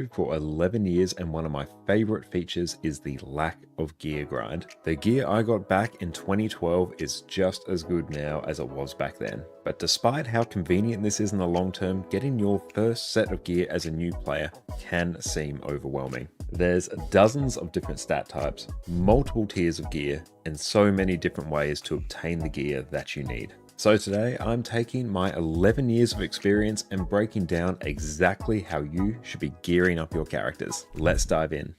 played for 11 years and one of my favorite features is the lack of gear grind. The gear I got back in 2012 is just as good now as it was back then. But despite how convenient this is in the long term, getting your first set of gear as a new player can seem overwhelming. There's dozens of different stat types, multiple tiers of gear, and so many different ways to obtain the gear that you need. So today I'm taking my 11 years of experience and breaking down exactly how you should be gearing up your characters. Let's dive in.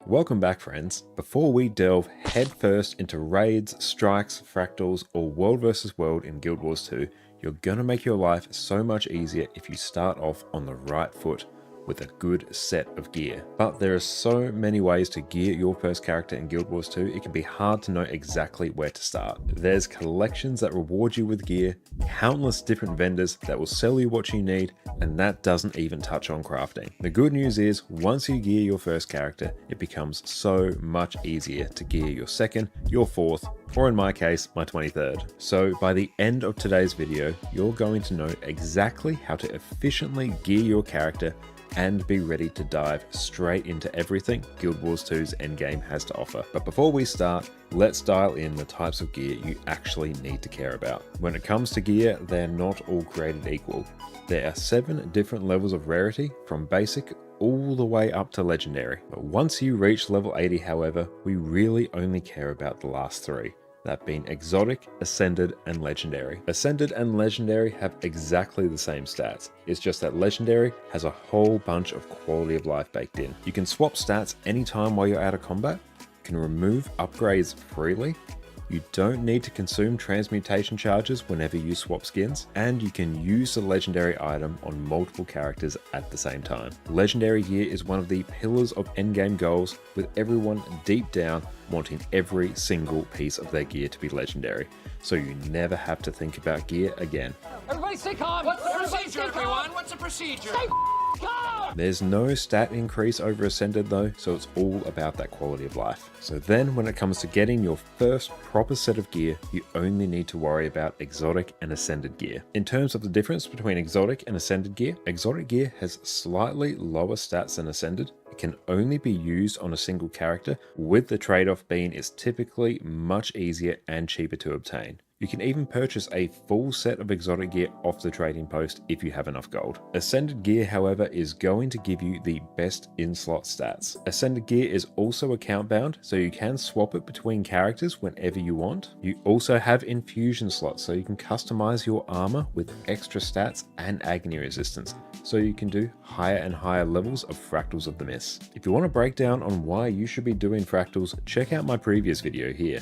Welcome back, friends. Before we delve headfirst into raids, strikes, fractals, or world versus world in Guild Wars 2, you're gonna make your life so much easier if you start off on the right foot with a good set of gear. But there are so many ways to gear your first character in Guild Wars 2, it can be hard to know exactly where to start. There's collections that reward you with gear, countless different vendors that will sell you what you need, and that doesn't even touch on crafting. The good news is, once you gear your first character, it becomes so much easier to gear your second, your fourth, or in my case, my 23rd. So by the end of today's video, you're going to know exactly how to efficiently gear your character and be ready to dive straight into everything Guild Wars 2's endgame has to offer. But before we start, let's dial in the types of gear you actually need to care about. When it comes to gear, they're not all created equal. There are 7 different levels of rarity, from basic all the way up to legendary. But once you reach level 80, however, we really only care about the last 3. That being exotic, ascended, and legendary. Ascended and legendary have exactly the same stats. It's just that legendary has a whole bunch of quality of life baked in. You can swap stats anytime while you're out of combat, you can remove upgrades freely, you don't need to consume transmutation charges whenever you swap skins, and you can use the legendary item on multiple characters at the same time. Legendary gear is one of the pillars of endgame goals, with everyone deep down wanting every single piece of their gear to be legendary, so you never have to think about gear again. Everybody stay calm! What's the procedure, everyone? What's the procedure? Stay calm! There's no stat increase over Ascended though, so it's all about that quality of life. So then when it comes to getting your first proper set of gear, you only need to worry about exotic and ascended gear. In terms of the difference between exotic and ascended gear, exotic gear has slightly lower stats than ascended. It can only be used on a single character, with the trade-off being it's typically much easier and cheaper to obtain. You can even purchase a full set of exotic gear off the trading post if you have enough gold. Ascended gear, however, is going to give you the best in-slot stats. Ascended gear is also account bound, so you can swap it between characters whenever you want. You also have infusion slots, so you can customize your armor with extra stats and agony resistance, so you can do higher and higher levels of Fractals of the Mist. If you want a breakdown on why you should be doing fractals, check out my previous video here.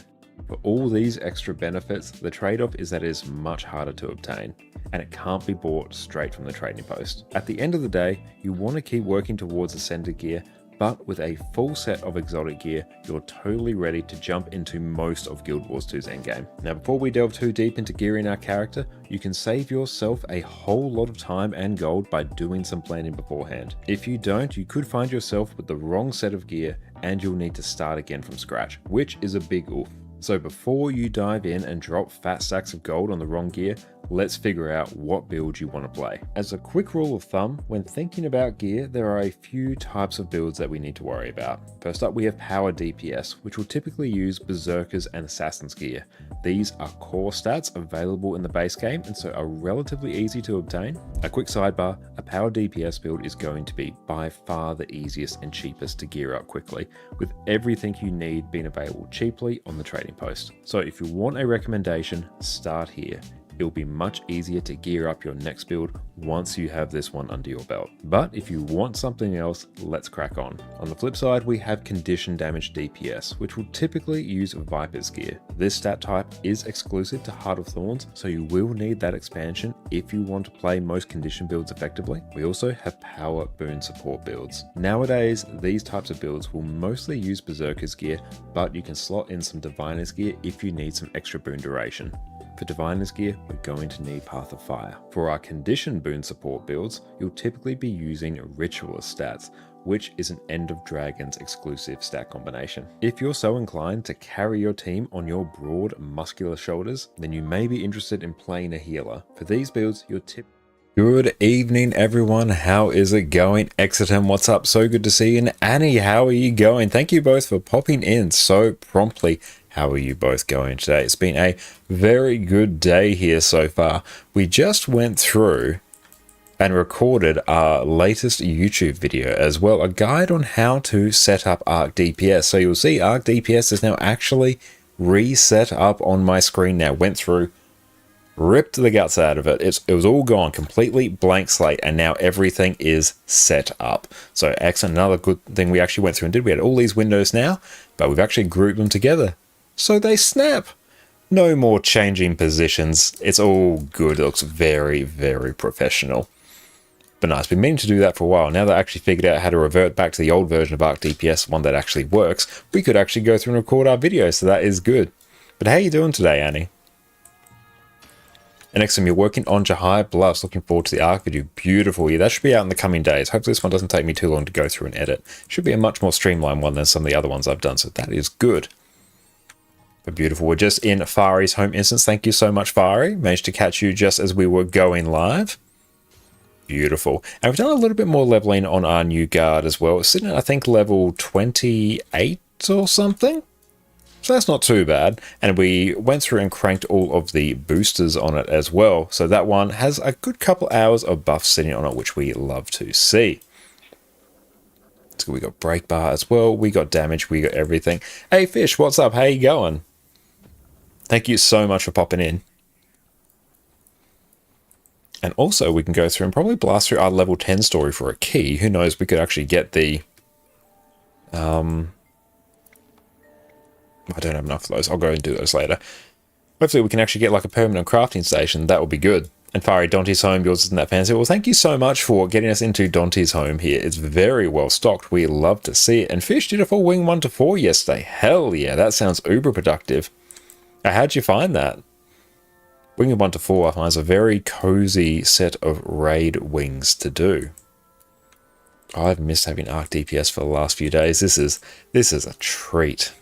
For all these extra benefits, the trade-off is that it is much harder to obtain, and it can't be bought straight from the trading post. At the end of the day, you want to keep working towards ascended gear, but with a full set of exotic gear, you're totally ready to jump into most of Guild Wars 2's endgame. Now, before we delve too deep into gearing our character, you can save yourself a whole lot of time and gold by doing some planning beforehand. If you don't, you could find yourself with the wrong set of gear, and you'll need to start again from scratch, which is a big oof. So before you dive in and drop fat stacks of gold on the wrong gear, let's figure out what build you want to play. As a quick rule of thumb, when thinking about gear, there are a few types of builds that we need to worry about. First up, we have Power DPS, which will typically use Berserkers and Assassins gear. These are core stats available in the base game, and so are relatively easy to obtain. A quick sidebar, a Power DPS build is going to be by far the easiest and cheapest to gear up quickly, with everything you need being available cheaply on the trading post. So if you want a recommendation, start here. It'll be much easier to gear up your next build once you have this one under your belt. But if you want something else, let's crack on. On the flip side, we have Condition Damage DPS, which will typically use Viper's gear. This stat type is exclusive to Heart of Thorns, so you will need that expansion if you want to play most condition builds effectively. We also have Power Boon Support builds. Nowadays, these types of builds will mostly use Berserker's gear, but you can slot in some Diviner's gear if you need some extra boon duration. For Diviner's gear, we're going to need Path of Fire. For our Condition Boon Support builds, you'll typically be using Ritualist stats, which is an End of Dragons exclusive stat combination. If you're so inclined to carry your team on your broad, muscular shoulders, then you may be interested in playing a healer. For these builds, you're Good evening, everyone. How is it going? Exitum, what's up? So good to see you. And Annie, how are you going? Thank you both for popping in so promptly. How are you both going today? It's been a very good day here so far. We just went through and recorded our latest YouTube video as well, a guide on how to set up Arc DPS. So you'll see Arc DPS is now actually reset up on my screen now. Went through, ripped the guts out of it. It was all gone, completely blank slate, and now everything is set up. So excellent. Another good thing we actually went through and did, we had all these windows now, but we've actually grouped them together so they snap. No more changing positions. It's all good. It looks very, very professional. But nice, been meaning to do that for a while. Now that I actually figured out how to revert back to the old version of Arc DPS, one that actually works, we could actually go through and record our videos, so that is good. But how are you doing today, Annie? And next time, you're working on Jahai Bluffs. Looking forward to the Arc video. Beautiful. Yeah, that should be out in the coming days. Hopefully this one doesn't take me too long to go through and edit. Should be a much more streamlined one than some of the other ones I've done, so that is good. But beautiful. We're just in Fari's home instance. Thank you so much, Fari. Managed to catch you just as we were going live. Beautiful. And we've done a little bit more leveling on our new guard as well. It's sitting at, I think, level 28 or something. So that's not too bad. And we went through and cranked all of the boosters on it as well. So that one has a good couple hours of buffs sitting on it, which we love to see. So we got break bar as well. We got damage. We got everything. Hey, Fish, what's up? How you going? Thank you so much for popping in. And also, we can go through and probably blast through our level 10 story for a key. Who knows, we could actually get the... I don't have enough of those. I'll go and do those later. Hopefully, we can actually get like a permanent crafting station. That would be good. And Fari, Dante's home, yours isn't that fancy. Well, thank you so much for getting us into Dante's home here. It's very well stocked. We love to see it. And Fish did a full wing 1 to 4 yesterday. Hell yeah, that sounds uber productive. How'd you find that? Wing of 1 to 4 I find is a very cozy set of raid wings to do. Oh, I've missed having Arc DPS for the last few days. This is a treat.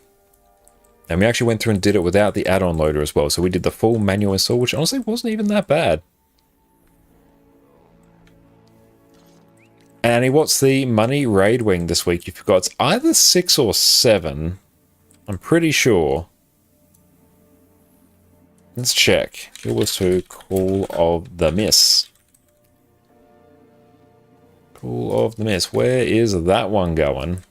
And we actually went through and did it without the add-on loader as well. So we did the full manual install, which honestly wasn't even that bad. Annie, what's the money raid wing this week? You forgot. It's either 6 or 7. I'm pretty sure. Let's check. It was to Call of the Miss. Call of the Miss. Where is that one going?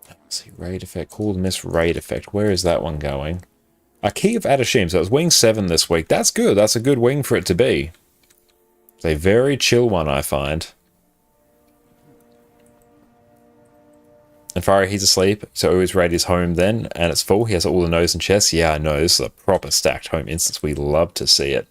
Let's see. Raid effect. Call of the Miss raid effect. Where is that one going? A Key of Adashim. So it was wing 7 this week. That's good. That's a good wing for it to be. It's a very chill one, I find. And Fari, he's asleep, so always raid his home then, and it's full. He has all the nose and chest. Yeah, I know, this is a proper stacked home instance. We love to see it.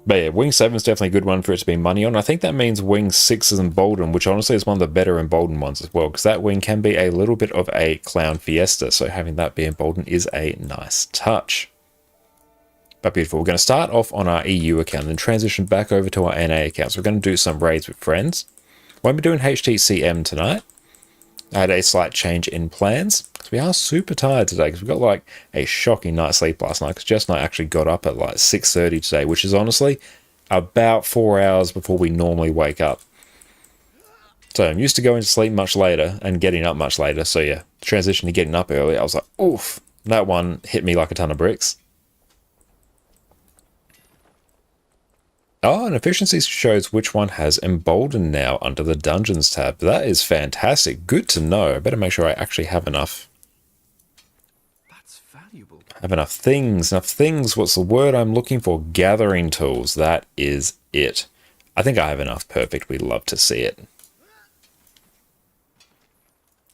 But yeah, Wing 7 is definitely a good one for it to be money on. I think that means Wing 6 is emboldened, which honestly is one of the better emboldened ones as well, because that wing can be a little bit of a clown fiesta, so having that be emboldened is a nice touch. But beautiful. We're going to start off on our EU account and then transition back over to our NA account. So we're going to do some raids with friends. Won't be doing HTCM tonight. I had a slight change in plans because we are super tired today because we got like a shocking night's sleep last night because Jess and I actually got up at like 6:30 today, which is honestly about 4 hours before we normally wake up. So I'm used to going to sleep much later and getting up much later. So yeah, transition to getting up early, I was like, oof, that one hit me like a ton of bricks. Oh, and efficiency shows which one has emboldened now under the dungeons tab. That is fantastic. Good to know. I better make sure I actually have enough. That's valuable. Have enough things. What's the word I'm looking for? Gathering tools. That is it. I think I have enough. Perfect. We love to see it.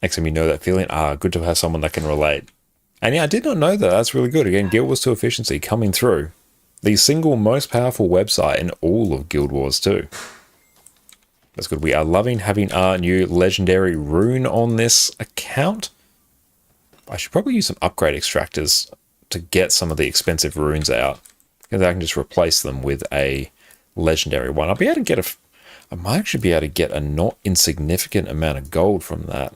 Next time you know that feeling. Good to have someone that can relate. And yeah, I did not know that. That's really good. Again, Guild Wars 2 efficiency coming through. The single most powerful website in all of Guild Wars 2. That's good. We are loving having our new legendary rune on this account. I should probably use some upgrade extractors to get some of the expensive runes out. Because I can just replace them with a legendary one. I'll be able to get I might actually be able to get a not insignificant amount of gold from that.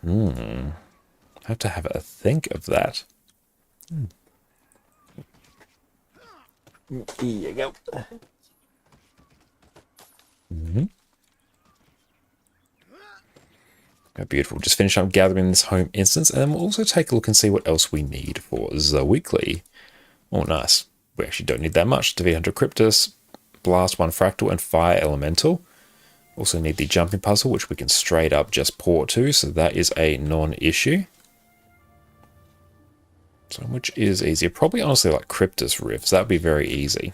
I have to have a think of that. Here you go. Oh, beautiful. Just finish up gathering this home instance, and then we'll also take a look and see what else we need for the weekly. Oh, nice. We actually don't need that much. Defeat 100 Cryptus, Blast 1 Fractal, and Fire Elemental. Also need the Jumping Puzzle, which we can straight up just port to, so that is a non-issue. So which is easier? Probably honestly like Cryptus Rifts. That would be very easy.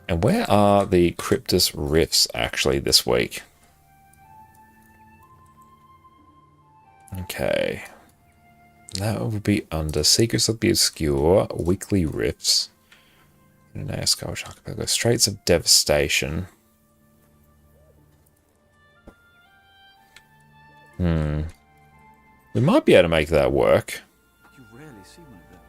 And where are the Cryptus Rifts actually this week? Okay. That would be under Secrets of the Obscure, Weekly Rifts. Skull Archipelago, Straits of Devastation. We might be able to make that work. You rarely see one of those.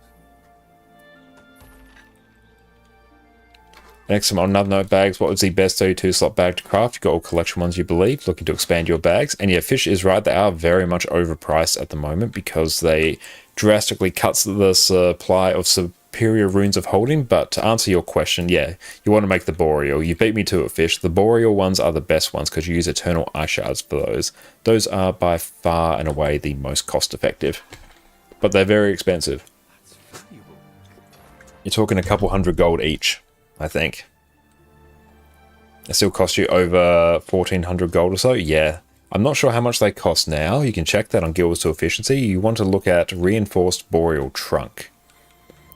Next on another note, bags. What was the best 32 slot bag to craft? You've got all collection ones you believe. Looking to expand your bags. And yeah, Fish is right. They are very much overpriced at the moment because they drastically cuts the supply of superior runes of holding. But to answer your question, yeah, you want to make the Boreal. You beat me to it, Fish. The Boreal ones are the best ones because you use Eternal Eye Shards for those. Those are by far and away the most cost effective. But they're very expensive. That's valuable. You're talking a couple hundred gold each, I think. It still costs you over 1,400 gold or so. Yeah. I'm not sure how much they cost now. You can check that on Guild Wars 2 Efficiency. You want to look at Reinforced Boreal Trunk.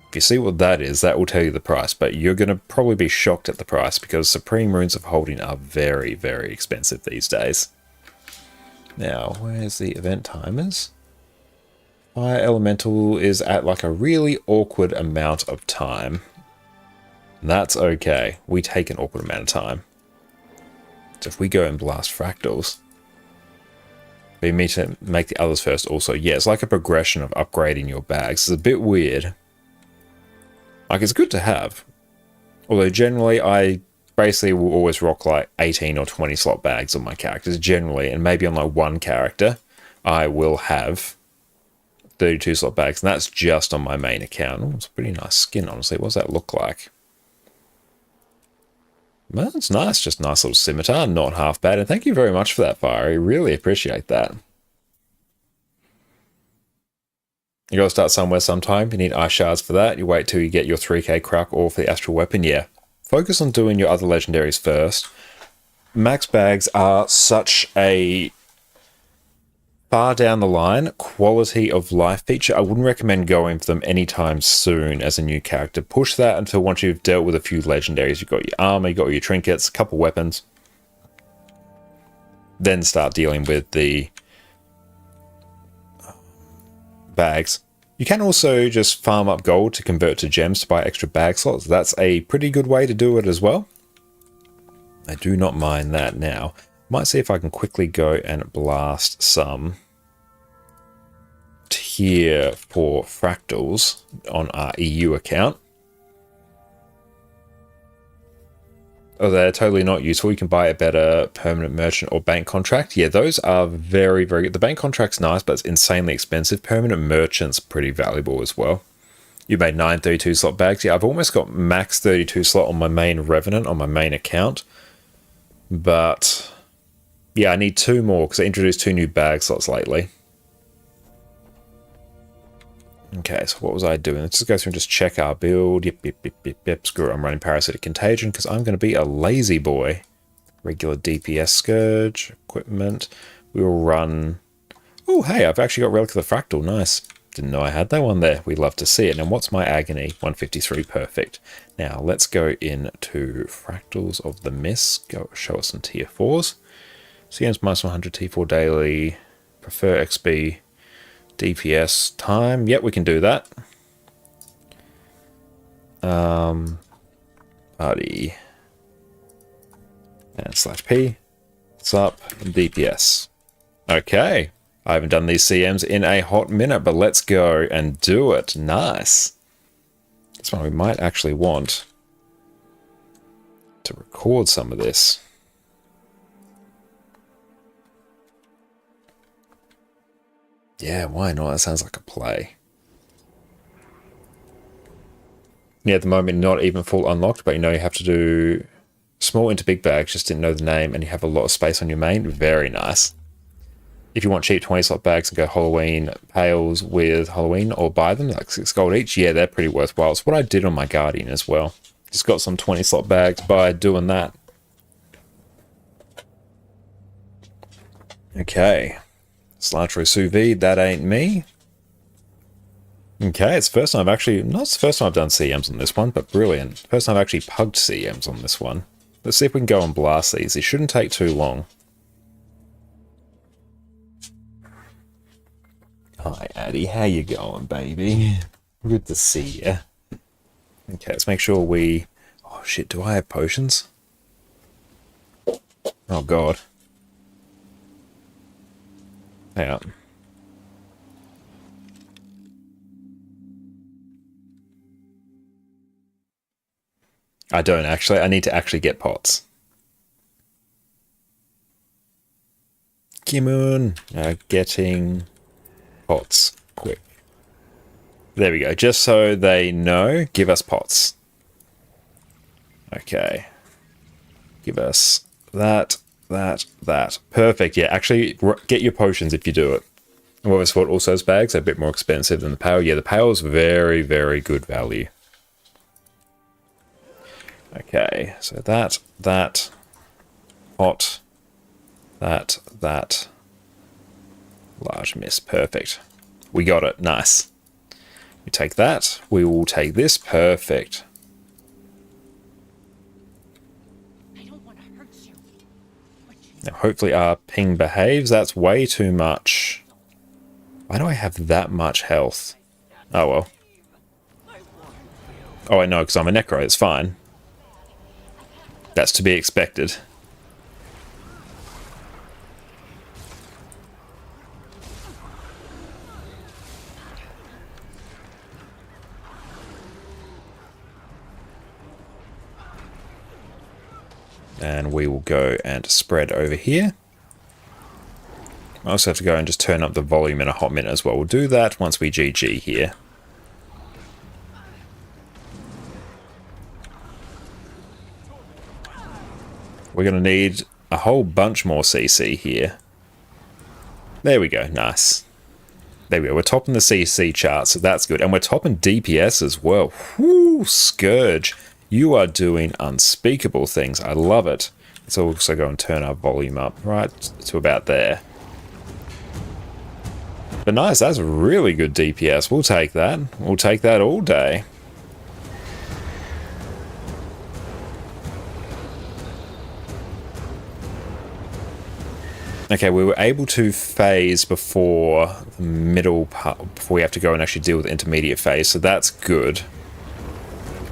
If you see what that is, that will tell you the price. But you're going to probably be shocked at the price because Supreme Runes of Holding are very, very expensive these days. Now, where's the event timers? Fire Elemental is at like a really awkward amount of time. That's okay. We take an awkward amount of time. So if we go and blast fractals, we need to make the others first also. Yeah, it's like a progression of upgrading your bags. It's a bit weird. Like, it's good to have. Although generally I basically will always rock like 18 or 20 slot bags on my characters generally, and maybe on like one character I will have 32 slot bags, and that's just on my main account. Oh, it's a pretty nice skin, honestly. What does that look like? Well, it's nice. Just a nice little scimitar. Not half bad. And thank you very much for that, Fire. I really appreciate that. You gotta start somewhere sometime. You need Eye Shards for that. You wait till you get your 3k crack or for the Astral Weapon. Yeah. Focus on doing your other legendaries first. Max bags are such a far down the line quality of life feature. I wouldn't recommend going for them anytime soon as a new character. Push that until once you've dealt with a few legendaries. You've got your armor, you've got your trinkets, a couple weapons. Then start dealing with the bags. You can also just farm up gold to convert to gems to buy extra bag slots. That's a pretty good way to do it as well. I do not mind that now. Might see if I can quickly go and blast some tier for fractals on our EU account. Oh, they're totally not useful. You can buy a better permanent merchant or bank contract. Yeah, those are very, very good. The bank contract's nice, but it's insanely expensive. Permanent merchant's pretty valuable as well. You made 9 32 slot bags. Yeah, I've almost got max 32 slot on my main Revenant, on my main account. But yeah, I need 2 more because I introduced 2 new bag slots lately. Okay, so what was I doing? Let's just go through and just check our build. Yep. Screw it, I'm running Parasitic Contagion because I'm going to be a lazy boy. Regular DPS Scourge, equipment. We will run... Oh, hey, I've actually got Relic of the Fractal. Nice. Didn't know I had that one there. We love to see it. And what's my Agony? 153, perfect. Now, let's go into Fractals of the Mist. Go show us some tier 4s. CM's minus 100, T4 daily. Prefer XP. DPS time. Yep, we can do that. Party. And /P. What's up? DPS. Okay. I haven't done these CMs in a hot minute, but let's go and do it. Nice. That's why we might actually want to record some of this. Yeah, why not? That sounds like a play. Yeah, at the moment, not even full unlocked, but you know you have to do small into big bags, just didn't know the name, and you have a lot of space on your main. Very nice. If you want cheap 20 slot bags and go Halloween pails with Halloween or buy them, like 6 gold each, yeah, they're pretty worthwhile. It's what I did on my Guardian as well. Just got some 20 slot bags by doing that. Okay. Cilantro sous vide, that ain't me. Okay, it's the first time I've actually, not the first time I've done CMs on this one, but brilliant. First time I've actually pugged CMs on this one. Let's see if we can go and blast these. It shouldn't take too long. Hi, Addy. How you going, baby? Good to see you. Okay, let's make sure we... Oh, shit, do I have potions? Oh, God. Hang on. I don't actually. I need to actually get pots. Kimun. Getting pots. Quick. There we go. Just so they know, give us pots. Okay. Give us that. Perfect. Yeah, actually, get your potions if you do it. What was what? Also, those bags are a bit more expensive than the pail. Yeah, the pail is very, very good value. Okay, so that, hot, that, large miss, perfect. We got it, nice. We take that, we will take this, perfect. I don't want to hurt you. Now hopefully our ping behaves, that's way too much. Why do I have that much health? Oh well. Oh I know, because I'm a necro, it's fine. That's to be expected. And we will go and spread over here. I also have to go and just turn up the volume in a hot minute as well. We'll do that once we GG here. We're going to need a whole bunch more CC here. There we go, nice. There we go, we're topping the CC chart, so that's good. And we're topping DPS as well. Whoo, Scourge. You are doing unspeakable things. I love it. Let's also go and turn our volume up right to about there. But nice, that's really good DPS. We'll take that. We'll take that all day. Okay, we were able to phase before the middle part, before we have to go and actually deal with the intermediate phase, so that's good.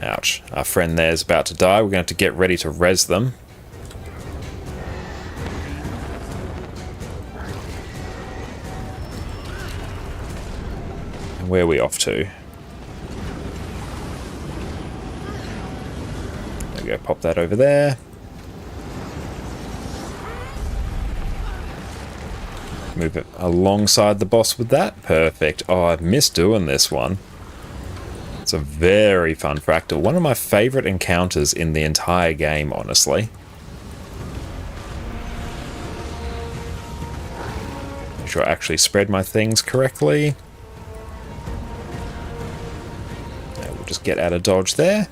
Ouch. Our friend there is about to die. We're going to have to get ready to res them. And where are we off to? There we go, pop that over there. Move it alongside the boss with that. Perfect. Oh, I've missed doing this one. It's a very fun fractal. One of my favorite encounters in the entire game, honestly. Make sure I actually spread my things correctly. Now we'll just get out of dodge there.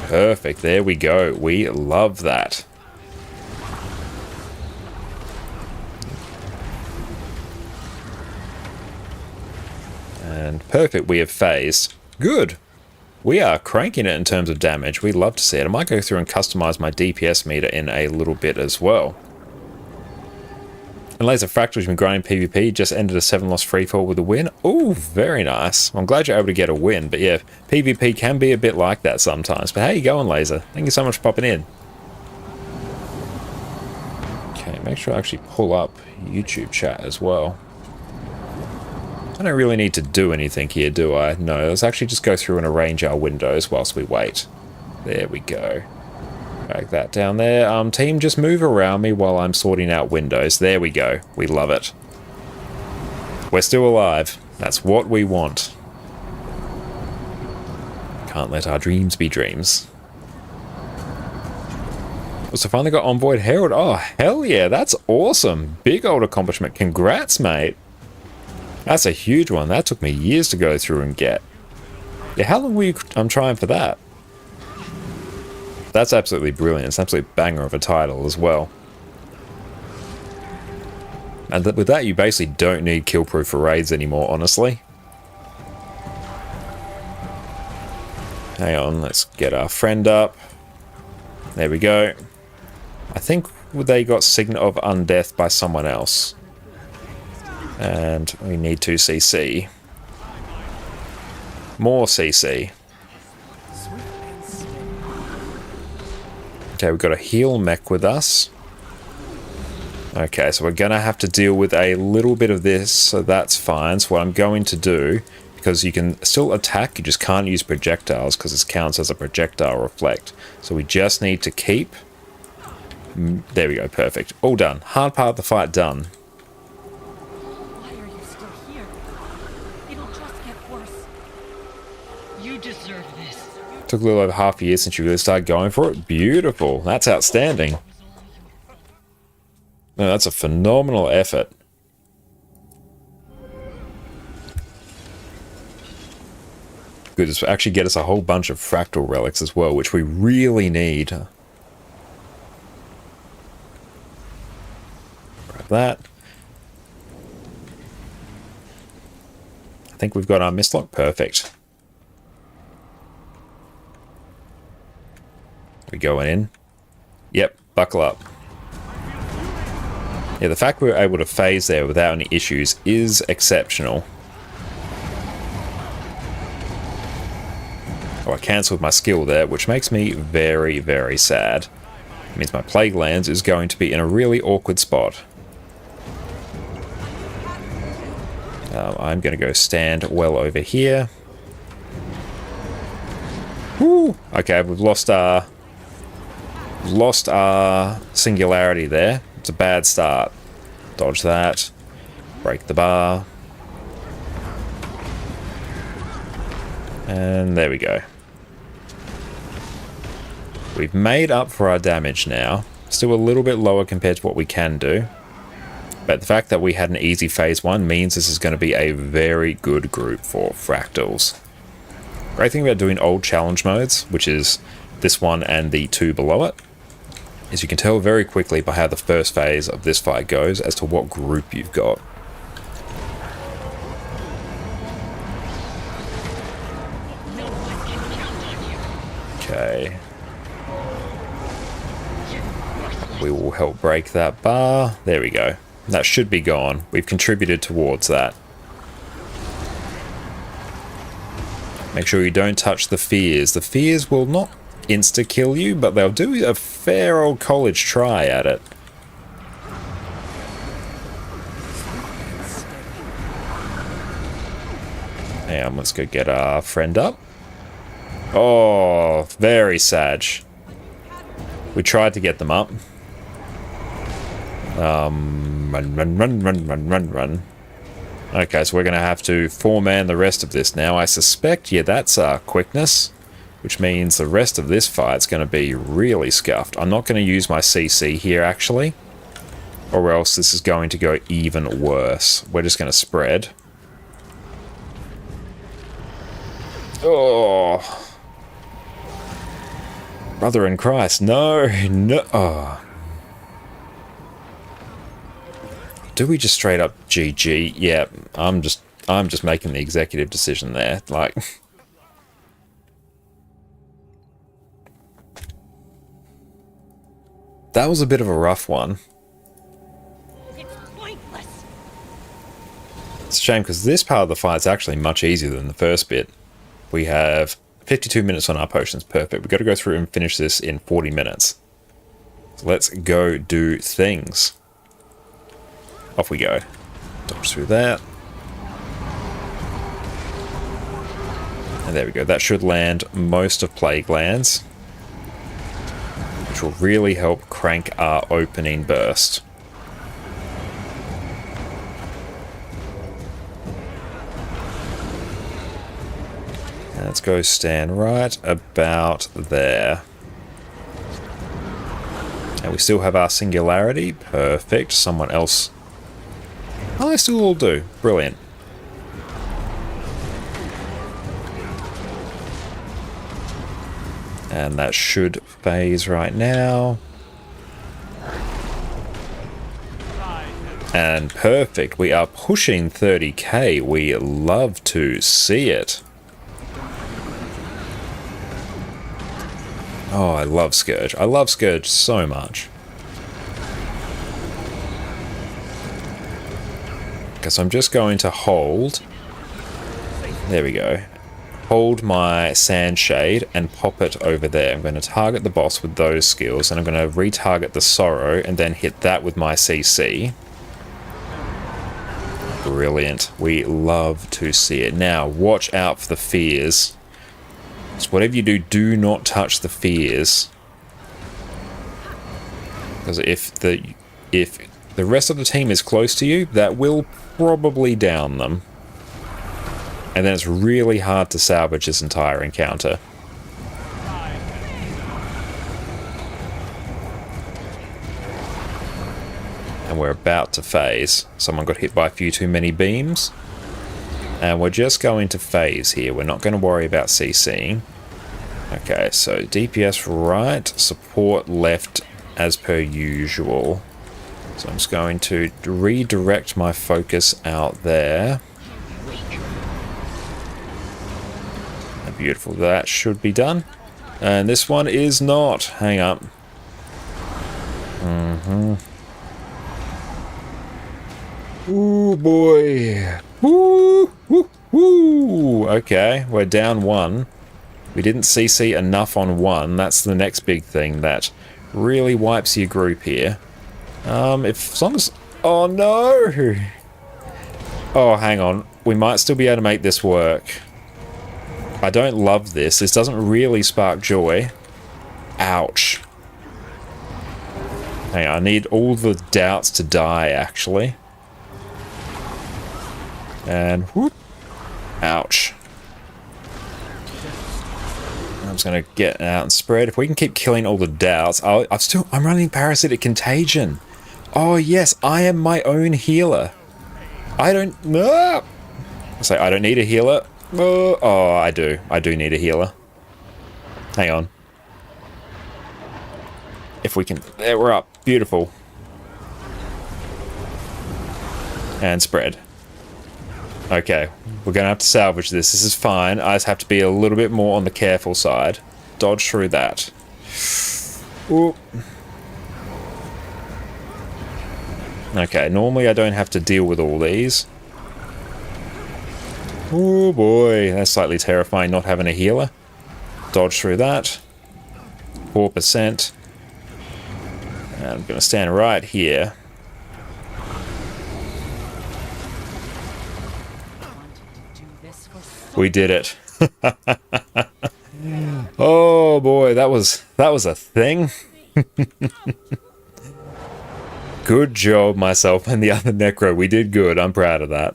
Perfect. There we go. We love that. And perfect, we have phased. Good. We are cranking it in terms of damage. We love to see it. I might go through and customize my DPS meter in a little bit as well. And Laser Fractal, who's been grinding PvP, just ended a 7-loss freefall with a win. Ooh, very nice. Well, I'm glad you're able to get a win, but yeah, PvP can be a bit like that sometimes. But how you going, Laser? Thank you so much for popping in. Okay, make sure I actually pull up YouTube chat as well. I don't really need to do anything here, do I? No, let's actually just go through and arrange our windows whilst we wait. There we go. Drag that down there. Team, just move around me while I'm sorting out windows. There we go. We love it. We're still alive. That's what we want. Can't let our dreams be dreams. So finally got Envoyed Herald. Oh, hell yeah, that's awesome. Big old accomplishment. Congrats, mate. That's a huge one. That took me years to go through and get. Yeah, how long were you trying for that? That's absolutely brilliant. It's an absolute banger of a title as well. And with that, you basically don't need kill proof for raids anymore, honestly. Hang on, let's get our friend up. There we go. I think they got Signet of Undeath by someone else. And we need to CC. More CC. Okay, we've got a heal mech with us. Okay, so we're going to have to deal with a little bit of this, so that's fine. So what I'm going to do, because you can still attack, you just can't use projectiles because it counts as a projectile reflect. So we just need to keep... There we go, perfect. All done. Hard part of the fight done. Why are you still here? It'll just get worse. You deserve this. Took a little over half a year since you really started going for it. Beautiful. That's outstanding. No, that's a phenomenal effort. Good, this will actually get us a whole bunch of fractal relics as well, which we really need. Grab that. I think we've got our mistlock. Perfect. We going in? Yep, buckle up. Yeah, the fact we were able to phase there without any issues is exceptional. Oh, I cancelled my skill there, which makes me very, very sad. It means my Plague Lands is going to be in a really awkward spot. I'm going to go stand well over here. Woo! Okay, we've lost our singularity there. It's a bad start. Dodge that. Break the bar. And there we go. We've made up for our damage now. Still a little bit lower compared to what we can do. But the fact that we had an easy phase 1 means this is going to be a very good group for fractals. Great thing about doing old challenge modes, which is this one and the 2 below it, is you can tell very quickly by how the first phase of this fight goes as to what group you've got. Okay. We will help break that bar. There we go. That should be gone. We've contributed towards that. Make sure you don't touch the fears. The fears will not insta-kill you, but they'll do a fair old college try at it. And let's go get our friend up. Oh, very sad. We tried to get them up. Run. Okay, so we're going to have to 4-man the rest of this now. I suspect, yeah, that's our quickness, which means the rest of this fight's going to be really scuffed. I'm not going to use my CC here, actually, or else this is going to go even worse. We're just going to spread. Oh, brother in Christ, no. Oh. Do we just straight up GG? Yeah, I'm just making the executive decision there. Like, that was a bit of a rough one. It's pointless. It's a shame because this part of the fight is actually much easier than the first bit. We have 52 minutes on our potions. Perfect. We've got to go through and finish this in 40 minutes. So let's go do things. Off we go. Dodge through that. And there we go. That should land most of Plague Lands, which will really help crank our opening burst. Let's go stand right about there. And we still have our singularity. Perfect. Someone else. Oh, they still all do. Brilliant. And that should phase right now. And perfect. We are pushing 30k. We love to see it. Oh, I love Scourge. I love Scourge so much. So I'm just going to hold. There we go. Hold my Sandshade and pop it over there. I'm going to target the boss with those skills, and I'm going to retarget the Sorrow and then hit that with my CC. Brilliant. We love to see it. Now, watch out for the fears. So whatever you do, do not touch the fears. Because if the rest of the team is close to you, that will probably down them. And then it's really hard to salvage this entire encounter. And we're about to phase. Someone got hit by a few too many beams. And we're just going to phase here. We're not going to worry about CCing. Okay, so DPS right, support left as per usual. So I'm just going to redirect my focus out there. Beautiful, that should be done. And this one is not. Hang up. Ooh, boy. Woo, woo, woo. Okay, we're down one. We didn't CC enough on one. That's the next big thing that really wipes your group here. As long as... Oh, no! Oh, hang on. We might still be able to make this work. I don't love this. This doesn't really spark joy. Ouch. Hang on, I need all the doubts to die, actually. And whoop. Ouch. I'm just gonna get out and spread. If we can keep killing all the doubts, I'm running Parasitic Contagion. Oh yes, I am my own healer. I don't know. Say I don't need a healer. Oh, I do. I do need a healer. Hang on. If we can... There, we're up. Beautiful. And spread. Okay. We're going to have to salvage this. This is fine. I just have to be a little bit more on the careful side. Dodge through that. Ooh. Okay, normally I don't have to deal with all these. Oh boy, that's slightly terrifying not having a healer. Dodge through that. 4%. And I'm going to stand right here. We did it. Oh boy, that was a thing. Good job, myself and the other Necro. We did good. I'm proud of that.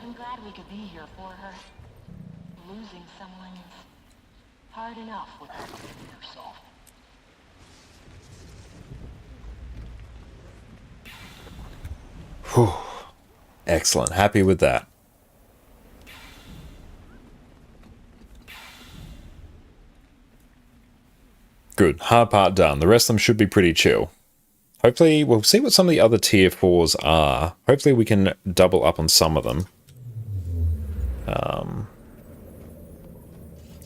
I'm glad we could be here for her. Losing someone is hard enough without losing yourself. Whew. Excellent. Happy with that. Good. Hard part done. The rest of them should be pretty chill. Hopefully, we'll see what some of the other tier 4s are. Hopefully we can double up on some of them.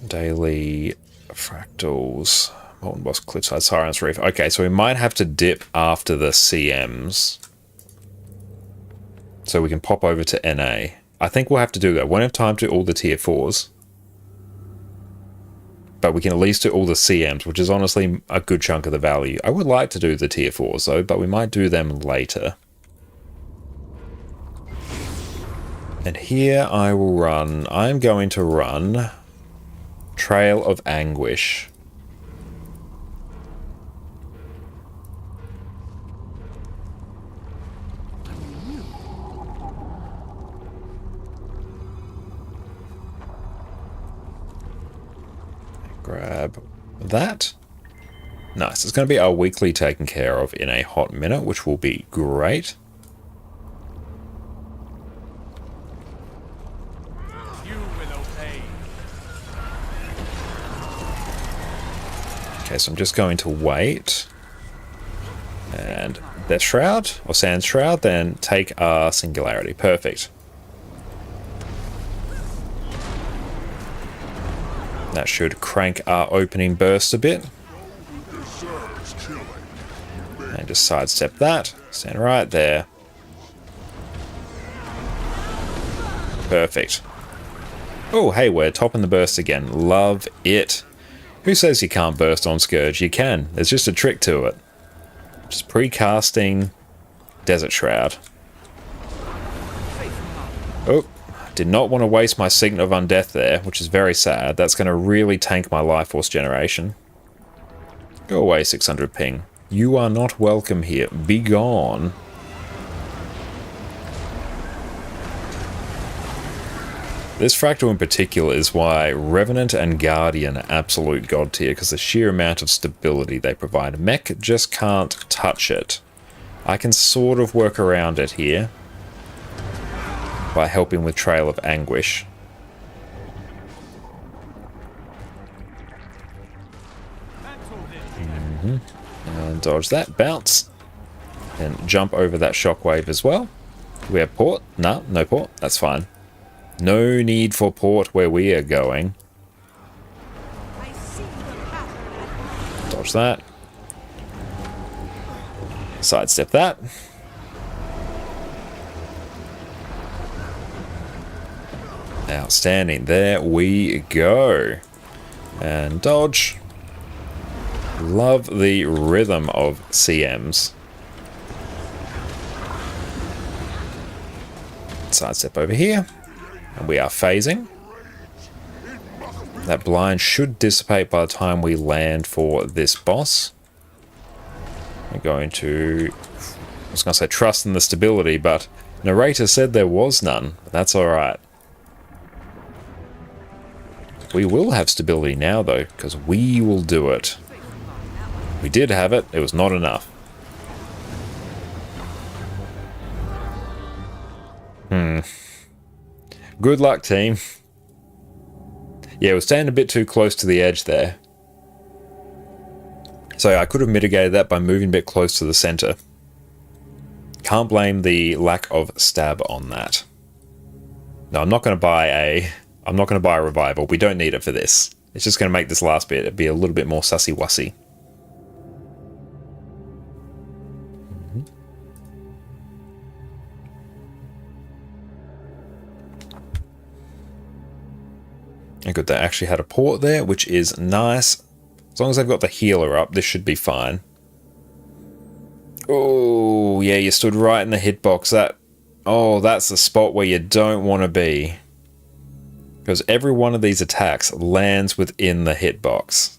Daily fractals. Molten Boss, Cliffside, Siren's Reef. Okay, so we might have to dip after the CMs. So we can pop over to NA. I think we'll have to do that. Won't have time to do all the tier 4s. But we can at least do all the CMs, which is honestly a good chunk of the value. I would like to do the tier 4s though, but we might do them later. And here I will run... I'm going to run... Trail of Anguish. Grab that. Nice. It's going to be our weekly taken care of in a hot minute, which will be great. Okay, so I'm just going to wait. And Death Shroud, or Sand Shroud, then take our Singularity. Perfect. That should crank our opening burst a bit. And just sidestep that. Stand right there. Perfect. Oh, hey, we're topping the burst again. Love it. Who says you can't burst on Scourge? You can. There's just a trick to it. Just pre-casting Desert Shroud. Oh, did not want to waste my Signet of Undeath there, which is very sad. That's going to really tank my Life Force generation. Go away, 600 ping. You are not welcome here. Be gone. This fractal in particular is why Revenant and Guardian are absolute god tier, because the sheer amount of stability they provide. Mech just can't touch it. I can sort of work around it here by helping with Trail of Anguish. And dodge that, bounce, and jump over that shockwave as well. Do we have port? No, no port. That's fine. No need for port where we are going. Dodge that. Sidestep that. Outstanding. There we go. And dodge. Love the rhythm of CMs. Sidestep over here. And we are phasing. That blind should dissipate by the time we land for this boss. We're going to... I was going to say trust in the stability, but narrator said there was none. But that's alright. We will have stability now, though, because we will do it. We did have it. It was not enough. Good luck, team. Yeah, we're staying a bit too close to the edge there. So I could have mitigated that by moving a bit close to the center. Can't blame the lack of stab on that. No, I'm not going to buy a revival. We don't need it for this. It's just going to make this last bit be a little bit more sussy-wussy. Good, they actually had a port there, which is nice. As long as they've got the healer up, this should be fine. Oh, yeah, you stood right in the hitbox. That's the spot where you don't want to be. Because every one of these attacks lands within the hitbox.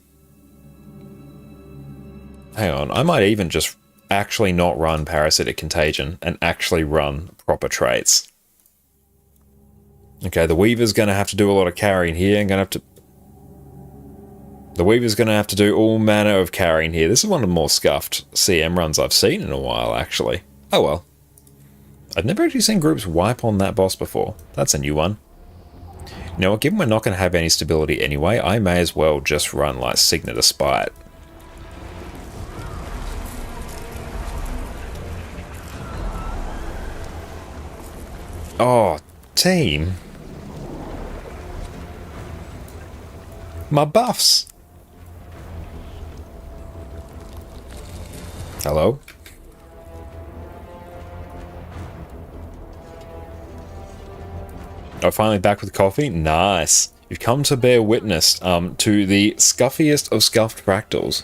Hang on, I might even just actually not run Parasitic Contagion and actually run proper traits. Okay, the Weaver's going to have to do a lot of carrying here. The Weaver's going to have to do all manner of carrying here. This is one of the more scuffed CM runs I've seen in a while, actually. Oh well. I've never actually seen groups wipe on that boss before. That's a new one. You know what, given we're not going to have any stability anyway, I may as well just run like Signet of Spite. Oh, team. My buffs. Hello? Oh, finally back with coffee? Nice. You've come to bear witness to the scuffiest of scuffed fractals.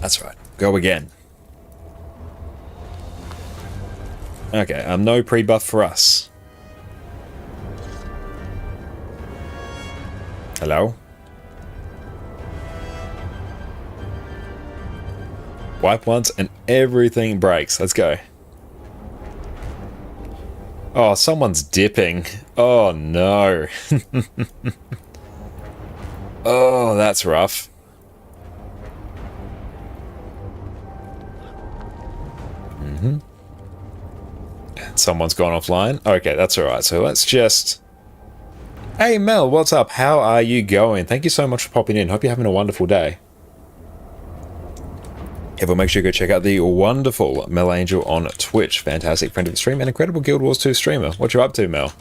That's right. Go again. Okay, no pre-buff for us. Hello? Wipe once and everything breaks. Let's go. Oh, someone's dipping. Oh no. Oh, that's rough. Someone's gone offline. Okay, that's alright. So let's just... Hey Mel, what's up? How are you going? Thank you so much for popping in. Hope you're having a wonderful day. Everyone make sure you go check out the wonderful Mel Angel on Twitch. Fantastic friend of the stream and incredible Guild Wars 2 streamer. What you up to, Mel?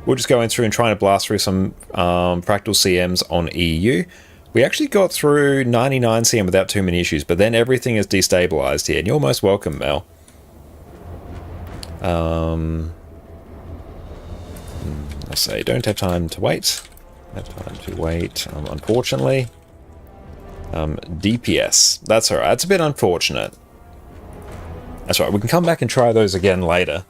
We're just going through and trying to blast through some Fractal CMs on EU. We actually got through 99 CM without too many issues, but then everything is destabilized here, and you're most welcome, Mel. I'll say, don't have time to wait. Unfortunately. DPS. That's alright. That's a bit unfortunate. That's right. We can come back and try those again later.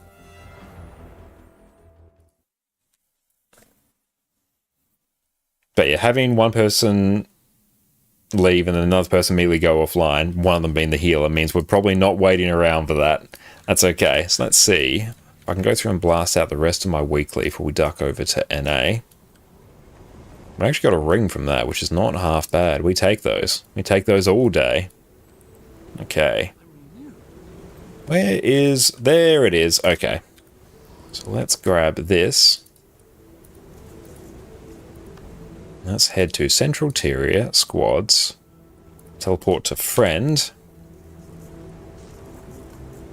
But yeah, having one person leave and then another person immediately go offline, one of them being the healer, means we're probably not waiting around for that. That's okay. So let's see if I can go through and blast out the rest of my weekly before we duck over to NA. I actually got a ring from that, which is not half bad. We take those. We take those all day. Okay. Where is... There it is. Okay. So let's grab this. Let's head to Central Tyria, Squads. Teleport to Friend.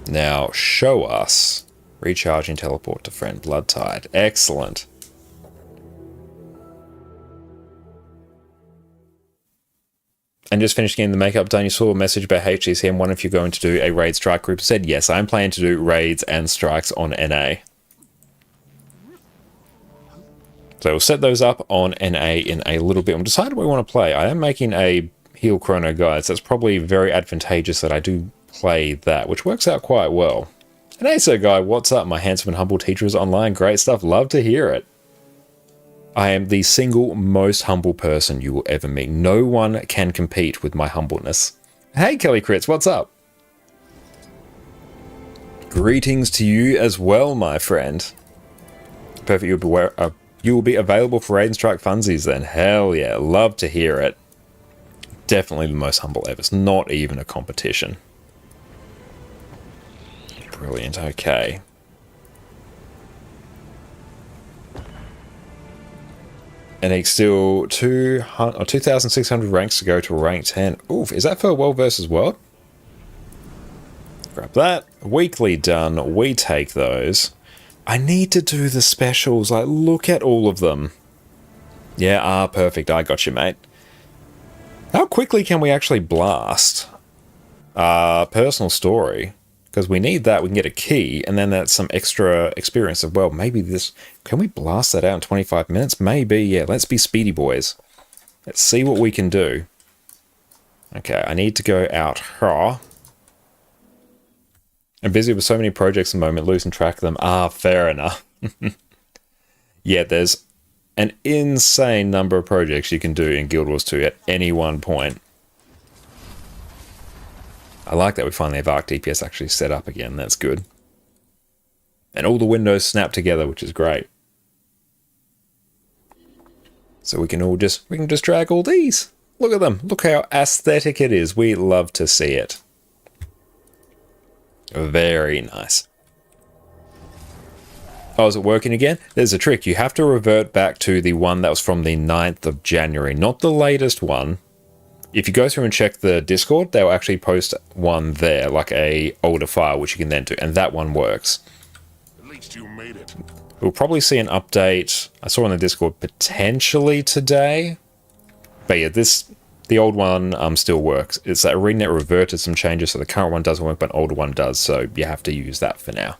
Now, show us. Recharging, teleport to Friend. Blood Tide. Excellent. And just finished getting the makeup done. You saw a message about HCCM. Wonder if you're going to do a raid strike group. I said yes, I'm planning to do raids and strikes on NA. So we'll set those up on NA in a little bit. I'm decided what we want to play. I am making a heal chrono guide, so it's probably very advantageous that I do play that, which works out quite well. And hey, sir guy, what's up? My handsome and humble teacher is online. Great stuff. Love to hear it. I am the single most humble person you will ever meet. No one can compete with my humbleness. Hey, Kelly Crits, what's up? Greetings to you as well, my friend. Perfect. You will be available for Raid and Strike funsies then. Hell yeah. Love to hear it. Definitely the most humble ever. It's not even a competition. Brilliant. Okay. And it's still 2,600 ranks to go to rank 10. Oof, is that for World versus World? Grab that. Weekly done. We take those. I need to do the specials. Like, look at all of them. Yeah, perfect. I got you, mate. How quickly can we actually blast? Personal story. Because we need that. We can get a key, and then that's some extra experience of, well, maybe this... Can we blast that out in 25 minutes? Maybe, yeah. Let's be speedy boys. Let's see what we can do. Okay, I need to go out here. I'm busy with so many projects at the moment, losing track of them. Fair enough. Yeah, there's an insane number of projects you can do in Guild Wars 2 at any one point. I like that we finally have Arc DPS actually set up again. That's good. And all the windows snap together, which is great. So we can just drag all these. Look at them. Look how aesthetic it is. We love to see it. Very nice. Oh, is it working again? There's a trick. You have to revert back to the one that was from the 9th of January, not the latest one. If you go through and check the Discord, they'll actually post one there, like a older file, which you can then do, and that one works. At least you made it. We'll probably see an update, I saw on the Discord, potentially today. But yeah, the old one still works. It's that ArenaNet reverted some changes, so the current one doesn't work, but an older one does, so you have to use that for now.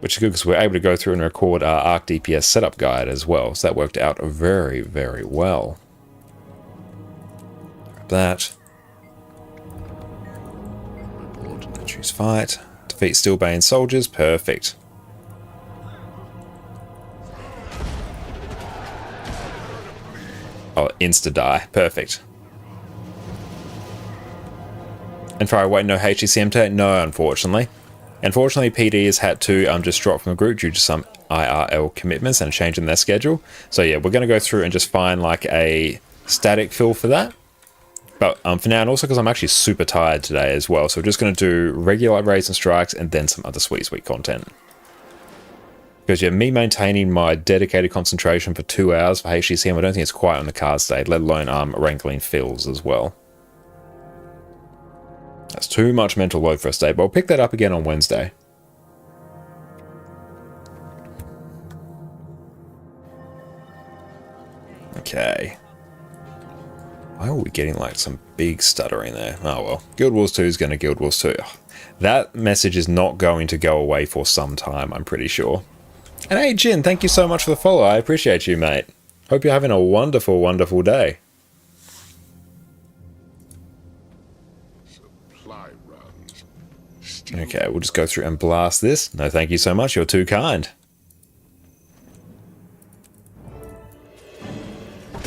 Which is good because we're able to go through and record our Arc DPS setup guide as well, so that worked out very, very well. That. Choose fight. Defeat Steelbane soldiers. Perfect. Oh, insta-die. Perfect. And far away, no HCCM tag? No, unfortunately. Unfortunately, PD has had to just drop from the group due to some IRL commitments and a change in their schedule. So yeah, we're going to go through and just find like a static fill for that. But for now, and also because I'm actually super tired today as well, so we're just going to do regular raids and strikes and then some other sweet content. Because yeah, me maintaining my dedicated concentration for 2 hours for HCCM, I don't think it's quite on the cards today, let alone wrangling fills as well. That's too much mental load for us today, but I'll pick that up again on Wednesday. Okay. Why are we getting like some big stuttering there? Oh well. Guild Wars 2 is going to Guild Wars 2. That message is not going to go away for some time, I'm pretty sure. And hey Jin, thank you so much for the follow. I appreciate you, mate. Hope you're having a wonderful, wonderful day. Supply runs. Okay, we'll just go through and blast this. No, thank you so much. You're too kind.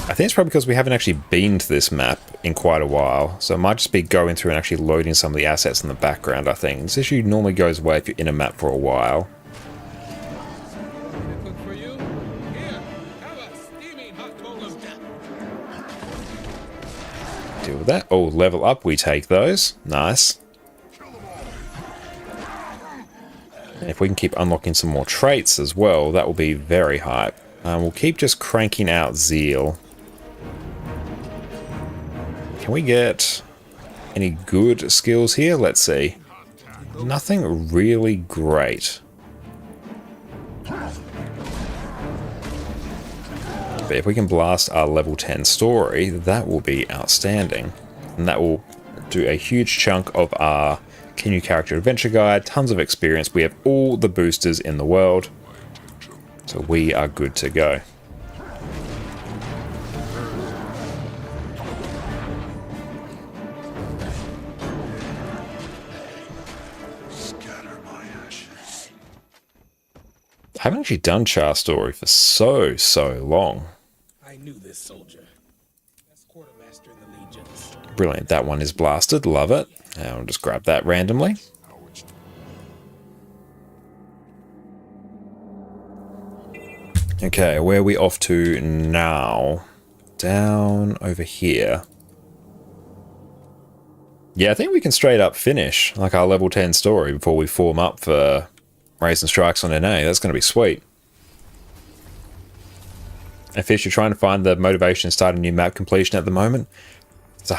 I think it's probably because we haven't actually been to this map in quite a while. So it might just be going through and actually loading some of the assets in the background, I think. This issue normally goes away if you're in a map for a while. Deal with that. Oh, level up, we take those. Nice. And if we can keep unlocking some more traits as well, that will be very hype. We'll keep just cranking out Zeal. Can we get any good skills here? Let's see. Nothing really great. But if we can blast our level 10 story, that will be outstanding. And that will do a huge chunk of our Kinyu Character Adventure Guide, tons of experience. We have all the boosters in the world. So we are good to go. Scatter my ashes. I haven't actually done Char Story for so long. I knew this soldier. That's quartermaster in the legions. Brilliant, that one is blasted, love it. I'll just grab that randomly. Okay, where are we off to now? Down over here. Yeah, I think we can straight up finish like our level 10 story before we form up for Raids and Strikes on NA. That's going to be sweet. And Fish, you're trying to find the motivation to start a new map completion at the moment. It's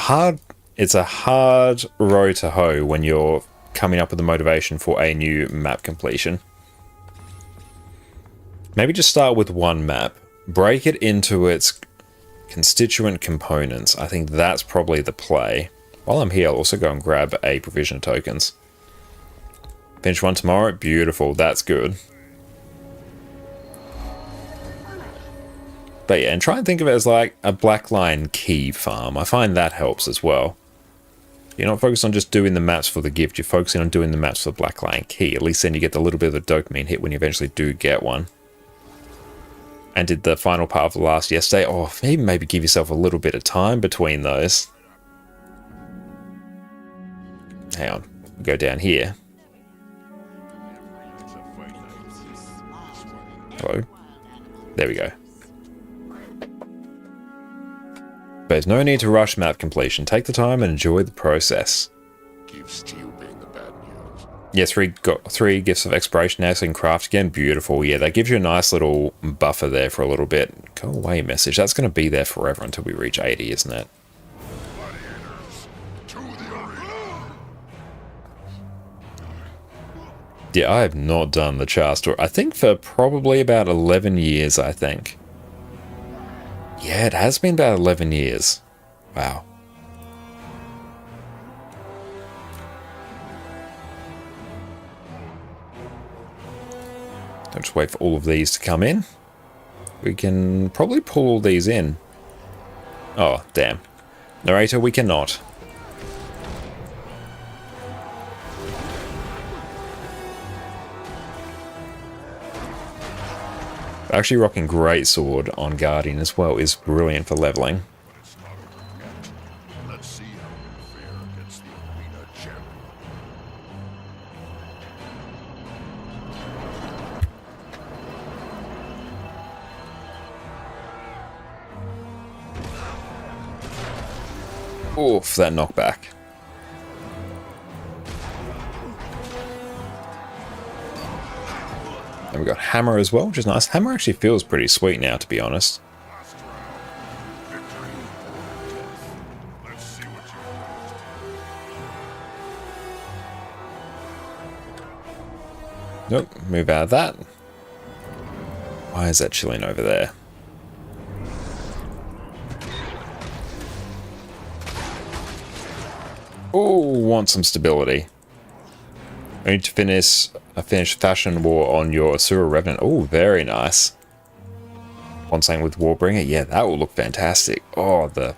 a hard row to hoe when you're coming up with the motivation for a new map completion. Maybe just start with one map. Break it into its constituent components. I think that's probably the play. While I'm here, I'll also go and grab a provision of tokens. Finish one tomorrow. Beautiful. That's good. But yeah, and try and think of it as like a Black Lion key farm. I find that helps as well. You're not focused on just doing the maps for the gift. You're focusing on doing the maps for the Black Lion key. At least then you get a little bit of the dopamine hit when you eventually do get one. And did the final part of the last yesterday. Oh, maybe give yourself a little bit of time between those. Hang on. Go down here. Hello. There we go. But there's no need to rush map completion. Take the time and enjoy the process. Give Steel being the bad news. Yes, got 3 gifts of exploration now, so you can craft again. Beautiful. Yeah, that gives you a nice little buffer there for a little bit. Go away, message. That's going to be there forever until we reach 80, isn't it? To the arena. Yeah, I have not done the Char Story. I think for probably about 11 years, I think. Yeah, it has been about 11 years. Wow. I'll just wait for all of these to come in. We can probably pull all these in. Oh, damn. Narrator, we cannot. Actually rocking Greatsword on Guardian as well is brilliant for leveling. Let's see how you fare against the arena champion. Oof, that knockback. And we got Hammer as well, which is nice. Hammer actually feels pretty sweet now, to be honest. Let's see what you Nope, move out of that. Why is that chilling over there? Oh, want some stability. I need to finish Fashion War on your Asura Revenant. Oh, very nice. One saying with Warbringer. Yeah, that will look fantastic. Oh, the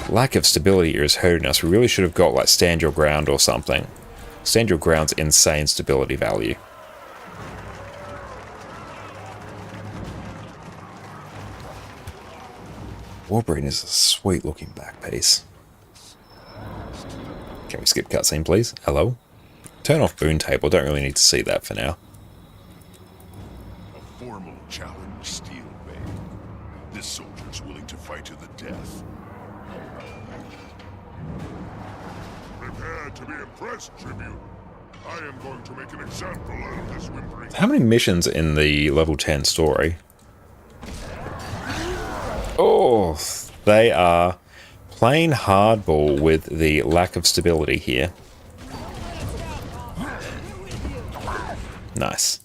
lack of stability here is hurting us. We really should have got like Stand Your Ground or something. Stand Your Ground's insane stability value. Warbringer is a sweet looking back piece. Can we skip cutscene, please? Hello? Turn off Boon Table. Don't really need to see that for now. A formal challenge, Steelbane. This soldier's willing to fight to the death. Prepare to be impressed, Tribute. I am going to make an example out of this whimpering. How many missions in the level 10 story? Oh, they are playing hardball with the lack of stability here. Nice.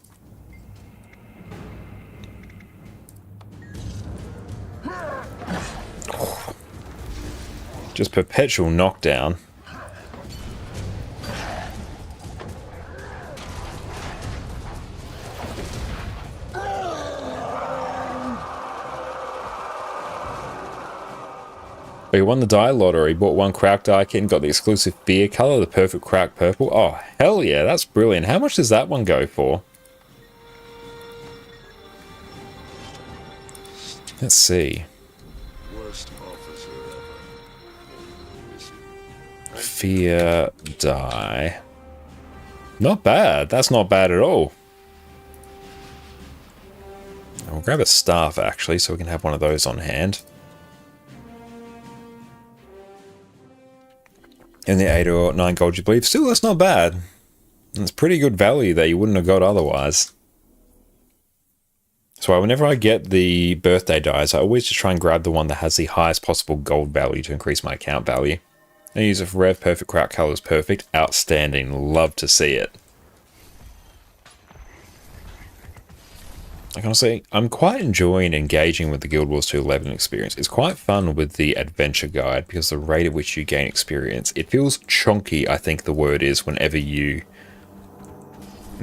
Just perpetual knockdown. We won the die lottery, bought one crack die kit and got the exclusive beer color, the perfect crack purple. Oh, hell yeah, that's brilliant. How much does that one go for? Let's see. Worst officer ever. Fear die. Not bad. That's not bad at all. I'll grab a staff actually, so we can have one of those on hand. And the 8 or 9 gold you believe. Still, that's not bad. It's pretty good value that you wouldn't have got otherwise. So whenever I get the birthday dies, I always just try and grab the one that has the highest possible gold value to increase my account value. I use it for Rev, perfect, crack colors, perfect, outstanding. Love to see it. Like honestly, I'm quite enjoying engaging with the Guild Wars 2 11 experience. It's quite fun with the adventure guide because the rate at which you gain experience, it feels chunky, I think the word is, whenever you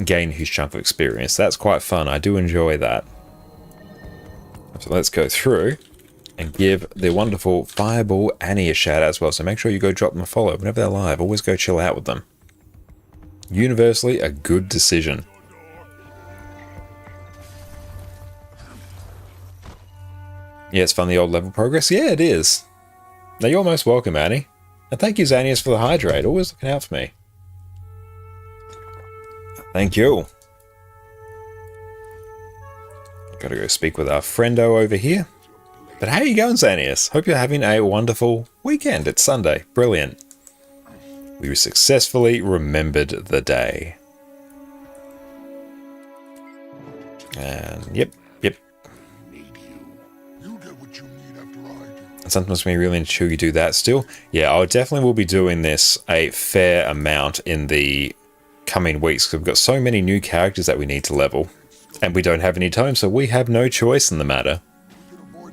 gain a huge chunk of experience. That's quite fun. I do enjoy that. So let's go through and give the wonderful Fireball Annie a shout out as well. So make sure you go drop them a follow whenever they're live. Always go chill out with them. Universally, a good decision. Yeah, it's fun, the old level progress. Yeah, it is. Now, you're most welcome, Annie. And thank you, Xanius, for the hydrate. Always looking out for me. Thank you. Gotta go speak with our friendo over here. But how you going, Xanius? Hope you're having a wonderful weekend. It's Sunday. Brilliant. We successfully remembered the day. And yep. Sometimes we really need to you do that still. Yeah, I definitely will be doing this a fair amount in the coming weeks because we've got so many new characters that we need to level. And we don't have any time, so we have no choice in the matter.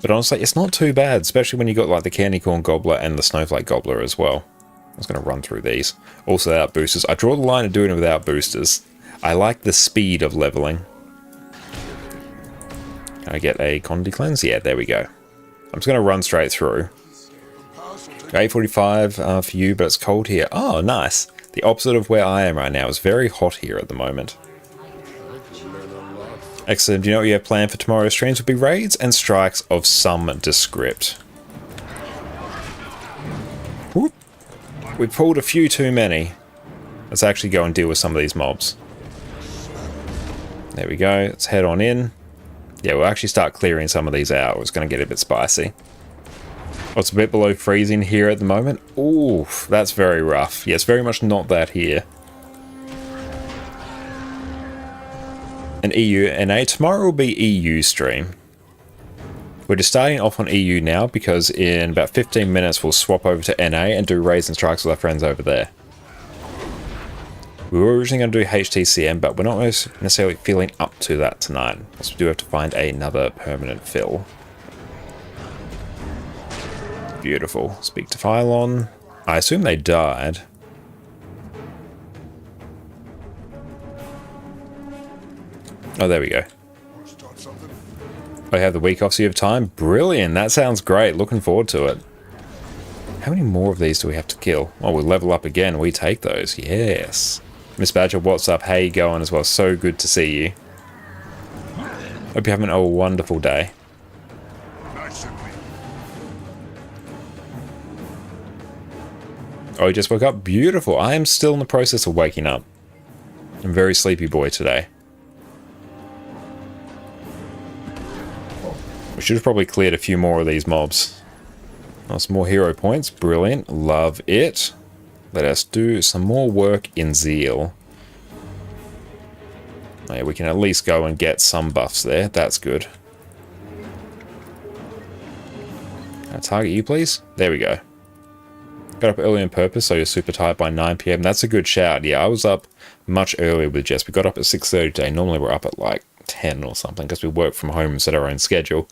But honestly, it's not too bad, especially when you got like the Candy Corn Gobbler and the Snowflake Gobbler as well. I was going to run through these. Also without boosters. I draw the line of doing it without boosters. I like the speed of leveling. Can I get a Condi Cleanse? Yeah, there we go. I'm just going to run straight through. 8:45 for you, but it's cold here. Oh, nice. The opposite of where I am right now. It's very hot here at the moment. Excellent. Do you know what you have planned for tomorrow's streams? Will be raids and strikes of some descript. Whoop. We pulled a few too many. Let's actually go and deal with some of these mobs. There we go. Let's head on in. Yeah, we'll actually start clearing some of these out. It's going to get a bit spicy. Oh, it's a bit below freezing here at the moment. Ooh, that's very rough. Yes, very much not that here. And EU NA. Tomorrow will be EU stream. We're just starting off on EU now because in about 15 minutes we'll swap over to NA and do raids and strikes with our friends over there. We were originally going to do HTCM, but we're not necessarily feeling up to that tonight. So we do have to find another permanent fill. Beautiful. Speak to Phylon. I assume they died. Oh, there we go. I have the week off, so you have time? Brilliant. That sounds great. Looking forward to it. How many more of these do we have to kill? Oh, we'll level up again. We take those. Yes. Miss Badger, what's up? How you going as well? So good to see you. Hope you're having a wonderful day. Oh, you just woke up? Beautiful. I am still in the process of waking up. I'm a very sleepy boy today. We should have probably cleared a few more of these mobs. Oh, some more hero points. Brilliant. Love it. Let us do some more work in Zeal. Oh, yeah, we can at least go and get some buffs there. That's good. Can I target you, please? There we go. Got up early on purpose, so you're super tired by 9 PM. That's a good shout. Yeah, I was up much earlier with Jess. We got up at 6:30 today. Normally we're up at like 10 or something because we work from home and set our own schedule.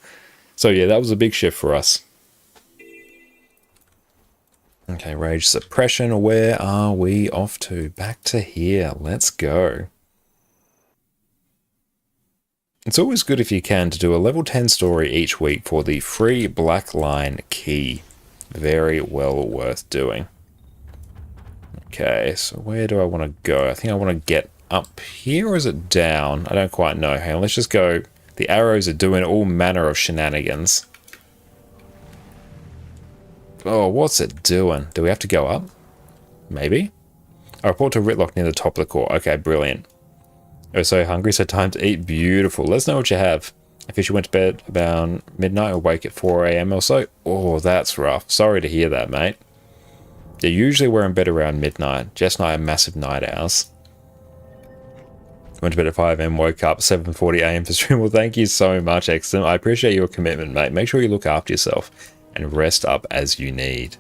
So yeah, that was a big shift for us. Okay, Rage Suppression. Where are we off to? Back to here. Let's go. It's always good if you can to do a level 10 story each week for the free Black Line key. Very well worth doing. Okay, so where do I want to go? I think I want to get up here, or is it down? I don't quite know. Hang on, let's just go. The arrows are doing all manner of shenanigans. Oh, what's it doing? Do we have to go up? Maybe? I report to Ritlock near the top of the core. Okay, brilliant. Oh, so hungry, so time to eat. Beautiful. Let us know what you have. I fish you went to bed about midnight or wake at 4 AM or so. Oh, that's rough. Sorry to hear that, mate. Yeah, usually we're in bed around midnight. Jess and I are massive night owls. Went to bed at 5 AM, woke up 7:40 AM for stream. Well, thank you so much, Excellent. I appreciate your commitment, mate. Make sure you look after yourself and rest up as you need.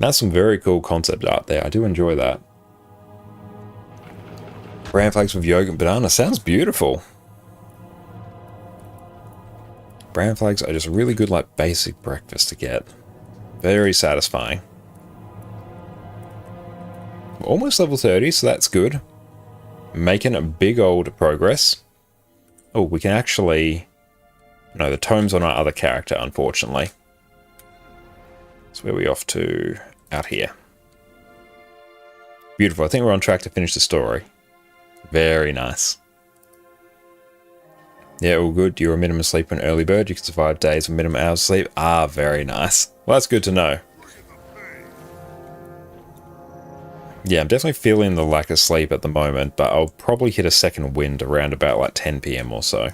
That's some very cool concept art there. I do enjoy that. Bran flakes with yogurt and banana. Sounds beautiful. Bran flakes are just really good, like, basic breakfast to get. Very satisfying. We're almost level 30, so that's good. Making a big old progress. Oh, we can actually... No, the tome's on our other character, unfortunately. So where are we off to? Out here. Beautiful. I think we're on track to finish the story. Very nice. Yeah, all good. You're a minimum sleeper and early bird. You can survive days with minimum hours of sleep. Ah, very nice. Well, that's good to know. Yeah, I'm definitely feeling the lack of sleep at the moment, but I'll probably hit a second wind around about like 10 PM or so.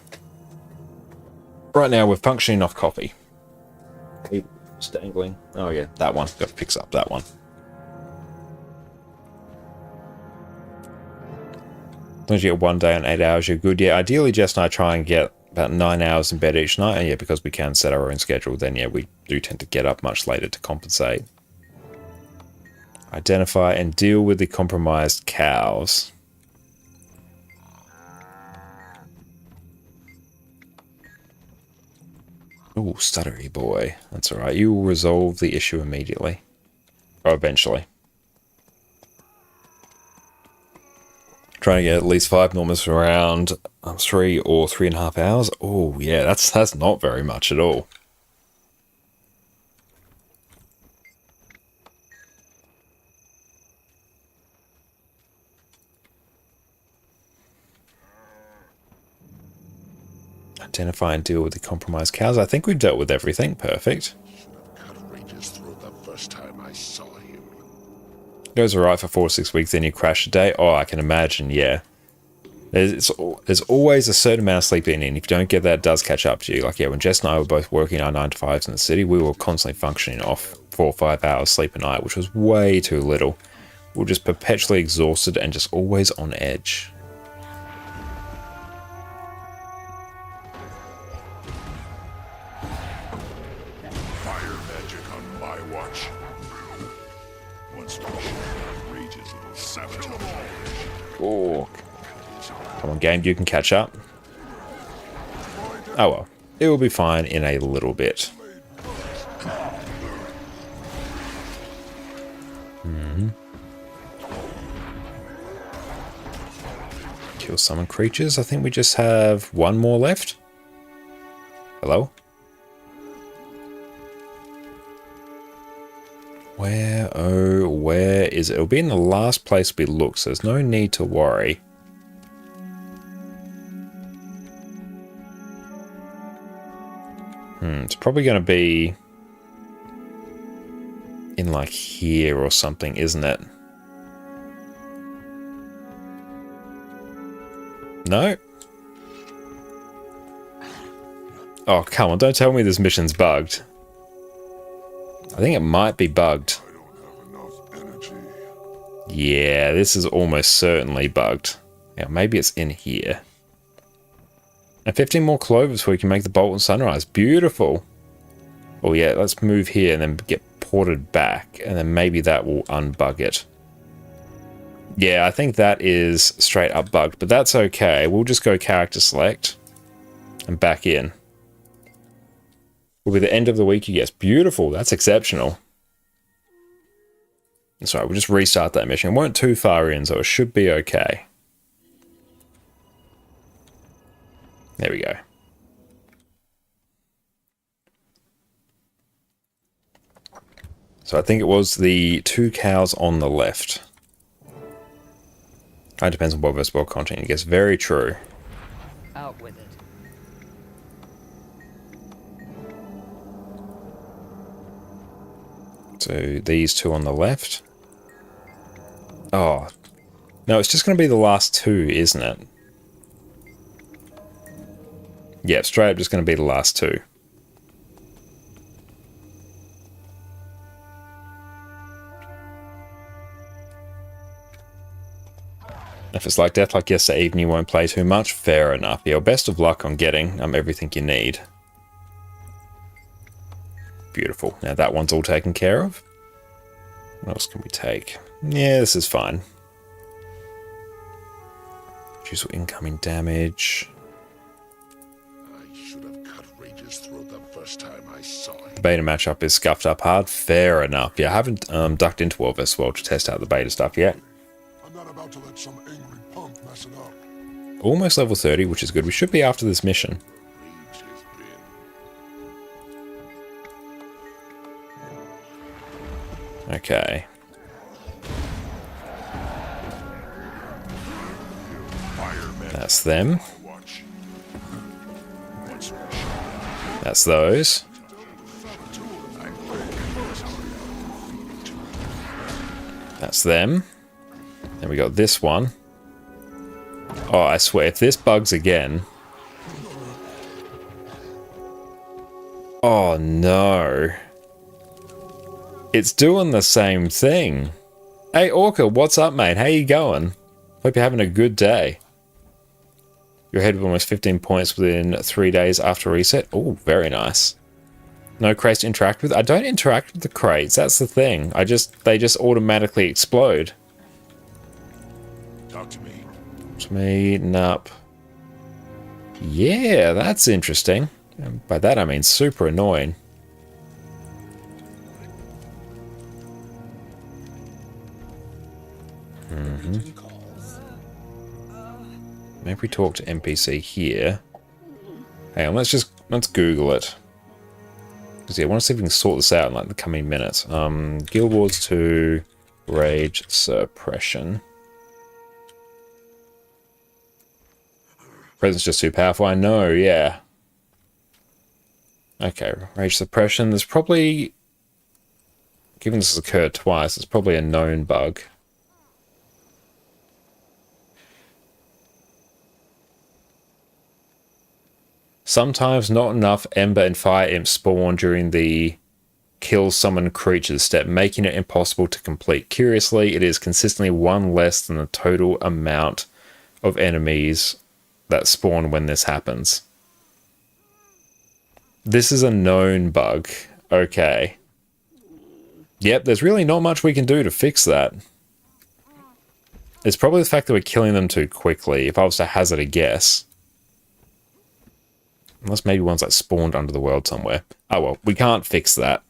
Right now, we're functioning off coffee. Just dangling. Oh yeah, that one. Got to fix up that one. As long as you get 1 day and 8 hours, you're good. Yeah, ideally Jess and I try and get about 9 hours in bed each night. And yeah, because we can set our own schedule, then yeah, we do tend to get up much later to compensate. Identify and deal with the compromised cows. Oh, stuttery boy. That's alright. You will resolve the issue immediately. Or eventually. Trying to get at least 5 Normas for around 3 or 3.5 hours. Oh, yeah, that's not very much at all. Identify and deal with the compromised cows. I think we've dealt with everything. Perfect. Cut Rage's throat the first time I saw him. Goes alright for 4 to 6 weeks, then you crash a day. Oh, I can imagine, yeah. There's always a certain amount of sleep in, and if you don't get that, it does catch up to you. Like, yeah, when Jess and I were both working our 9 to 5s in the city, we were constantly functioning off 4 or 5 hours sleep a night, which was way too little. We were just perpetually exhausted and just always on edge. Fire magic on my watch. Once my shadow rages, it'll sabotage. Oh, come on, game, you can catch up. Oh well, it will be fine in a little bit. Kill summon creatures. I think we just have one more left. Hello? Where, oh, where is it? It'll be in the last place we look, so there's no need to worry. It's probably going to be in like here or something, isn't it? No? Oh, come on, don't tell me this mission's bugged. I think it might be bugged. I don't have enough energy. Yeah, this is almost certainly bugged. Yeah, maybe it's in here. And 15 more clovers before we can make the Bolton Sunrise. Beautiful. Oh yeah, let's move here and then get ported back. And then maybe that will unbug it. Yeah, I think that is straight up bugged. But that's okay. We'll just go character select. And back in. Will be the end of the week, yes. Beautiful. That's exceptional. Sorry, we'll just restart that mission. It weren't too far in, so it should be okay. There we go. So I think it was the 2 cows on the left. It depends on what versus world content. I guess very true. Out with it. So these 2 on the left. Oh. No, it's just going to be the last 2, isn't it? Yeah, straight up just going to be the last 2. If it's like Death Like Yesterday Evening, you won't play too much, fair enough. Yeah, well, best of luck on getting everything you need. Beautiful. Now that one's all taken care of. What else can we take? Yeah, this is fine. Choose incoming damage. I should have cut Rage's throat the first time I saw it. The beta matchup is scuffed up hard. Fair enough. Yeah, I haven't ducked into War vs. World to test out the beta stuff yet. I'm not about to let some angry punk mess it up. Almost level 30, which is good. We should be after this mission. Rage has been. Okay. That's them. Watch. That's those. That's them. Then we got this one. Oh, I swear, if this bugs again... Oh, no. It's doing the same thing. Hey, Orca, what's up, mate? How you going? Hope you're having a good day. You're ahead of almost 15 points within 3 days after reset. Oh, very nice. No crates to interact with. I don't interact with the crates. That's the thing. They just automatically explode. Talk to me. Meeting up. Yeah, that's interesting. And by that I mean super annoying. Maybe we talk to NPC here. Hang on, let's Google it. Because yeah, I want to see if we can sort this out in like the coming minutes. Guild Wars 2 Rage Suppression. Presence just too powerful, I know, yeah. Okay, Rage Suppression. There's probably, given this has occurred twice, it's probably a known bug. Sometimes not enough Ember and Fire Imps spawn during the kill summon creatures step, making it impossible to complete. Curiously, it is consistently one less than the total amount of enemies that spawn when this happens. This is a known bug. Okay. Yep, there's really not much we can do to fix that. It's probably the fact that we're killing them too quickly, if I was to hazard a guess. Unless maybe ones that spawned under the world somewhere. Oh well, we can't fix that.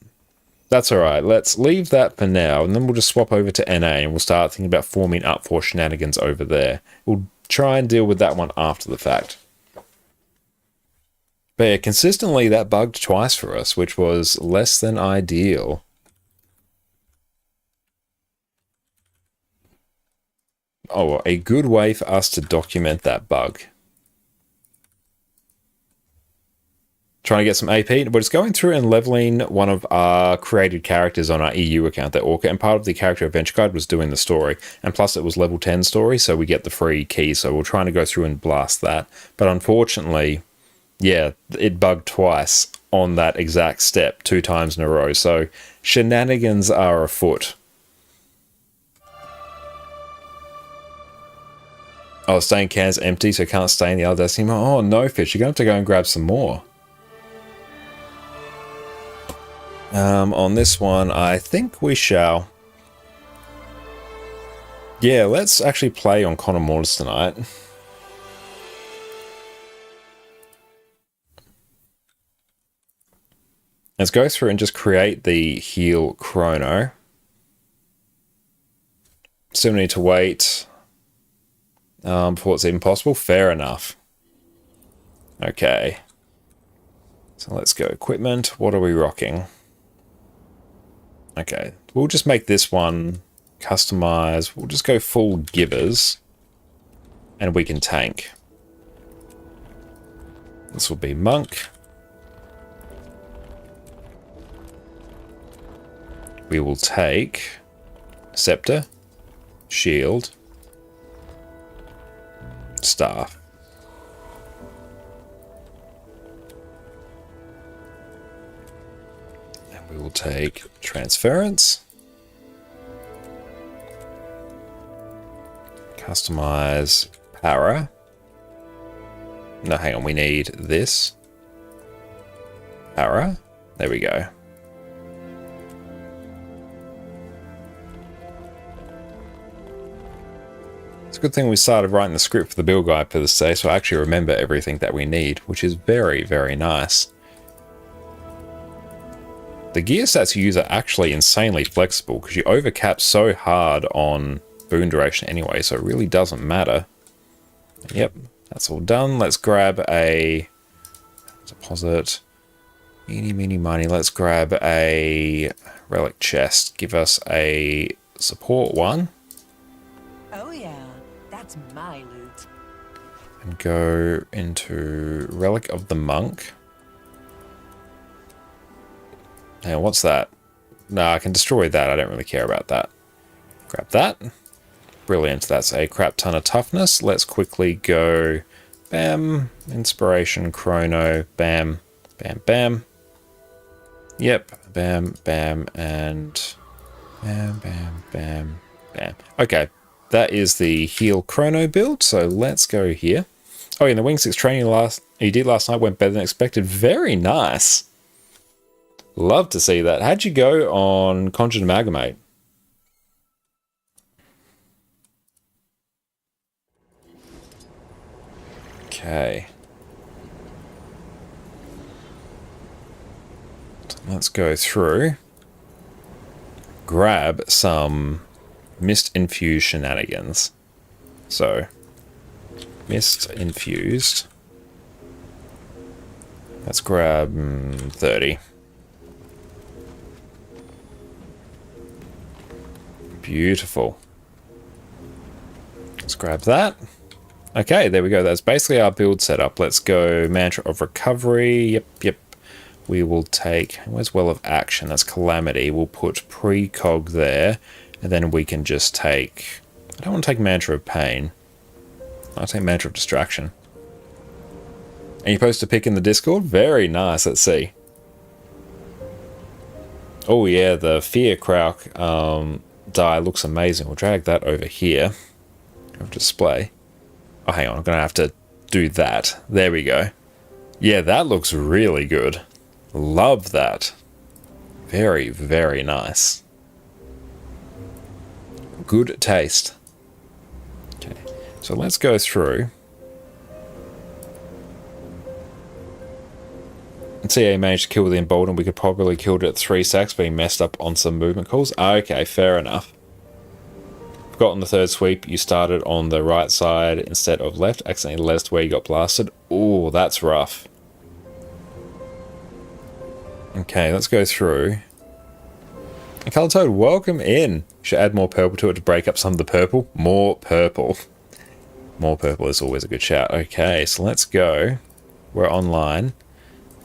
That's alright, let's leave that for now, and then we'll just swap over to NA, and we'll start thinking about forming up for shenanigans over there. We'll try and deal with that one after the fact. But yeah, consistently that bugged twice for us, which was less than ideal. Oh, a good way for us to document that bug. Trying to get some AP, but it's going through and leveling one of our created characters on our EU account, that Orca, and part of the character adventure guide was doing the story, and plus it was level 10 story, so we get the free key, so we're trying to go through and blast that. But unfortunately, yeah, it bugged twice on that exact step, 2 times in a row, so shenanigans are afoot. Oh, staying can's empty, so can't stay in the other Destiny. Oh, no, Fish, you're going to have to go and grab some more. On this one, I think we shall. Yeah, let's actually play on Con Mortis tonight. Let's go through and just create the heal chrono. Still need to wait before it's even possible. Fair enough. Okay. So let's go equipment. What are we rocking? Okay, we'll just make this one customize. We'll just go full givers and we can tank. This will be monk. We will take scepter, shield, staff. We will take transference, customize para. No, hang on, we need this. Para. There we go. It's a good thing we started writing the script for the build guide for this day, so I actually remember everything that we need, which is very, very nice. The gear stats you use are actually insanely flexible because you overcap so hard on boon duration anyway, so it really doesn't matter. Yep, that's all done. Let's grab a deposit. Eeny, meeny, miny. Let's grab a relic chest. Give us a support one. Oh yeah, that's my loot. And go into relic of the monk. Hey, what's that? Nah, I can destroy that. I don't really care about that. Grab that. Brilliant. That's a crap ton of toughness. Let's quickly go. Bam. Inspiration. Chrono. Bam. Bam. Bam. Yep. Bam. Bam. And bam. Bam. Bam. Bam. Okay. That is the heal chrono build. So let's go here. Oh, and the Wing 6 training you did last night went better than expected. Very nice. Love to see that. How'd you go on Conjured Amalgamate? Okay. Let's go through. Grab some Mist Infused shenanigans. So, Mist Infused. Let's grab 30. Beautiful. Let's grab that. Okay, there we go. That's basically our build setup. Let's go Mantra of Recovery. Yep. We will take... Where's Well of Action? That's Calamity. We'll put Precog there. And then we can just take... I don't want to take Mantra of Pain. I'll take Mantra of Distraction. And you're supposed to pick in the Discord? Very nice. Let's see. Oh yeah, the Fear Krauk die looks amazing. We'll drag that over here. Display. Oh, hang on. I'm going to have to do that. There we go. Yeah, that looks really good. Love that. Very, very nice. Good taste. Okay, so let's go through. And see, I managed to kill the Emboldened. We could probably killed it at 3 stacks, but he messed up on some movement calls. Okay, fair enough. Got on the third sweep, you started on the right side instead of left. Accidentally left where you got blasted. Oh, that's rough. Okay, let's go through. And Color Toad, welcome in. Should add more purple to it to break up some of the purple. More purple. More purple is always a good shout. Okay, so let's go. We're online.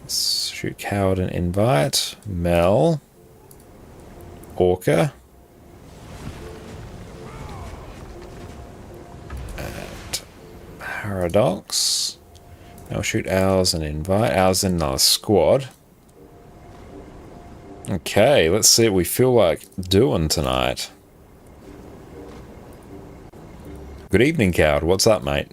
Let's shoot Coward and invite. Mel. Orca. Paradox. I'll shoot Owls and invite. Owls in another squad. Okay, let's see what we feel like doing tonight. Good evening, Coward. What's up, mate?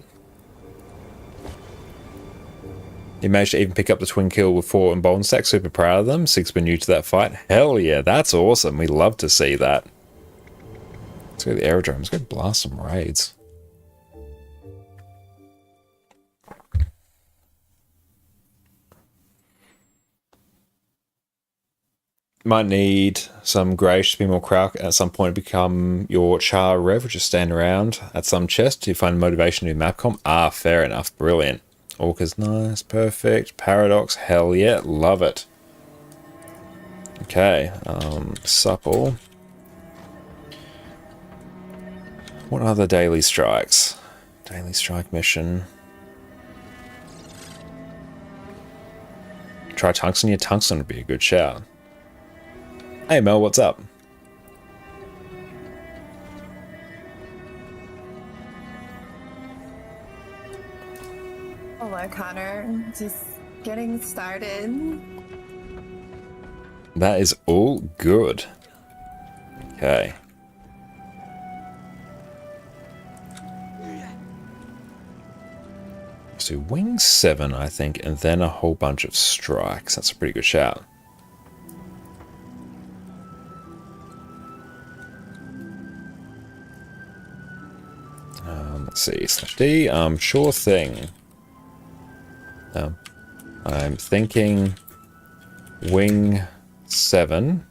You managed to even pick up the twin kill with 4 Emboldened stacks. Super proud of them. 6 been new to that fight. Hell yeah, that's awesome. We love to see that. Let's go to the aerodrome. Let's go blast some raids. Might need some Grayish to be more Krauk at some point become your Char Rev, which is stand around at some chest to find motivation to do map comp. Ah, fair enough. Brilliant. Orca's nice. Perfect. Paradox. Hell yeah. Love it. Okay. Supple. What are the daily strikes? Daily strike mission. Try Tungsten. Yeah, Tungsten would be a good shout. Hey Mel, what's up? Hello, Connor. Just getting started. That is all good. Okay. So wing 7, I think, and then a whole bunch of strikes. That's a pretty good shout. Let's see, /D, sure thing. I'm thinking wing 7.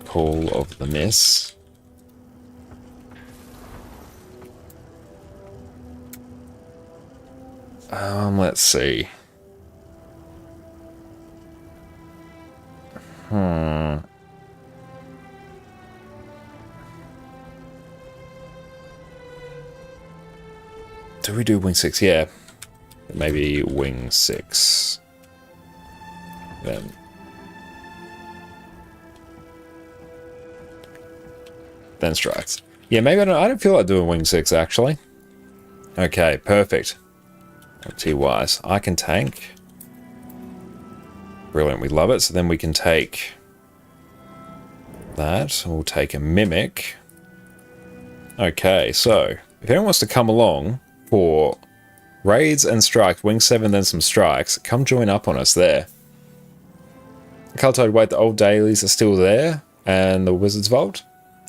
Call of the Miss. Let's see. Do we do wing 6? Yeah. Maybe wing 6. Then strikes. Yeah, maybe I don't feel like doing wing 6 actually. Okay, perfect. T-wise. I can tank. Brilliant, we love it. So then we can take that. We'll take a mimic. Okay, so if anyone wants to come along for raids and strikes, wing 7, then some strikes, come join up on us there. Color wait, the old dailies are still there, and the Wizard's Vault.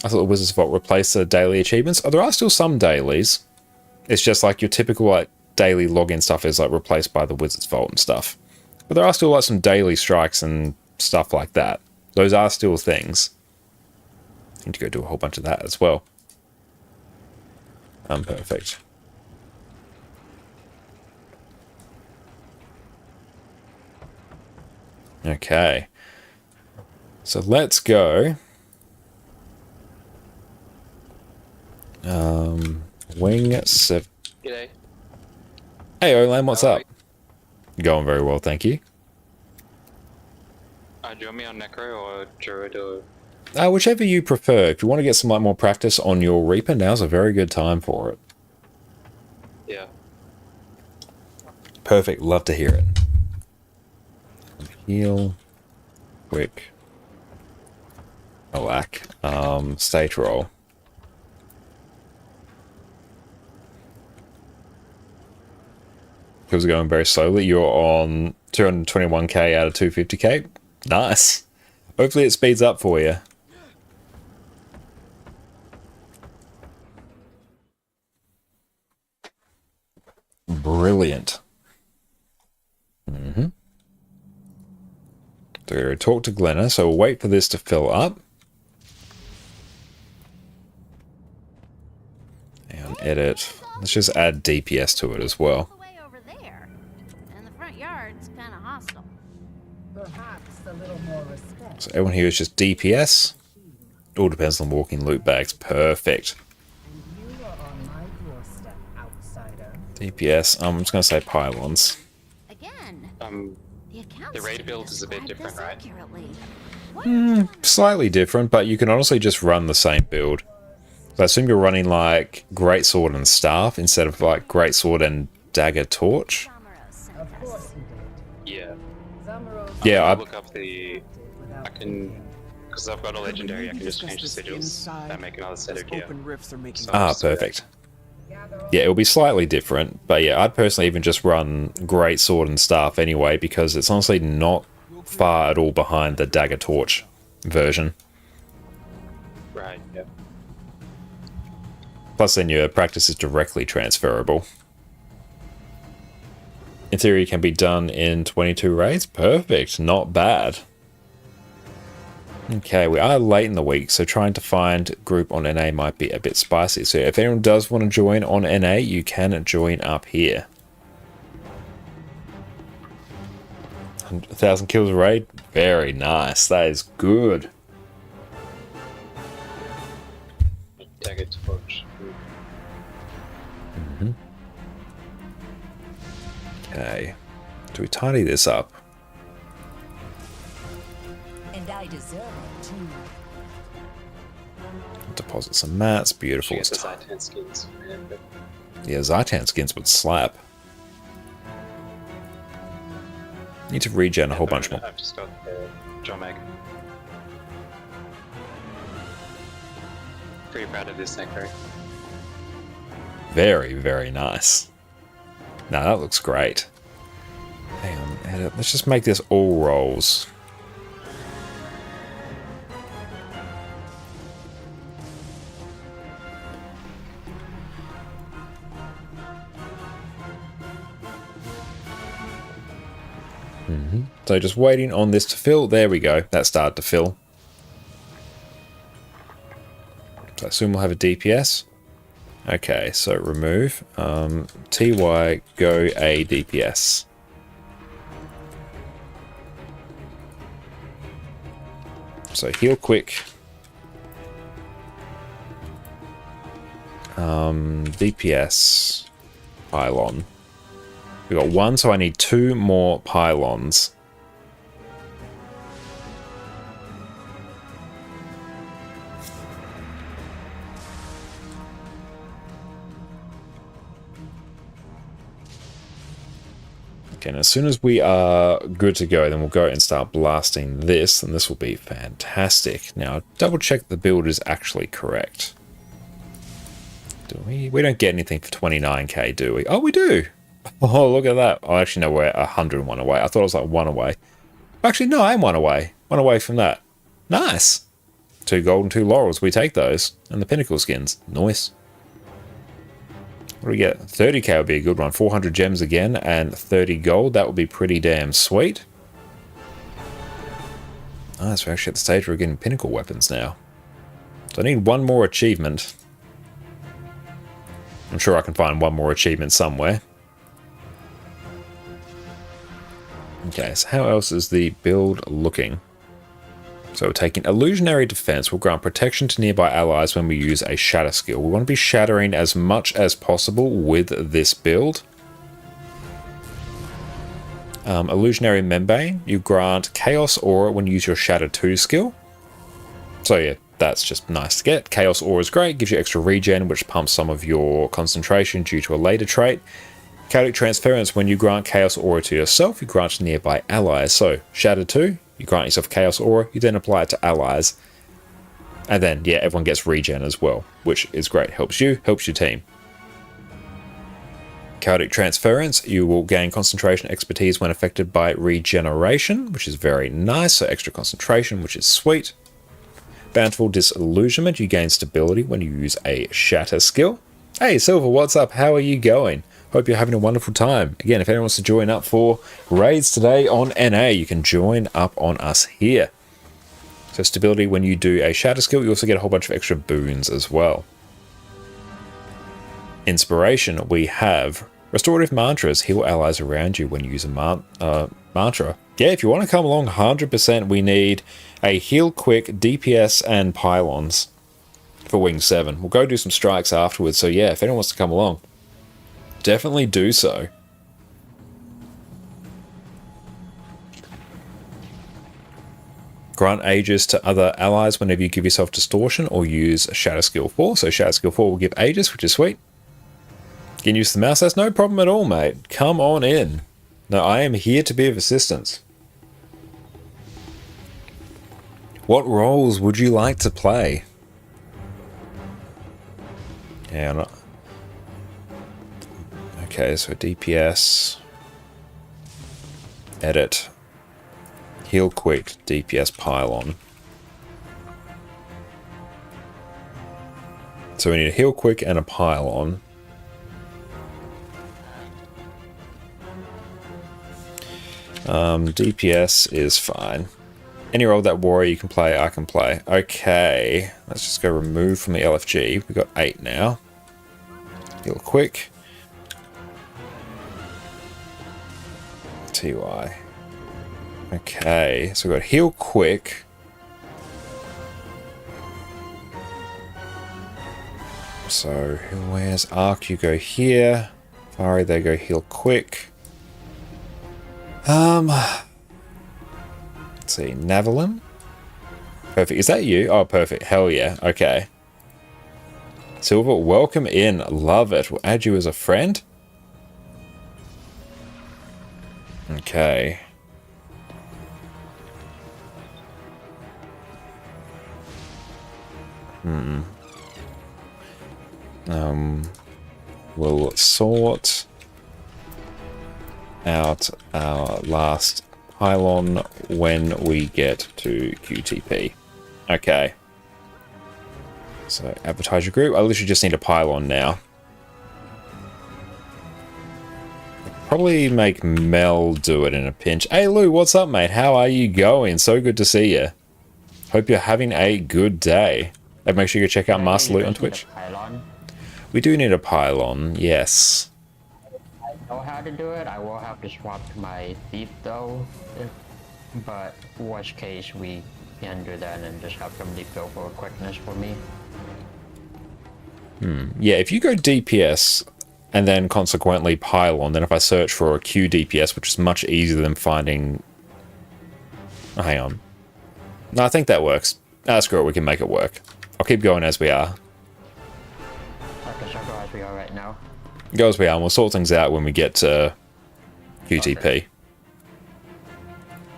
I thought the Wizard's Vault replaced the daily achievements. Oh, there are still some dailies. It's just like your typical like daily login stuff is like replaced by the Wizard's Vault and stuff. But there are still like some daily strikes and stuff like that. Those are still things. I need to go do a whole bunch of that as well. Perfect. Okay. So let's go. Wing 7. G'day. Hey Olan, what's up? Going very well, thank you. Do you want me on Necro or Druid or... Whichever you prefer. If you want to get some like more practice on your Reaper, now's a very good time for it. Perfect. Love to hear it. Heal. Quick. Alack. Stage roll. Kills are going very slowly. You're on 221k out of 250k. Nice. Hopefully it speeds up for you. Brilliant. So we're going to talk to Glenna, so we'll wait for this to fill up. And edit. Let's just add DPS to it as well. So everyone here is just DPS. All depends on walking loot bags. Perfect. DPS. I'm just going to say pylons. The raid build is a bit different, right? Slightly different, but you can honestly just run the same build. So I assume you're running like greatsword and staff instead of like greatsword and dagger torch. Yeah. Yeah, I look up the. I can, because I've got a legendary. I can just change the sigils and make another set of gear. perfect. Yeah, it'll be slightly different, but yeah, I'd personally even just run greatsword and staff anyway, because it's honestly not far at all behind the dagger torch version. Right. Yeah. Plus, then your practice is directly transferable. In theory, it can be done in 22 raids. Perfect. Not bad. Okay, we are late in the week, so trying to find group on NA might be a bit spicy. So if anyone does want to join on NA, you can join up here. 1,000 kills a raid. Very nice. That is good. Dagger torch. Okay. Do we tidy this up? And I deserve it too. Deposit some mats. Beautiful. Use the Zaitan skins. Yeah, Zaitan skins would slap. Need to regen a whole bunch more. I've just got the John Meg. Pretty proud of this Necro. Very, very nice. Now that looks great. Hang on, edit. Let's just make this all rolls. So just waiting on this to fill. There we go. That started to fill. So I assume we'll have a DPS. Okay, so remove. TY go a DPS. So heal quick. DPS. Pylon. We got one, so I need 2 more pylons. Okay, and as soon as we are good to go, then we'll go and start blasting this, and this will be fantastic. Now, double check the build is actually correct. Do we? We don't get anything for 29k, do we? Oh, we do! Oh, look at that. Oh, actually, no, we're 101 away. I thought it was like 1 away. Actually, no, I am 1 away. 1 away from that. Nice! 2 gold and 2 laurels. We take those. And the pinnacle skins. Nice. What do we get? 30k would be a good one. 400 gems again and 30 gold. That would be pretty damn sweet. Nice, we're actually at the stage where we're getting pinnacle weapons now. So I need 1 more achievement. I'm sure I can find 1 more achievement somewhere. Okay, so how else is the build looking? So we're taking Illusionary Defense will grant protection to nearby allies when we use a shatter skill. We want to be shattering as much as possible with this build. Illusionary Membrane, you grant Chaos Aura when you use your Shatter 2 skill. So yeah, that's just nice to get. Chaos Aura is great, gives you extra regen, which pumps some of your concentration due to a later trait. Chaotic Transference, when you grant Chaos Aura to yourself, you grant to nearby allies. So, Shatter 2, you grant yourself Chaos Aura, you then apply it to allies. And then, yeah, everyone gets regen as well, which is great. Helps you, helps your team. Chaotic Transference, you will gain concentration expertise when affected by regeneration, which is very nice, so extra concentration, which is sweet. Bountiful Disillusionment, you gain stability when you use a Shatter skill. Hey Silver, what's up? How are you going? Hope you're having a wonderful time. Again, if anyone wants to join up for raids today on NA, you can join up on us here. So stability when you do a Shatter skill, you also get a whole bunch of extra boons as well. Inspiration, we have Restorative Mantras, heal allies around you when you use a mantra. Yeah, if you want to come along 100%, we need a heal quick, DPS, and pylons for Wing 7. We'll go do some strikes afterwards, so yeah, if anyone wants to come along, definitely do so. Grant Aegis to other allies whenever you give yourself Distortion or use Shatter Skill 4. So Shatter Skill 4 will give Aegis, which is sweet. You can use the mouse, that's no problem at all, mate. Come on in. No, I am here to be of assistance. What roles would you like to play? Yeah, I'm not... Okay, so DPS, edit, heal quick, DPS pylon. So we need a heal quick and a pylon. DPS is fine. Any role that warrior you can play, I can play. Okay, let's just go remove from the LFG. We've got 8 now. Heal quick. TY. Okay, so we've got heal quick. So where's Arc? You go here. Fari, they go heal quick. Let's see, Navalin. Perfect. Is that you? Oh, perfect. Hell yeah. Okay. Silver, welcome in. Love it. We'll add you as a friend. Okay. We'll sort out our last pylon when we get to QTP. Okay. So, advertise your group. I literally just need a pylon now. Probably make Mel do it in a pinch. Hey Lou, what's up, mate? How are you going? So good to see you. Hope you're having a good day. And make sure you go check out Master Loot on Twitch. We do need a pylon, yes. I know how to do it. I will have to swap to my thief though. But worst case, we can do that and just have somebody go for quickness for me. Yeah, if you go DPS and then consequently pylon, then if I search for a Q DPS, which is much easier than finding... Oh, hang on. No, I think that works. Screw it, we can make it work. I'll keep going as we are. Okay, so go as we are right now. Go as we are, and we'll sort things out when we get to QTP. Okay.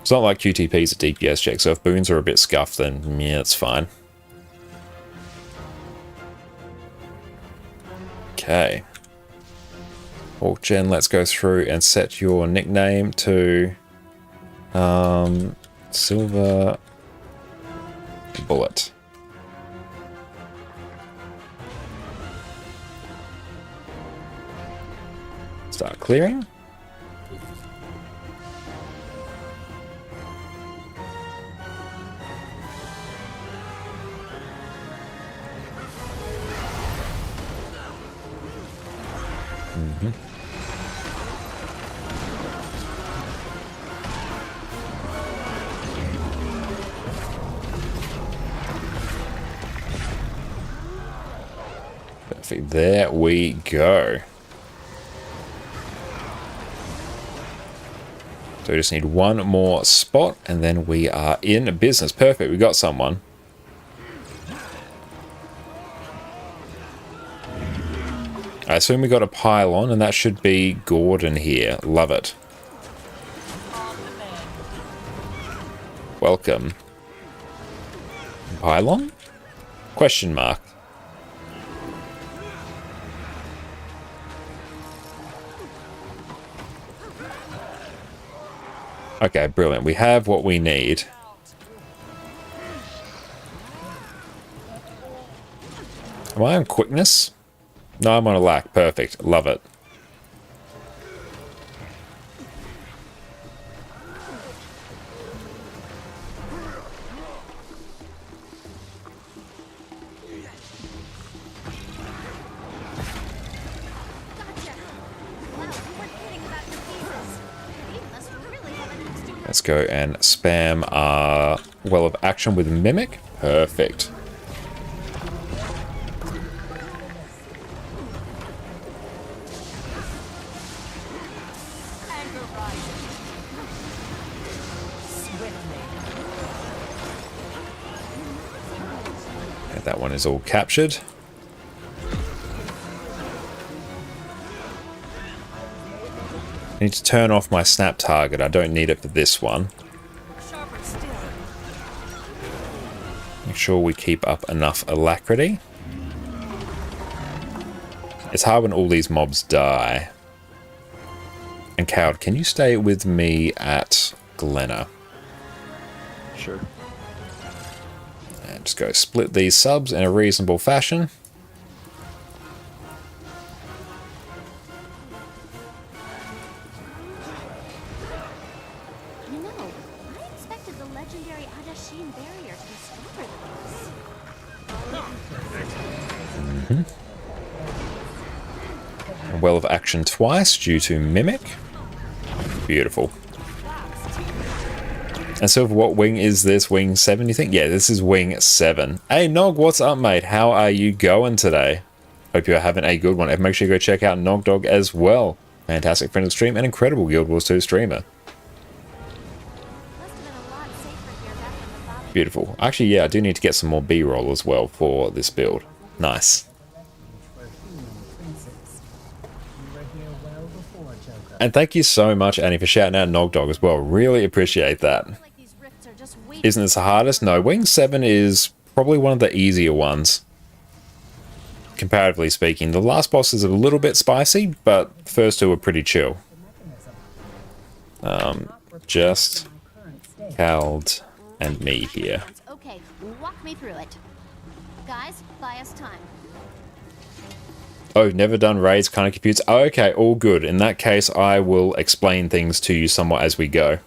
It's not like QTP is a DPS check, so if boons are a bit scuffed, then yeah, it's fine. Okay. Orc-Gen, let's go through and set your nickname to Silver Bullet. Start clearing. Perfect. There we go. So we just need one more spot and then we are in business. Perfect, we got someone. I assume we got a pylon, and that should be Gordon here. Love it. Welcome. Pylon? Question mark. Okay, brilliant. We have what we need. Am I on quickness? No, I'm on a lack. Perfect. Love it. Let's go and spam our Well of Action with Mimic. Perfect. And that one is all captured. I need to turn off my snap target. I don't need it for this one. Make sure we keep up enough alacrity. It's hard when all these mobs die. And Coward, can you stay with me at Glenna? Sure. And just go split these subs in a reasonable fashion. Well of Action twice due to Mimic. Beautiful. And so what wing is this? Wing 7, you think? Yeah, this is wing 7. Hey, Nog, what's up, mate? How are you going today? Hope you're having a good one. And make sure you go check out Nogdog as well. Fantastic friend of the stream and incredible Guild Wars 2 streamer. Beautiful. Actually, yeah, I do need to get some more B-roll as well for this build. Nice. And thank you so much, Annie, for shouting out Nogdog as well. Really appreciate that. Isn't this the hardest? No, Wing 7 is probably one of the easier ones. Comparatively speaking. The last boss is a little bit spicy, but the first two are pretty chill. Just Cald and me here. Okay, walk me through it. Guys, buy us time. Oh, never done raids, kind of computes. Oh, okay, all good. In that case, I will explain things to you somewhat as we go.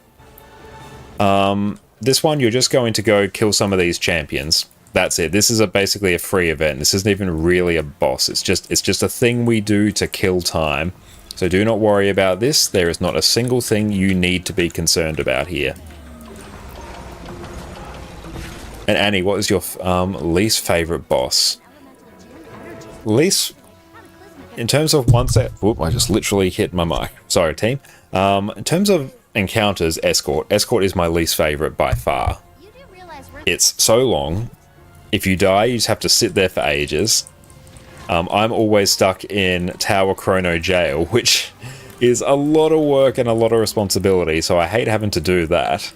This one, you're just going to go kill some of these champions. That's it. This is basically a free event. This isn't even really a boss. It's just a thing we do to kill time. So do not worry about this. There is not a single thing you need to be concerned about here. And Annie, what is your least favorite boss? Least... In terms of ones that... Whoop, I just literally hit my mic. Sorry, team. In terms of encounters, Escort. Escort is my least favorite by far. It's so long. If you die, you just have to sit there for ages. I'm always stuck in Tower Chrono Jail, which is a lot of work and a lot of responsibility, so I hate having to do that.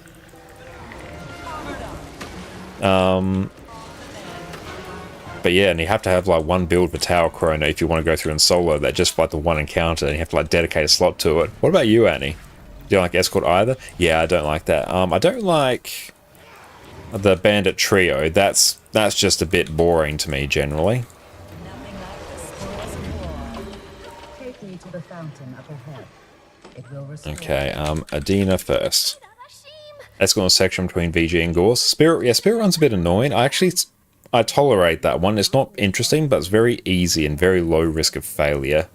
But yeah, and you have to have like one build for Tower Chrono if you want to go through and solo that just for like the one encounter, and you have to like dedicate a slot to it. What about you, Annie? Do you like Escort either? Yeah, I don't like that. I don't like the Bandit Trio. That's just a bit boring to me generally. Okay, Adina first. Escort section between VG and Gorse. Spirit, yeah, Spirit Run's a bit annoying. I tolerate that one. It's not interesting, but it's very easy and very low risk of failure.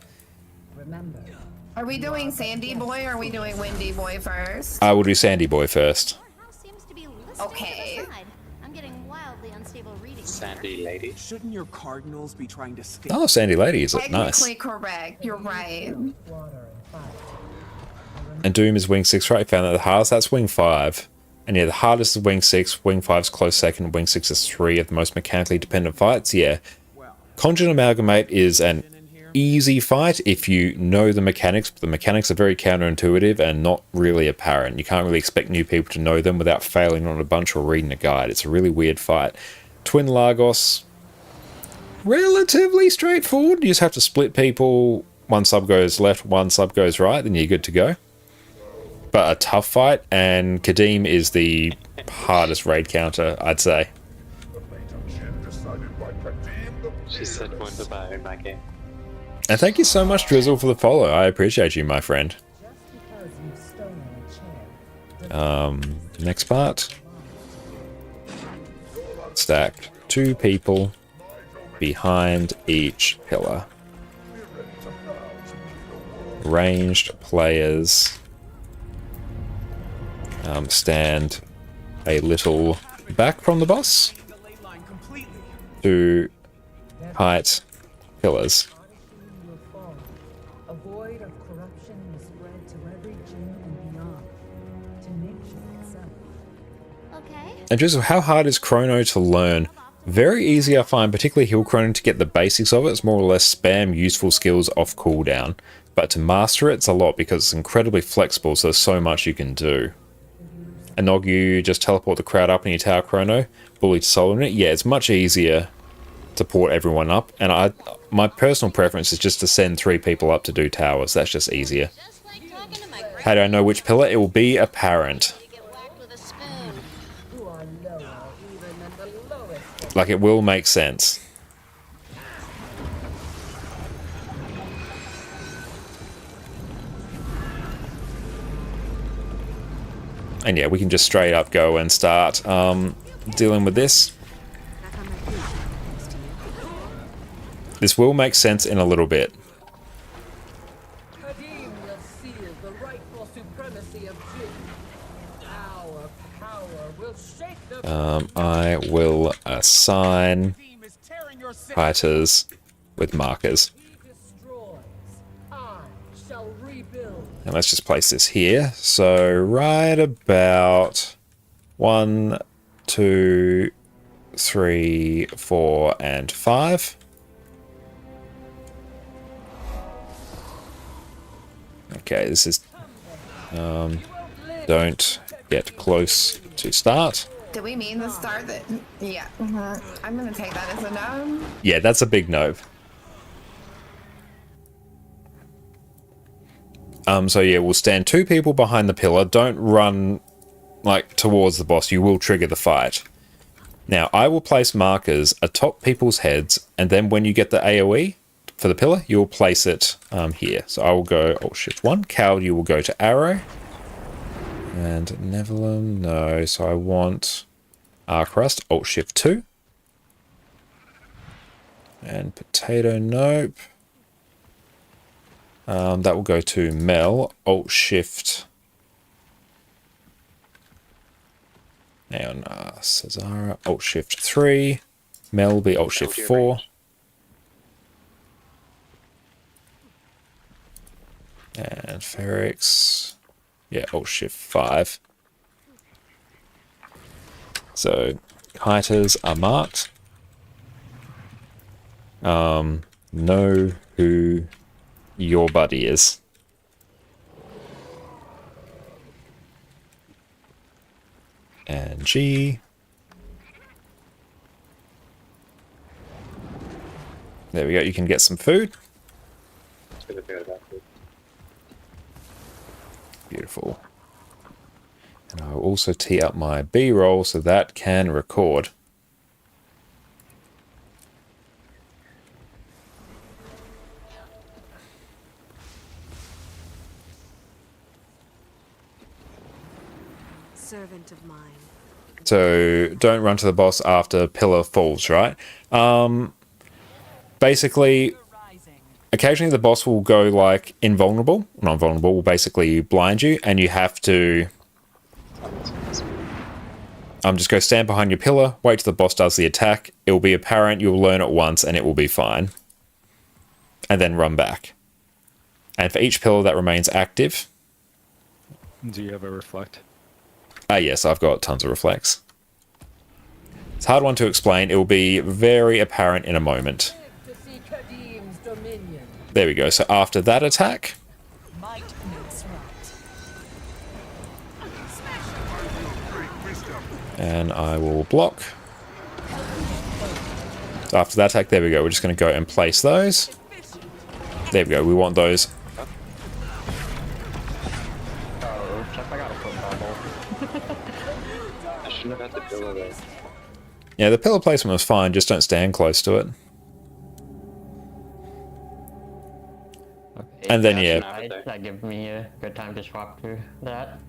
Are we doing Sandy Boy or are we doing Windy Boy first? I will do Sandy Boy first. Okay. I'm getting wildly unstable readings. Sandy Lady. Shouldn't your cardinals be trying to skip? Oh, Sandy Lady is nice. Technically correct. You're right. And Doom is Wing 6, right? Found that the hardest, that's Wing 5. And yeah, the hardest is Wing 6, Wing 5's close second, Wing 6 is 3 of the most mechanically dependent fights, yeah. Conjure Amalgamate is an easy fight if you know the mechanics, but the mechanics are very counterintuitive and not really apparent. You can't really expect new people to know them without failing on a bunch or reading a guide. It's a really weird fight. Twin Lagos, relatively straightforward. You just have to split people. One sub goes left, one sub goes right, then you're good to go. But a tough fight, and Kadim is the hardest raid counter, I'd say. She said one to buy in my game. And thank you so much, Drizzle, for the follow. I appreciate you, my friend. Next part. Stacked 2 people behind each pillar. Ranged players stand a little back from the boss to height pillars. And Drizzle, how hard is Chrono to learn? Very easy, I find, particularly Heal Chrono, to get the basics of it. It's more or less spam useful skills off cooldown. But to master it, it's a lot because it's incredibly flexible, so there's so much you can do. Anog, you just teleport the crowd up in your tower, Chrono. Bully to soul in it. Yeah, it's much easier to port everyone up. And my personal preference is just to send 3 people up to do towers. That's just easier. How do I know which pillar? It will be apparent. Like, it will make sense. And yeah, we can just straight up go and start dealing with this. This will make sense in a little bit. I will assign fighters with markers. And let's just place this here. So right about 1, 2, 3, 4, and 5. Okay, this is don't get close to start. Do we mean the start that? Yeah. I'm gonna take that as a no. Yeah, that's a big no. So yeah, we'll stand 2 people behind the pillar. Don't run like towards the boss. You will trigger the fight. Now, I will place markers atop people's heads, and then when you get the AoE for the pillar, you'll place it here. So I will go Alt-Shift-1. Cal, you will go to arrow. And Nevelum, no. So I want Arcrust, Alt-Shift-2. And Potato, nope. That will go to Mel, Alt-Shift. Now, Cesara, Alt-Shift-3. Mel will be Alt-Shift-4. And Ferrix, yeah, Alt-Shift-5. So, kiters are marked. Know who your buddy is. And G. There we go, you can get some food. Beautiful. And I'll also tee up my B-roll so that can record. Servant of mine. So don't run to the boss after pillar falls, right? Basically, occasionally the boss will go like invulnerable, not vulnerable, will basically blind you, and you have to just go stand behind your pillar, wait till the boss does the attack. It will be apparent, you'll learn it once, and it will be fine. And then run back. And for each pillar that remains active... Do you have a reflect? Yes, I've got tons of reflects. It's a hard one to explain. It will be very apparent in a moment. There we go. So after that attack, Might makes right. and I will block. So after that attack, there we go. We're just going to go and place those. There we go. We want those. Oh, I got a foot bubble. I shouldn't have had the pillar there. Yeah, the pillar placement was fine. Just don't stand close to it. And then, yeah. That gives me a good time to swap to that.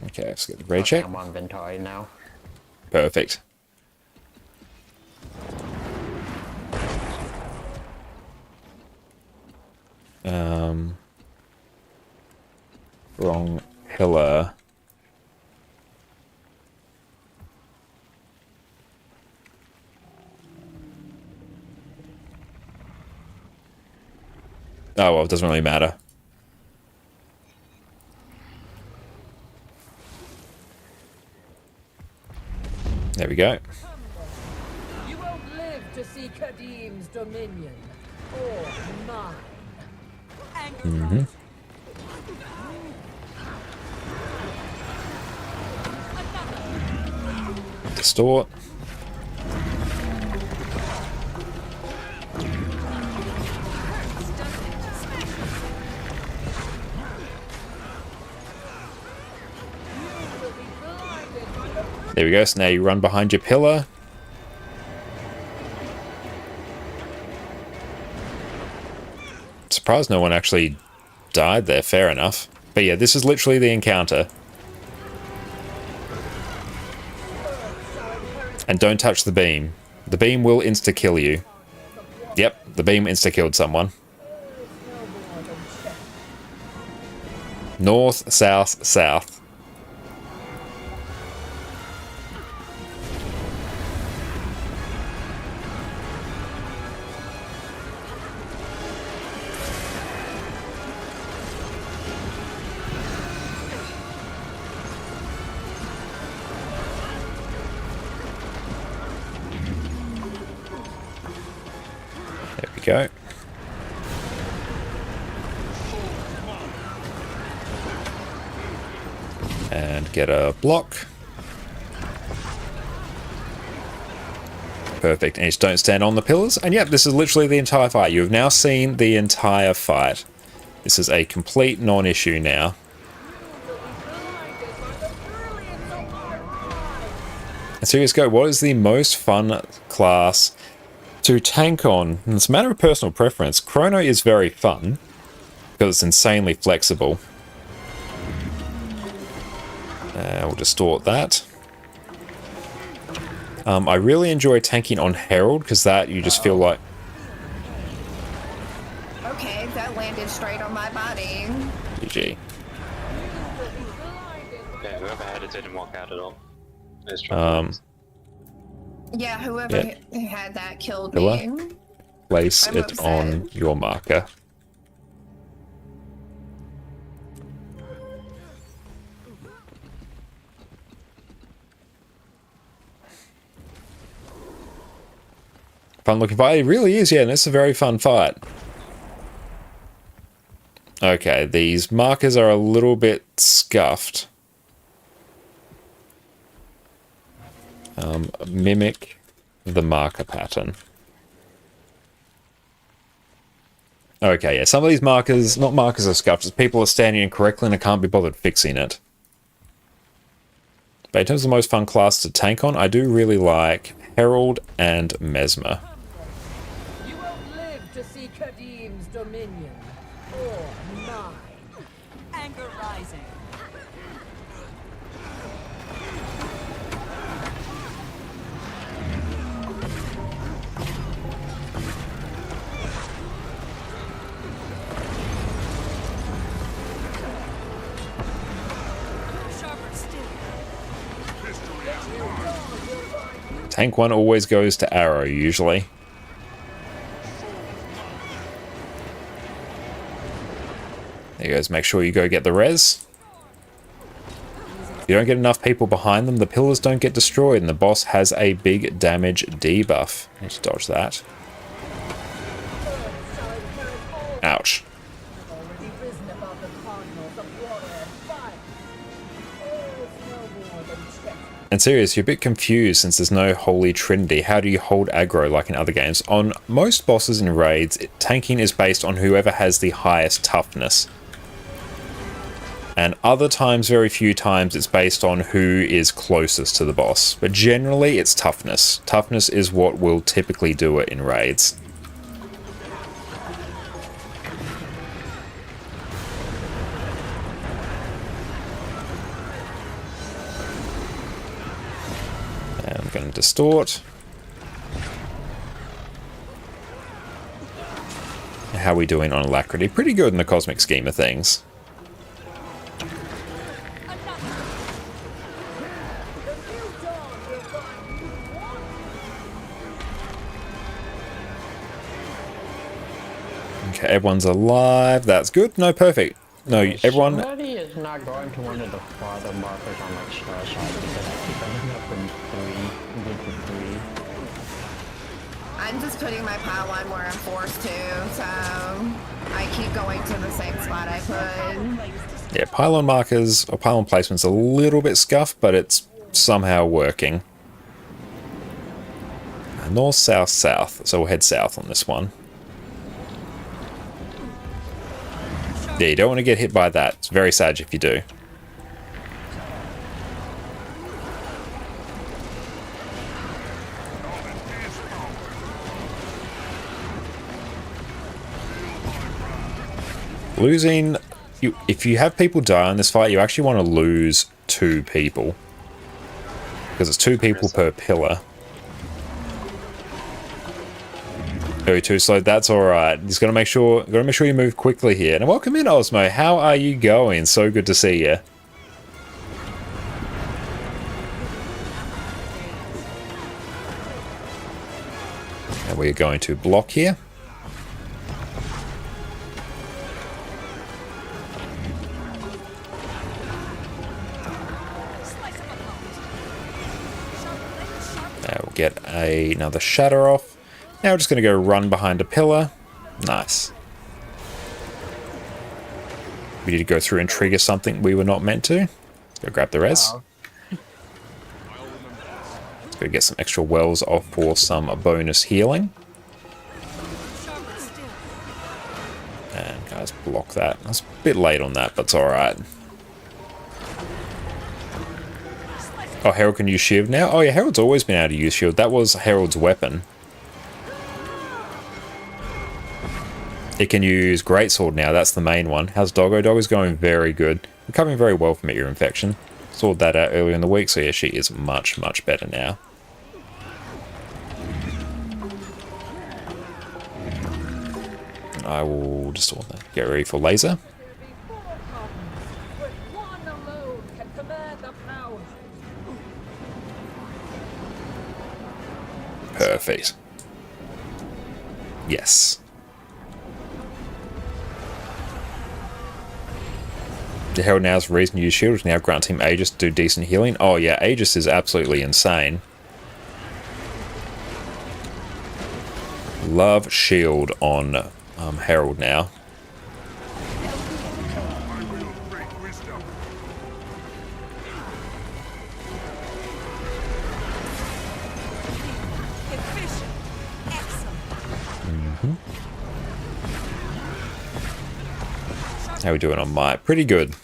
Okay, let's get the raid check. I'm on inventory now. Perfect. Wrong pillar. Oh, well, it doesn't really matter. There we go. You won't live to see Kadim's dominion or mine. Mm-hmm. Distort. There we go, so now you run behind your pillar. Surprised no one actually died there, fair enough. But yeah, this is literally the encounter. And don't touch the beam. The beam will insta-kill you. Yep, the beam insta-killed someone. North, south, south. Go. And get a block. Perfect. And just don't stand on the pillars. And yep, this is literally the entire fight. You have now seen the entire fight. This is a complete non-issue now. And so let's go. What is the most fun class to tank on? And it's a matter of personal preference. Chrono is very fun because it's insanely flexible. We'll distort that. I really enjoy tanking on Herald because that you just feel like... Okay, that landed straight on my body. GG. Yeah, whoever had it didn't walk out at all. Yeah, whoever had that killed Pillar. me. Place I'm it upset. on your marker. Fun looking fight. It really is, yeah, and it's a very fun fight. Okay, these markers are a little bit scuffed. Mimic the marker pattern. Okay, yeah, some of these markers, not markers are scuffed, it's people are standing incorrectly and I can't be bothered fixing it. But in terms of the most fun class to tank on, I do really like Herald and Mesmer. You won't live to see Kadim's dominion or mine. Anger rising. Tank one always goes to arrow, usually. There you go, make sure you go get the res. If you don't get enough people behind them, the pillars don't get destroyed, and the boss has a big damage debuff. Let's dodge that. Ouch. And serious, you're a bit confused since there's no Holy Trinity. How do you hold aggro like in other games? On most bosses in raids, tanking is based on whoever has the highest toughness. And other times, very few times, it's based on who is closest to the boss. But generally, it's toughness. Toughness is what will typically do it in raids. And I'm going to distort. How are we doing on alacrity? Pretty good in the cosmic scheme of things. Okay, everyone's alive. That's good. No, perfect. No, everyone... Somebody is not going to one of the farther markers on like star side because I keep ending up in 3, good to 3. I'm just putting my pile on where I'm forced to, so I keep going to the same spot I put. Yeah, pylon markers or pylon placement's a little bit scuffed, but it's somehow working. North, south, south. So we'll head south on this one. Yeah, you don't want to get hit by that. It's very sad if you do. Losing... if you have people die in this fight, you actually want to lose 2 people. Because it's 2 people per pillar. Very too slow. That's all right. Just gotta make sure you move quickly here. And welcome in, Osmo. How are you going? So good to see you. And we're going to block here. Now we'll get another shatter off. Now we're just going to go run behind a pillar. Nice. We need to go through and trigger something we were not meant to. Let's go grab the res. Let's go get some extra wells off for some bonus healing. And guys, block that. I was a bit late on that, but it's alright. Oh, Herald can use shield now? Oh yeah, Herald's always been able to use shield. That was Herald's weapon. It can use Greatsword now, that's the main one. How's Doggo? Doggo's going very good. Recovering very well from ear infection. Sorted that out earlier in the week, so yeah, she is much, much better now. I will just get ready for laser. Perfect. Yes. The Herald now's reason to use shield is now grant him Aegis to do decent healing. Oh yeah, Aegis is absolutely insane. Love shield on Herald now. How are we doing on Might? Pretty good.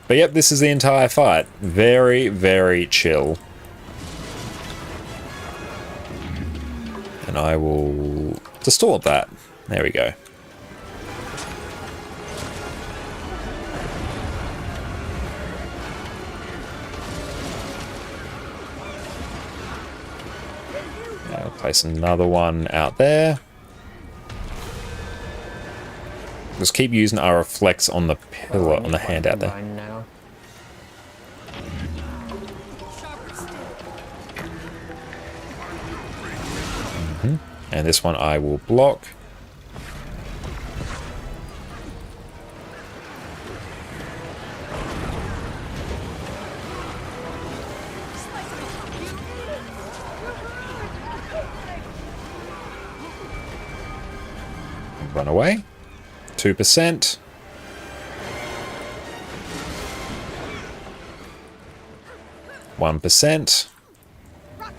But yep, this is the entire fight. Very, very chill. And I will distort that. There we go. I'll place another one out there. Just keep using our reflex on the pillar, on the hand out there. And this one I will block. Run away. 2%. %.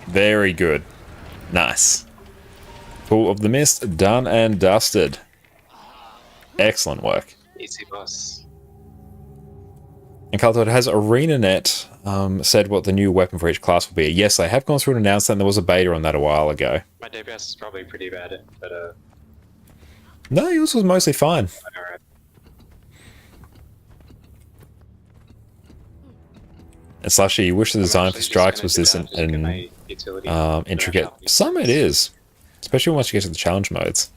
Very good. Nice. Pool of the Mist, done and dusted. Excellent work. Easy boss. And Carlton, has ArenaNet said what the new weapon for each class will be? Yes, I have gone through and announced that, and there was a beta on that a while ago. My DPS is probably pretty bad, but No, yours was mostly fine. alright. And Slushy, you wish the design for strikes was this intricate. Some it is. Especially once you get to the challenge modes.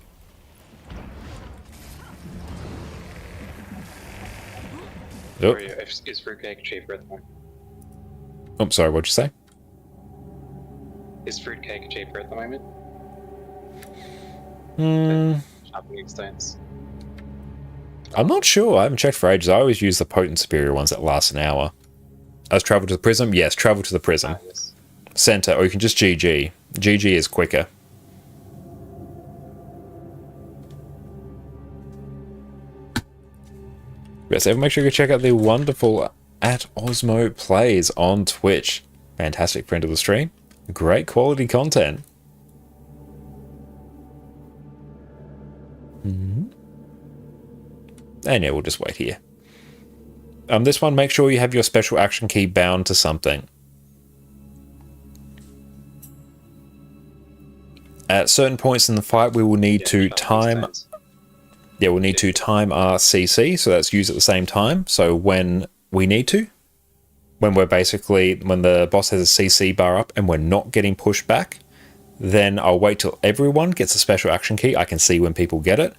Oh, Is fruitcake cheaper at the moment? oh sorry, what'd you say? Is fruitcake cheaper at the moment? Shopping extents. I'm not sure. I haven't checked for ages. I always use the potent superior ones that last an hour. As travel to the prism? Yes, travel to the prism. Yes. Center, or you can just GG. GG is quicker. Yes, everyone make sure you go check out the wonderful @Osmo Plays on Twitch. Fantastic friend of the stream. Great quality content. And yeah, we'll just wait here. This one, make sure you have your special action key bound to something. At certain points in the fight, we will need to time... Yeah, we'll need to time our CC, so that's used at the same time. So when we need to, when the boss has a CC bar up and we're not getting pushed back, then I'll wait till everyone gets a special action key. I can see when people get it,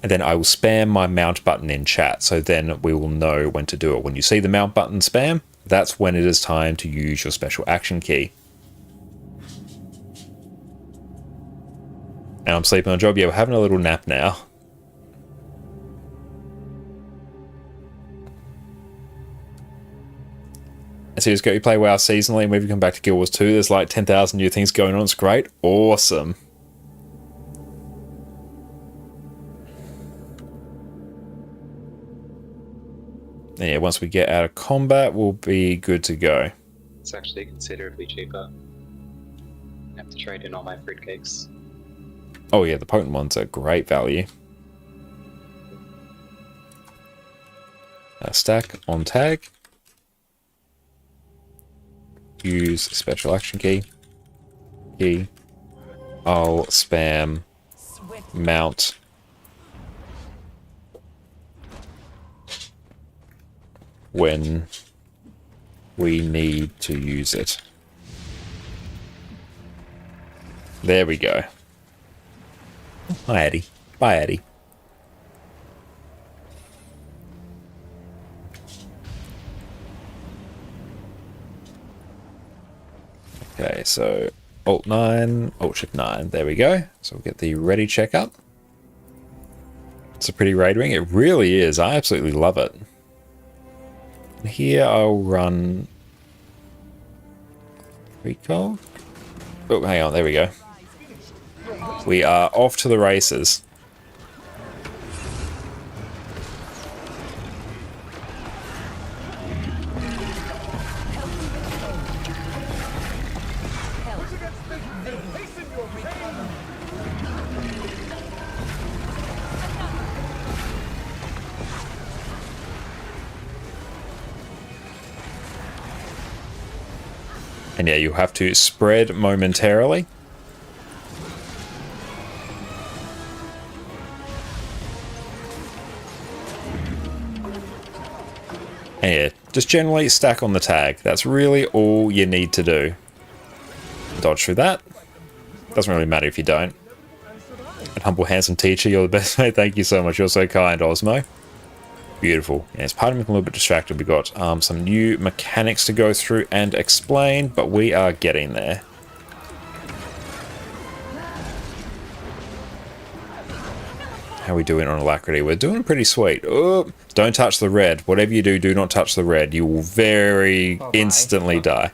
and then I will spam my mount button in chat, so then we will know when to do it. When you see the mount button spam, that's when it is time to use your special action key. And I'm sleeping on job. Yeah, we're having a little nap now. And so you just go, you play WoW seasonally, and when you come back to Guild Wars 2, there's like 10,000 new things going on. It's great. Awesome. And yeah, once we get out of combat, we'll be good to go. It's actually considerably cheaper. I have to trade in all my fruitcakes. Oh yeah, the potent ones are great value. Stack on tag. Use special action key. I'll spam mount. When we need to use it. There we go. Hi, Eddie. Bye, Eddie. Okay, so Alt 9, Alt Shift 9. There we go. So we'll get the ready checkup. It's a pretty raid ring. It really is. I absolutely love it. Here I'll run recall. Oh, hang on, there we go. We are off to the races. And yeah, you have to spread momentarily. And yeah, just generally stack on the tag. That's really all you need to do. Dodge through that. Doesn't really matter if you don't. And humble, handsome teacher, you're the best, mate. Thank you so much. You're so kind, Osmo. Beautiful. Yes, part of me a little bit distracted. We've got some new mechanics to go through and explain, but we are getting there. How are we doing on alacrity? We're doing pretty sweet. Oh, don't touch the red. Whatever you do, do not touch the red. You will very instantly die.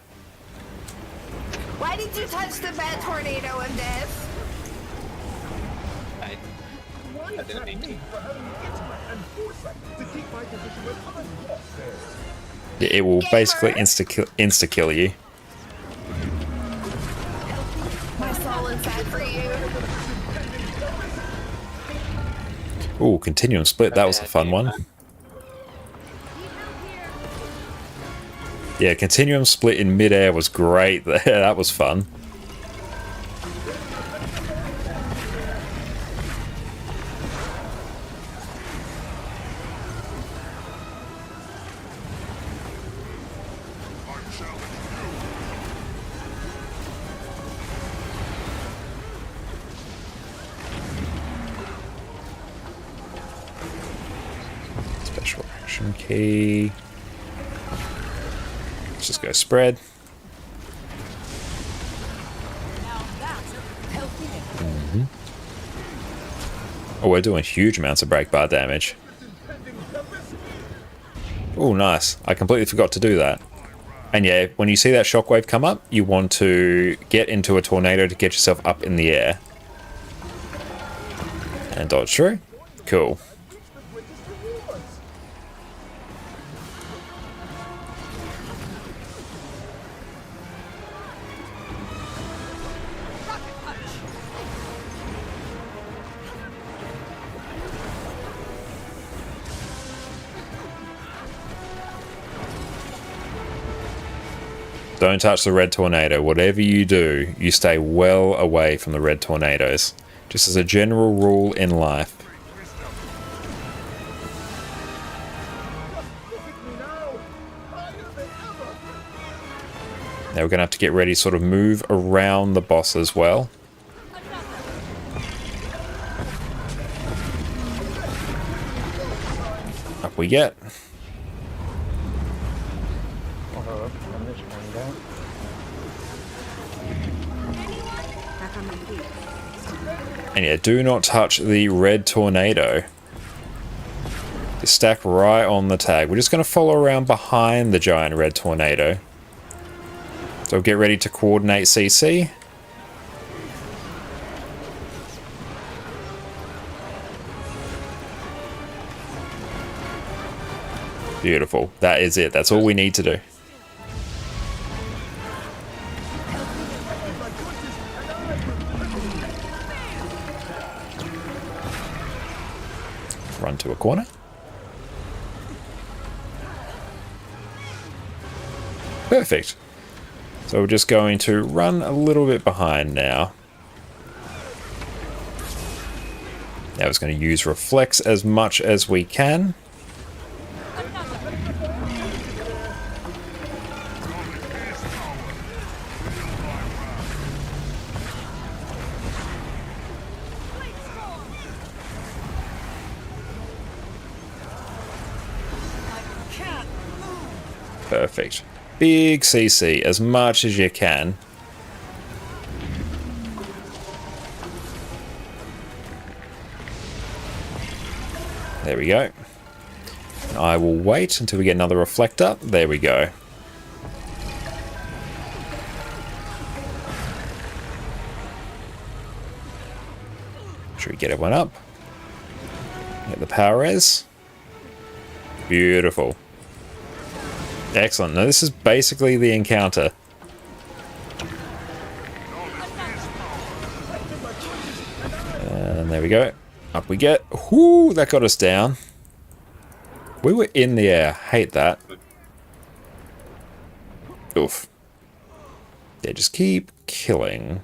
Why did you touch the bad tornado of death? I didn't need to. Yeah, it will basically insta kill you. My soul is sad for you. Ooh, Continuum Split, that was a fun one. Yeah, Continuum Split in midair was great. That was fun. Special action key. Let's just go spread. Oh, we're doing huge amounts of break bar damage. Oh, nice. I completely forgot to do that. And yeah, when you see that shockwave come up, you want to get into a tornado to get yourself up in the air. And dodge through. Cool. Don't touch the red tornado. Whatever you do, you stay well away from the red tornadoes. Just as a general rule in life. Now we're going to have to get ready to sort of move around the boss as well. Up we get. And yeah, do not touch the red tornado. Just stack right on the tag. We're just going to follow around behind the giant red tornado. So get ready to coordinate CC. Beautiful. That is it. That's all we need to do. Run to a corner. Perfect. So we're just going to run a little bit behind now. Now it's going to use Reflex as much as we can. Perfect. Big CC as much as you can. There we go. I will wait until we get another reflector. There we go. Should we get everyone up? Get the power res. Beautiful. Excellent. Now this is basically the encounter. And there we go. Up we get. Whoo, that got us down. We were in the air. Hate that. Oof. Yeah, just keep killing.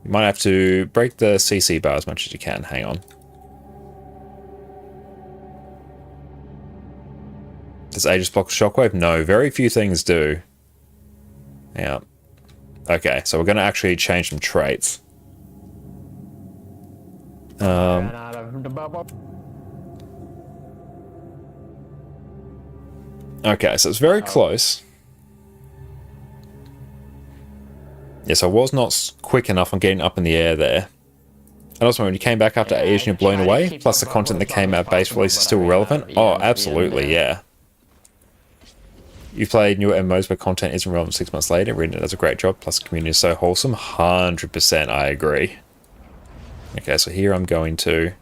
You might have to break the CC bar as much as you can. Hang on. Does Aegis block Shockwave? No, very few things do. Yeah. Okay, so we're going to actually change some traits. Okay, so it's very close. Yes, I was not quick enough on getting up in the air there. And also, when you came back after Age and you're blown away, plus the content that came out base release is still relevant. Oh, absolutely, yeah. You've played newer MMOs where content isn't relevant 6 months later. Reddit does a great job, plus the community is so wholesome. 100% I agree. Okay, so here I'm going to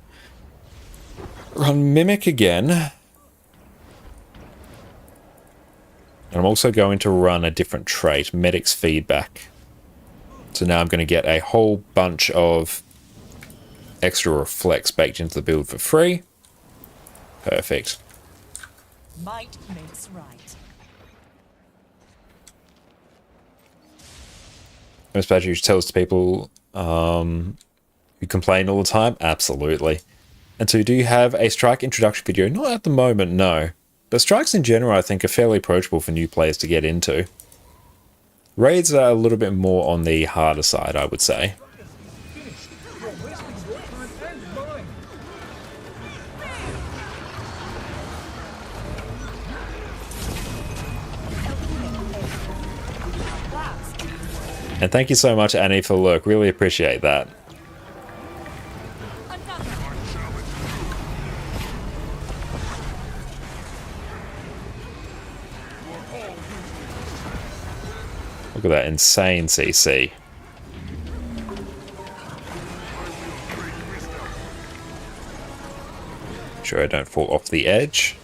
Run Mimic again. And I'm also going to run a different trait, Medic's Feedback. So now I'm going to get a whole bunch of extra reflex baked into the build for free. Perfect. Might makes right. Most Badger tells people who complain all the time. Absolutely. And so do you have a Strike introduction video? Not at the moment, no. But Strikes in general, I think, are fairly approachable for new players to get into. Raids are a little bit more on the harder side, I would say. And thank you so much, Annie, for the lurk. Really appreciate that. Look at that insane CC. Sure I don't fall off the edge.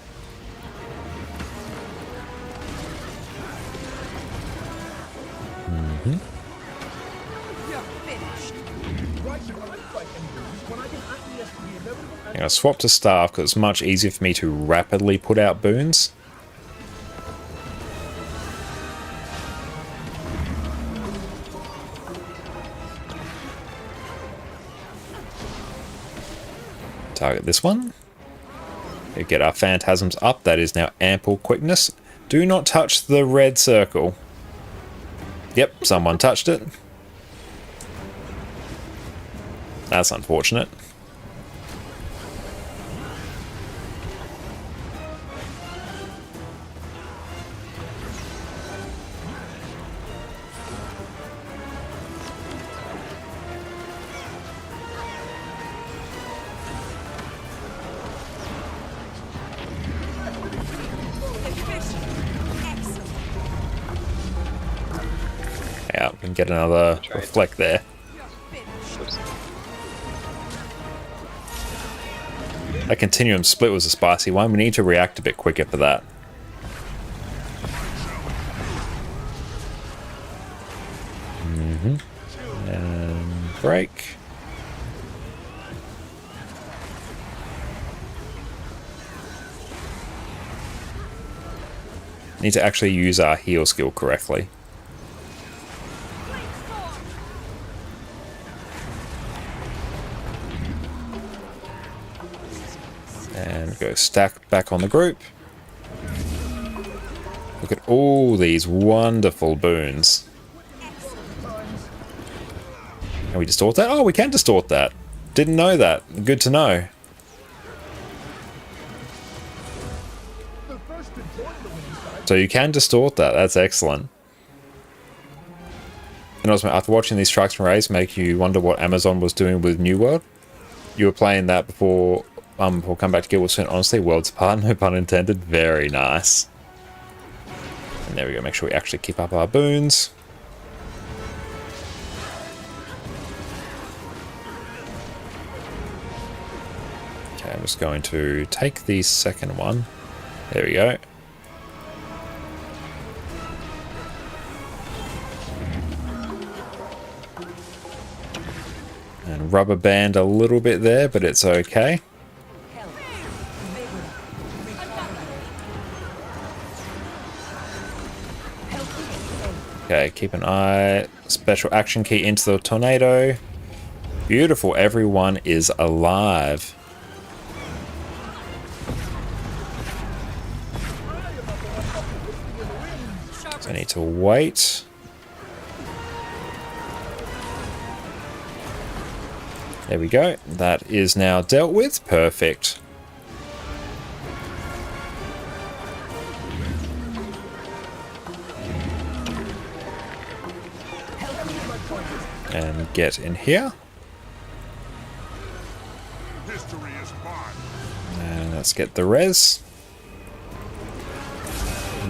I'm going to swap to Staff because it's much easier for me to rapidly put out boons. Target this one. We get our Phantasms up. That is now ample quickness. Do not touch the red circle. Yep, someone touched it. That's unfortunate. Yeah, we can get another reflect there. That continuum split was a spicy one. We need to react a bit quicker for that. And break. Need to actually use our heal skill correctly. And go stack back on the group. Look at all these wonderful boons. Can we distort that? Oh, we can distort that. Didn't know that. Good to know. So you can distort that. That's excellent. And also, after watching these Strikes and Raids make you wonder what Amazon was doing with New World. You were playing that before we'll come back to Guild Wars soon. Honestly, worlds apart, no pun intended. Very nice. And there we go. Make sure we actually keep up our boons. Okay, I'm just going to take the second one. There we go. And rubber band a little bit there, but it's okay. Okay, keep an eye. Special action key into the tornado. Beautiful, everyone is alive. So I need to wait. There we go. That is now dealt with. Perfect. And get in here. And let's get the res.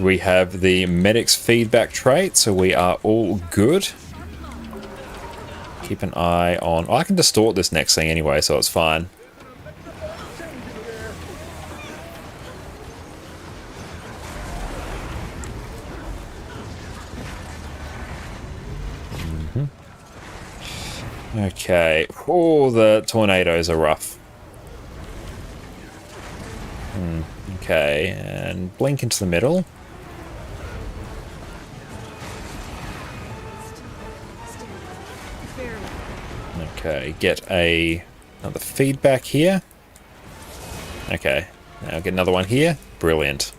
We have the Medic's Feedback trait, so we are all good. Keep an eye on... Oh, I can distort this next thing anyway, so it's fine. Okay. Oh, the tornadoes are rough. Okay, and blink into the middle. Okay, get another feedback here. Okay, now get another one here. Brilliant.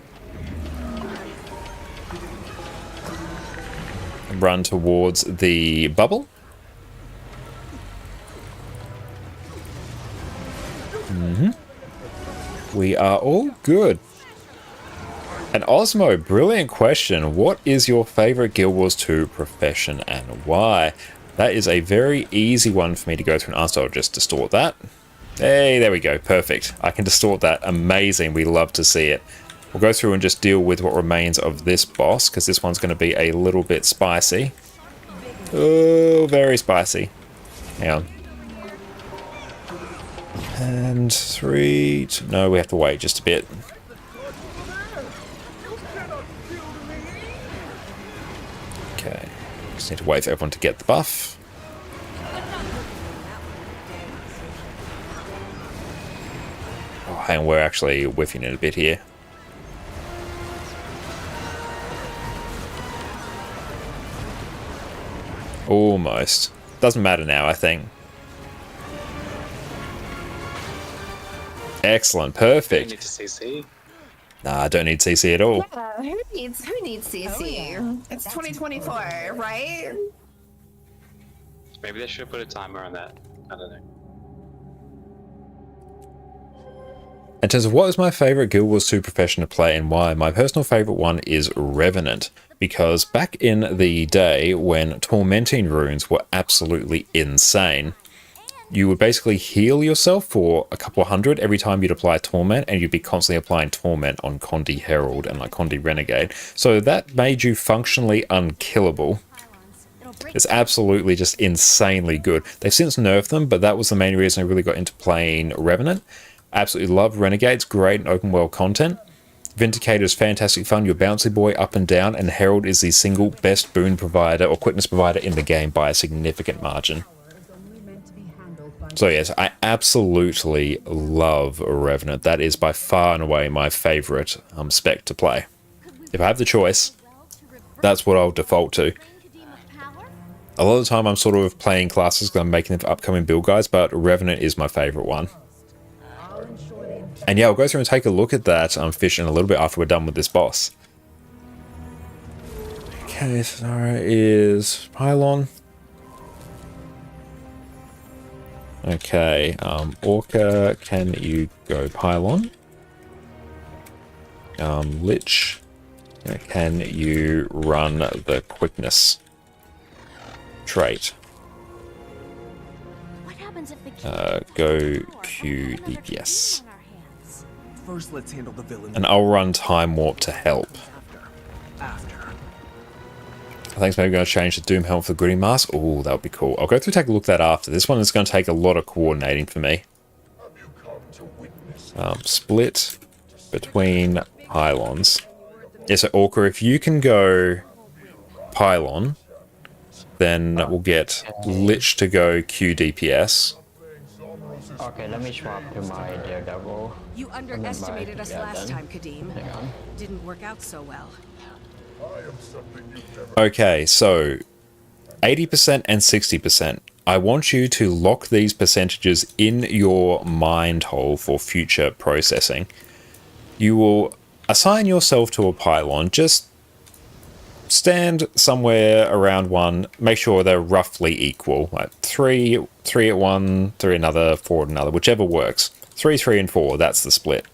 Run towards the bubble. We are all good. And Osmo, brilliant question. What is your favorite Guild Wars 2 profession and why? That is a very easy one for me to go through and answer. I'll just distort that. Hey, there we go. Perfect. I can distort that. Amazing. We love to see it. We'll go through and just deal with what remains of this boss, because this one's going to be a little bit spicy. Oh, very spicy. Hang on. And 3... No, we have to wait just a bit. Okay. Just need to wait for everyone to get the buff. Oh, hang on, we're actually whiffing it a bit here. Almost. Doesn't matter now, I think. Excellent, perfect. Do you need to CC? Nah, I don't need CC at all. Yeah, who needs CC? Oh, yeah. It's 2024, right? Maybe they should put a timer on that. I don't know. In terms of what is my favorite Guild Wars 2 profession to play and why, my personal favorite one is Revenant. Because back in the day when tormenting runes were absolutely insane, you would basically heal yourself for a couple hundred every time you'd apply Torment, and you'd be constantly applying Torment on Condi Herald and like Condi Renegade. So that made you functionally unkillable. It's absolutely just insanely good. They've since nerfed them, but that was the main reason I really got into playing Revenant. Absolutely love Renegades, great and open world content. Vindicator is fantastic fun, your bouncy boy up and down, and Herald is the single best boon provider or quickness provider in the game by a significant margin. So yes, I absolutely love Revenant. That is by far and away my favourite spec to play. If I have the choice, that's what I'll default to. A lot of the time I'm sort of playing classes because I'm making them for upcoming build guides, but Revenant is my favourite one. And yeah, I'll go through and take a look at that fishing a little bit after we're done with this boss. Okay, so is Pylon. Okay, Orca, can you go Pylon? Lich, can you run the quickness trait? What happens if the Go Q DPS. First, let's handle the villain. And I'll run Time Warp to help. After. I think it's maybe going to change the Doom Helmet for the Gritty Mask. Oh, that would be cool. I'll go through and take a look at that after. This one is going to take a lot of coordinating for me. Split between pylons. Yeah, so Orca, if you can go Pylon, then we'll get Lich to go Q DPS. Okay, let me swap to my Daredevil. You underestimated us last time, Kadim. Didn't work out so well. Okay, so 80% and 60%. I want you to lock these percentages in your mind hole for future processing. You will assign yourself to a pylon. Just stand somewhere around one. Make sure they're roughly equal. Like 3 at one, 3 another, 4 at another, whichever works. 3, 3, and 4, that's the split.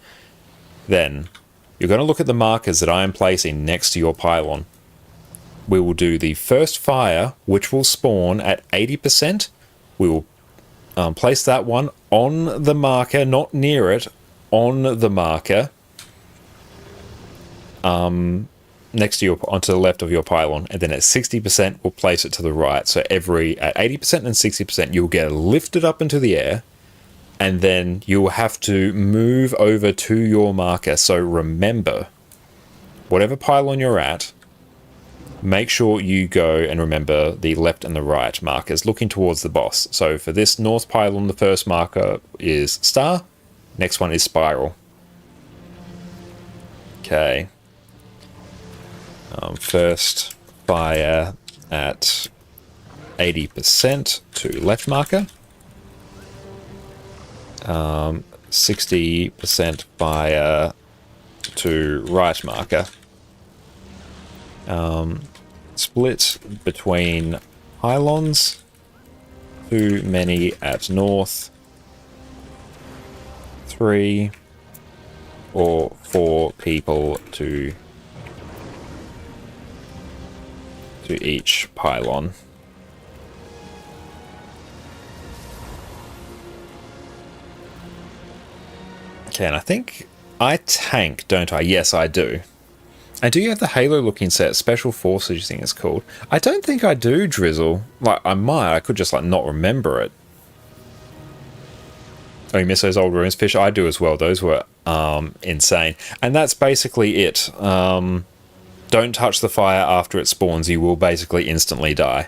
Then you're going to look at the markers that I am placing next to your pylon. We will do the first fire, which will spawn at 80%. We will place that one on the marker, not near it, on the marker. Next to your, onto the left of your pylon, and then at 60% we'll place it to the right. So at 80% and 60% you'll get lifted up into the air, and then you'll have to move over to your marker. So remember, whatever pylon you're at, make sure you go and remember the left and the right markers looking towards the boss. So for this north pylon, the first marker is star, next one is spiral. Okay. First fire at 80% to left marker. 60% fire to right marker. Split between pylons. Too many at north. 3 or 4 people to each pylon. Okay, and I think I tank, don't I? Yes, I do. And do you have the Halo looking set? Special Forces, you think it's called? I don't think I do, Drizzle. Like, I might. I could just, like, not remember it. Oh, you miss those old ruins, Fish? I do as well. Those were insane. And that's basically it. Don't touch the fire after it spawns. You will basically instantly die.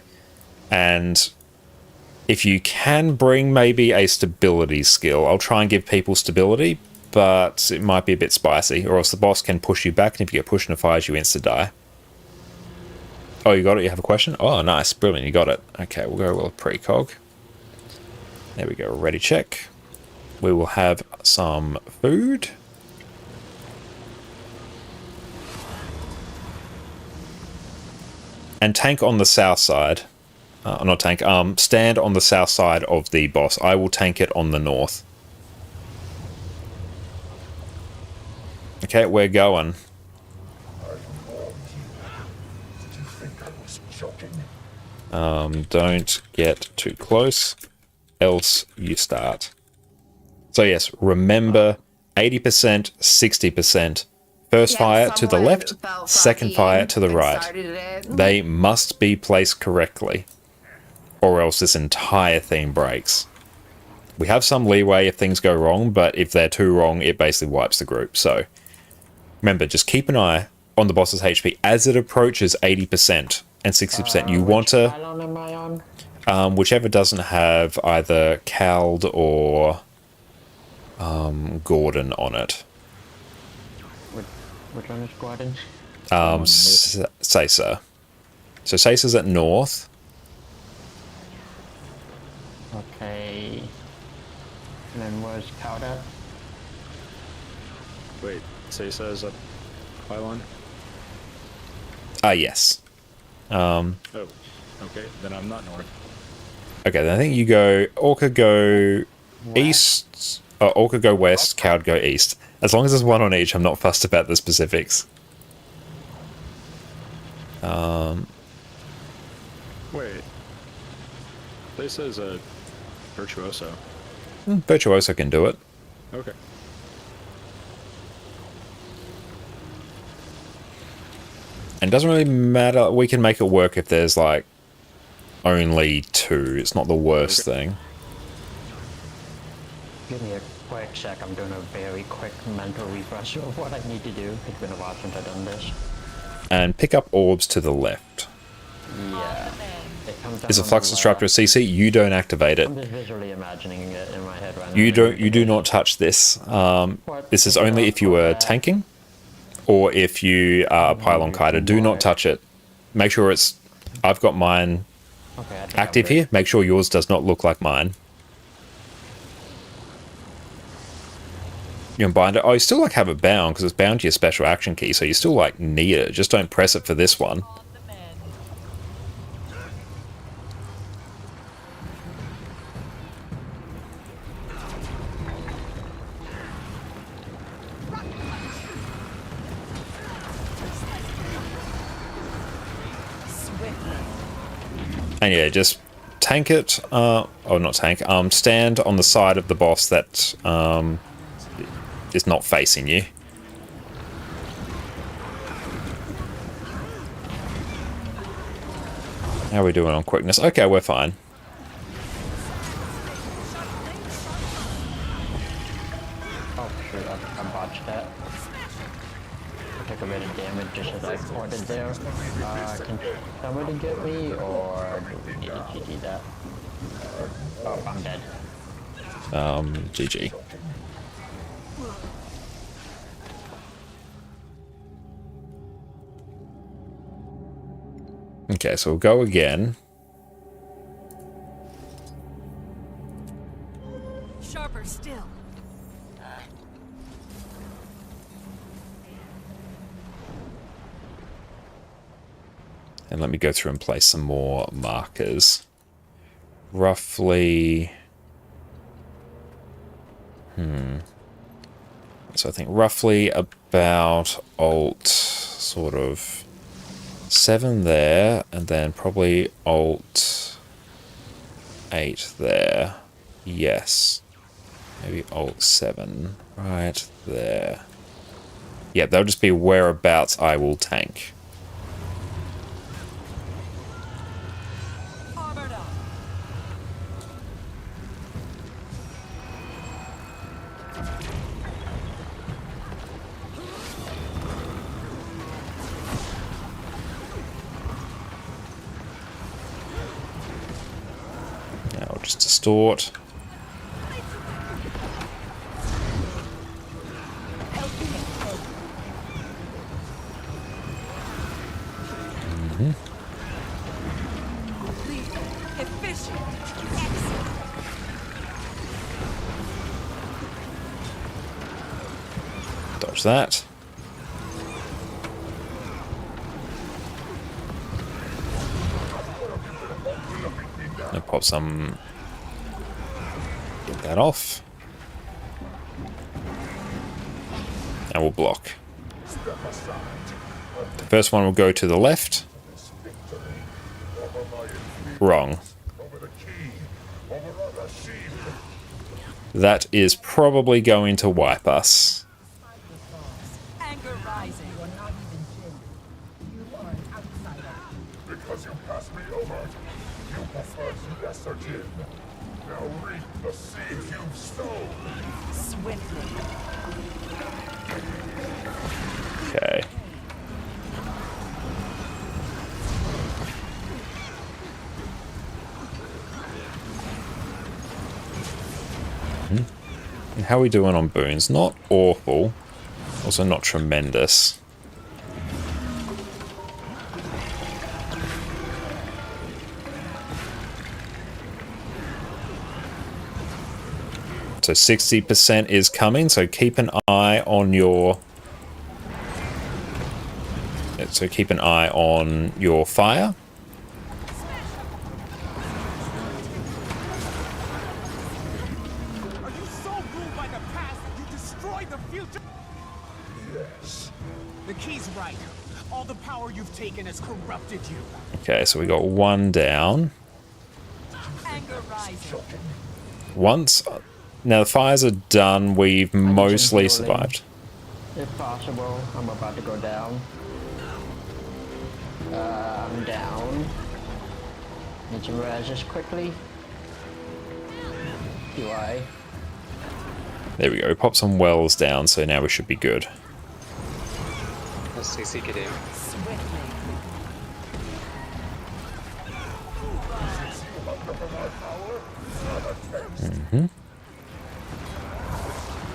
And if you can bring maybe a stability skill, I'll try and give people stability, but it might be a bit spicy, or else the boss can push you back, and if you get pushed in the fires, you insta-die. Oh, you got it? You have a question? Oh, nice. Brilliant. You got it. Okay, we'll go with precog. There we go. Ready check. We will have some food. And tank on the south side. Not tank. Stand on the south side of the boss. I will tank it on the north. Okay, we're going. Don't get too close, else you start. So yes, remember 80%, 60%. First fire to the left, second fire to the right. They must be placed correctly, or else this entire thing breaks. We have some leeway if things go wrong, but if they're too wrong, it basically wipes the group. So remember, just keep an eye on the boss's HP as it approaches 80% and 60%. You want to, whichever doesn't have either Cald or Gordon on it. Which one is Gordon? Caesar. So Caesar's at north. Okay. And then where's Cald at? Wait, Caesar's at pylon? Yes. Oh, okay. Then I'm not north. Okay, then I think you go... Orca go east. Orca go west, Cald go east. As long as there's one on each, I'm not fussed about the specifics. Wait. This is a Virtuoso. Virtuoso can do it. Okay. And it doesn't really matter. We can make it work if there's, like, only 2. It's not the worst thing. Give me a quick sec. I'm doing a very quick mental refresh of what I need to do. It's been a while since I've done this. And pick up orbs to the left. Yeah. Is a flux disruptor a CC? You don't activate it. I'm just visually imagining it in my head right now. You do not touch this. This is only if you are tanking or if you are a pylon kiter. Do not touch it. Make sure it's... I've got mine active here. Make sure yours does not look like mine. You can bind it. Oh, you still like have it bound because it's bound to your special action key, so you still like need it. Just don't press it for this one. And yeah, just tank it. Oh, not tank. Stand on the side of the boss that is not facing you. How are we doing on quickness? Okay, we're fine. Oh shoot, I botched that. I took a bit of damage just as I pointed there. Can somebody get me, or do we need to GG that? Oh, I'm dead. GG. Okay, so we'll go again. Sharper still. And let me go through and place some more markers. Roughly... So I think roughly about alt sort of 7 there, and then probably alt 8 there. Yes. Maybe alt 7 right there. Yeah, that'll just be whereabouts I will tank. Now just distort. Dodge that. And pop some. Get that off. And we'll block. The first one will go to the left. Wrong. That is probably going to wipe us. Anger rising. You are not even Jin. You are an outsider. Because you passed me over. You prefer to lesser Jin. Now reap the seeds you've sown. Swiftly. Okay. And how are we doing on boons? Not awful. Also not tremendous. So 60% is coming, so keep an eye on your... So keep an eye on your fire. The key's right. All the power you've taken has corrupted you. Okay, so we got one down. Anger rising. Once... Now the fires are done, we've mostly survived. If possible, I'm about to go down. I'm down. Need to res this quickly. Do I? There we go, pop some wells down, so now we should be good. Let's CC Kadim. Mm-hmm.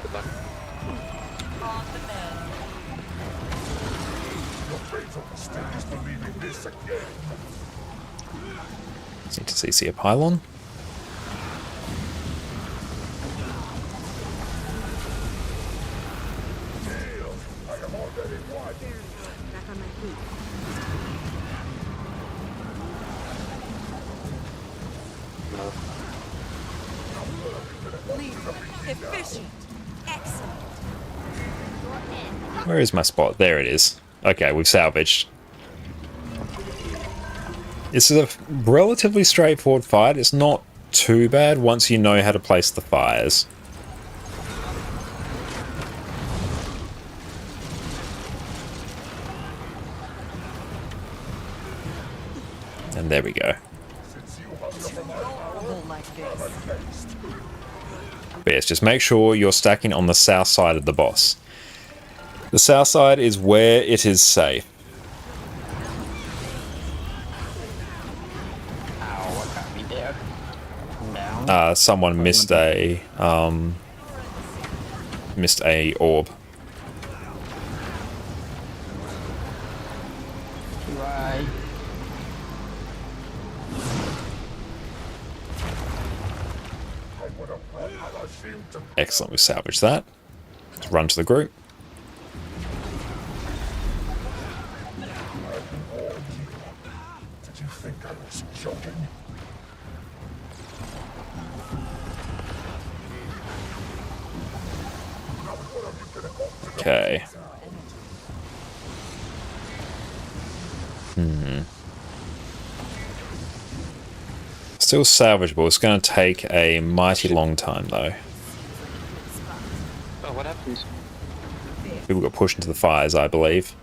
Good luck. Need to CC a pylon. Back on my feet. Efficient. Excellent. Where is my spot? There it is. Okay, we've salvaged. This is a relatively straightforward fight. It's not too bad once you know how to place the fires. And there we go. But yes, just make sure you're stacking on the south side of the boss. The south side is where it is safe. down. Someone missed a orb. Right. Excellent, we salvaged that. Let's run to the group. Did you think I was joking? Okay. Still salvageable. It's going to take a mighty long time, though. Oh, what happened? People got pushed into the fires, I believe.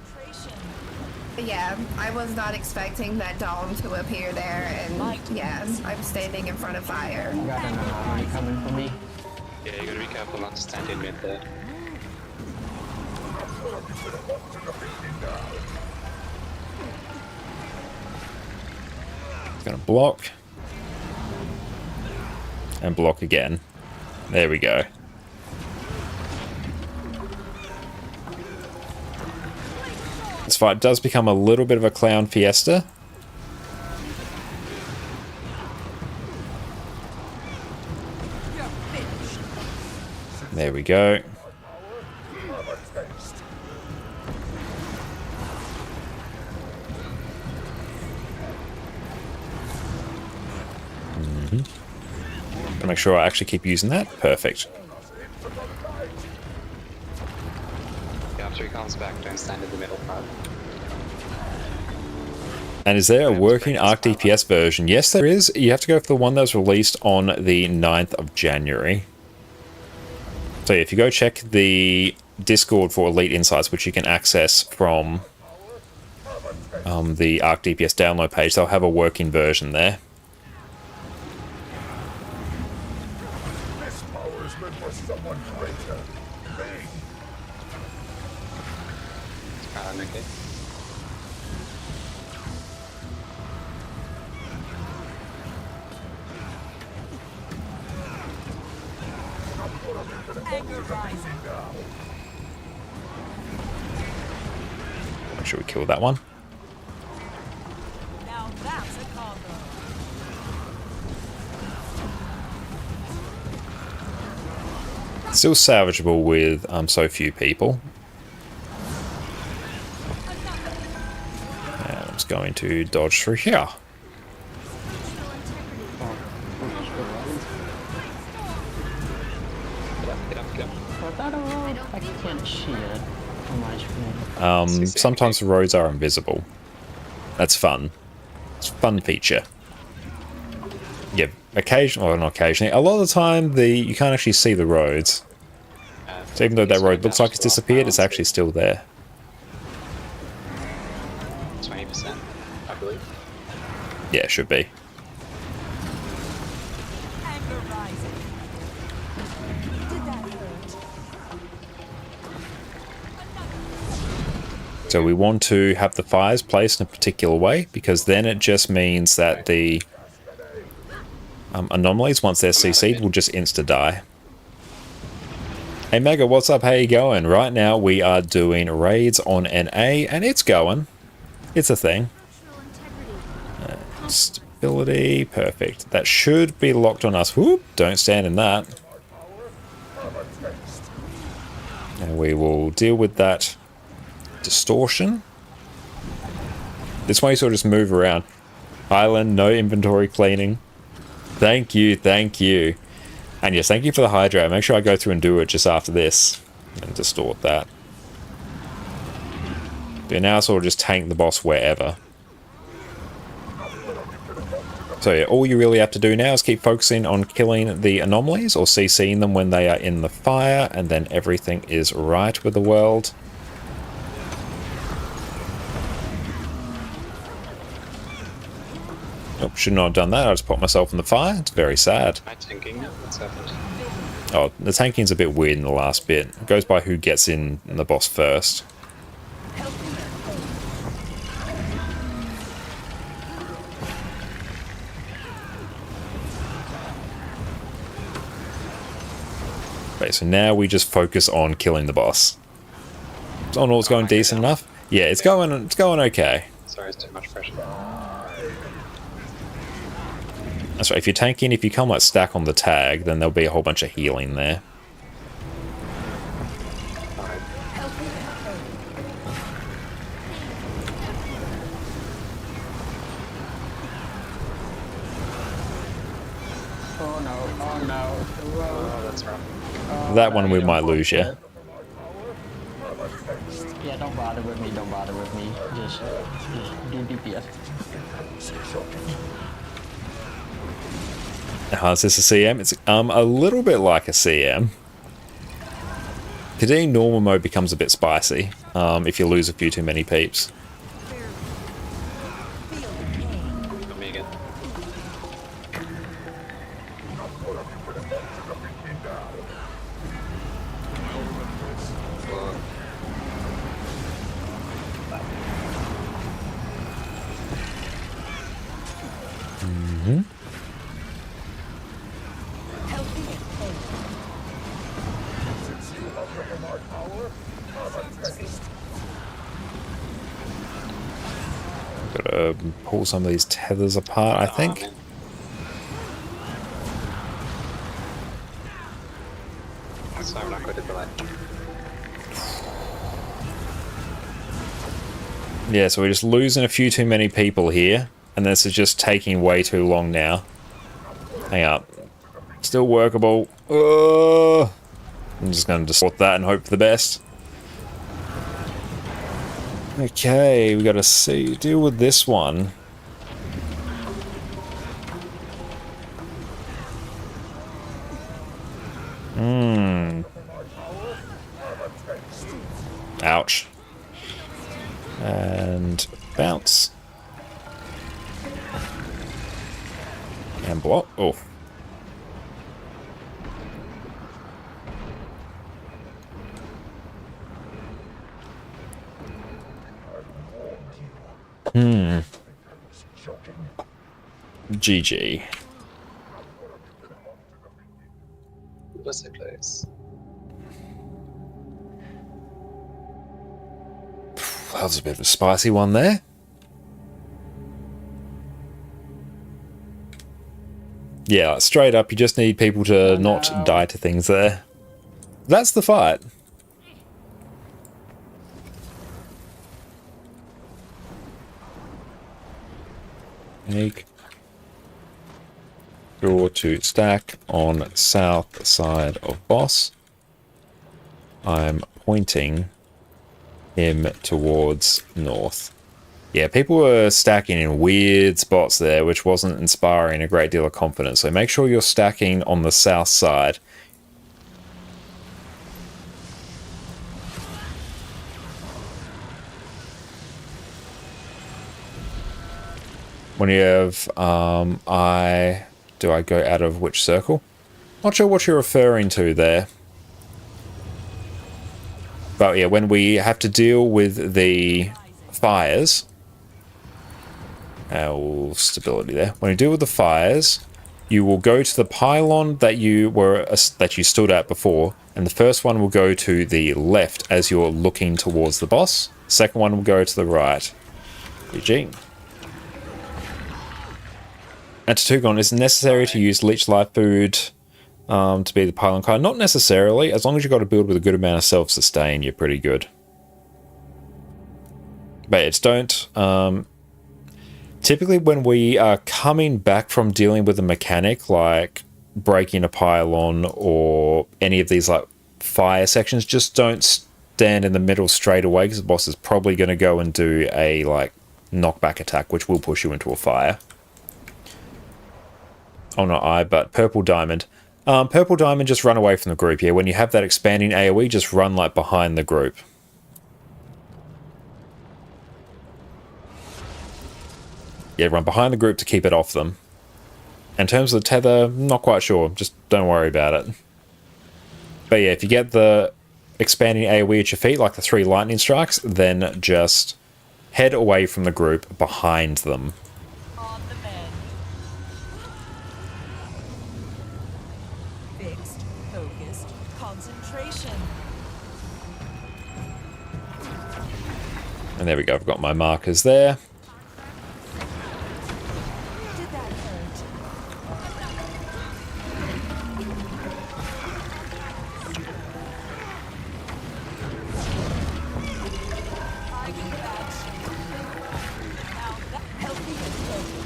Yeah, I was not expecting that dome to appear there, and yeah, I'm standing in front of fire. Got an anomaly coming for me. Yeah, you gotta be careful not to stand in mid there. Gonna block. And block again. There we go. This fight does become a little bit of a clown fiesta. There we go. To make sure I actually keep using that. Perfect. Yeah, after he comes back, don't stand in the middle part. And is there a working Arc DPS version? Yes, there is. You have to go for the one that was released on the 9th of January. So if you go check the Discord for Elite Insights, which you can access from the Arc DPS download page, they'll have a working version there. Someone greater. Okay. Make sure we kill that one. Now that's a combo. Still salvageable with so few people. And I'm just going to dodge through here. I can't see it on my screen. Sometimes the roads are invisible. That's fun. It's a fun feature. Yeah, occasionally, or not occasionally, a lot of the time you can't actually see the roads. So even though that road looks like it's disappeared, it's actually still there. 20%, I believe. Yeah, it should be. So we want to have the fires placed in a particular way, because then it just means that the anomalies, once they're CC'd, will just insta-die. Hey Mega, what's up? How you going? Right now we are doing raids on NA, and it's going. It's a thing. Stability, perfect. That should be locked on us. Whoop, don't stand in that. And we will deal with that distortion. This way you sort of just move around. Island, no inventory cleaning. Thank you, thank you. And yes, thank you for the hydrate. Make sure I go through and do it just after this. And distort that. But now sort of just tank the boss wherever. So yeah, all you really have to do now is keep focusing on killing the anomalies or CCing them when they are in the fire, and then everything is right with the world. Oh, should not have done that. I just popped myself in the fire. It's very sad. Am I tanking it? What's happened? Oh, the tanking's a bit weird in the last bit. It goes by who gets in the boss first. Okay, so now we just focus on killing the boss. Is all's going decent enough? Yeah, it's going okay. Sorry, it's too much pressure. That's right, if you're tanking, if you come like stack on the tag, then there'll be a whole bunch of healing there. Oh no, oh no. Oh, that's rough. That one we might lose you. Yeah, don't bother with me, don't bother with me. Just do DPS. Is this a CM? It's a little bit like a CM. Kadim normal mode becomes a bit spicy if you lose a few too many peeps. Me again. Gotta pull some of these tethers apart, I think. So I'm not good at the light. Yeah, so we're just losing a few too many people here, and this is just taking way too long now. Hang up. Still workable. I'm just going to distort that and hope for the best. Okay, we got to deal with this one. Ouch. And bounce. And block. Oh. GG. Was it close? That was a bit of a spicy one there. Yeah, straight up, you just need people to not die to things there. That's the fight. Make sure to stack on south side of boss. I'm pointing him towards north. Yeah, people were stacking in weird spots there, which wasn't inspiring a great deal of confidence. So make sure you're stacking on the south side. When you have, do I go out of which circle? Not sure what you're referring to there. But yeah, when we have to deal with the fires, stability there. When you deal with the fires, you will go to the pylon that you stood at before, and the first one will go to the left as you're looking towards the boss. Second one will go to the right. GG. And Tugon, is it necessary to use Leech Life Food to be the pylon card? Not necessarily. As long as you've got a build with a good amount of self-sustain, you're pretty good. But it's don't. Typically when we are coming back from dealing with a mechanic, like breaking a pylon or any of these like fire sections, just don't stand in the middle straight away, because the boss is probably going to go and do a like knockback attack, which will push you into a fire. Oh, not I, but Purple Diamond. Purple Diamond, just run away from the group. Yeah, when you have that expanding AoE, just run like behind the group. Yeah, run behind the group to keep it off them. In terms of the tether, not quite sure. Just don't worry about it. But yeah, if you get the expanding AoE at your feet, like the 3 lightning strikes, then just head away from the group behind them. Fixed, focused, Focused concentration. And there we go, I've got my markers there. Did that hurt? I can catch. Now that healthy explosion.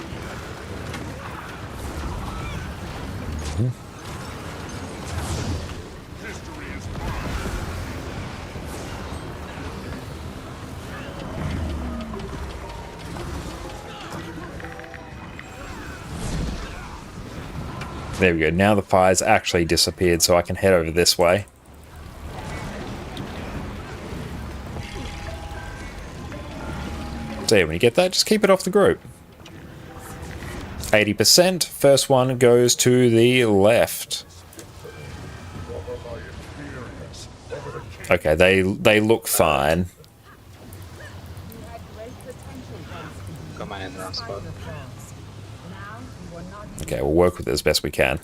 There we go, now the fire's actually disappeared, so I can head over this way. So yeah, when you get that, just keep it off the group. 80%, first one goes to the left. Okay, they look fine. Got mine in the wrong spot. Okay, we'll work with it as best we can.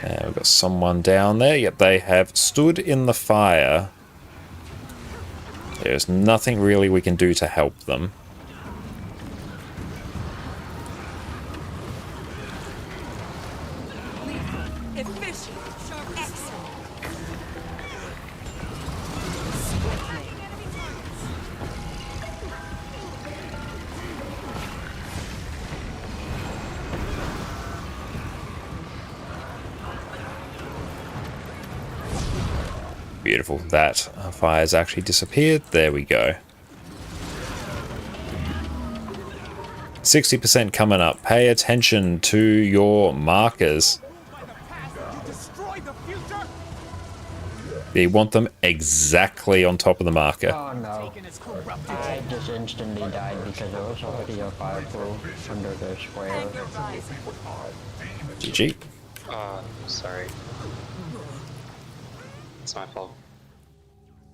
And we've got someone down there. Yep, they have stood in the fire. There's nothing really we can do to help them. Efficient. Excellent. Beautiful. That fire's actually disappeared. There we go. 60% coming up. Pay attention to your markers. You want them exactly on top of the marker. Oh no. I just instantly died because there was already a fire pool under the square. GG. Sorry. It's my fault.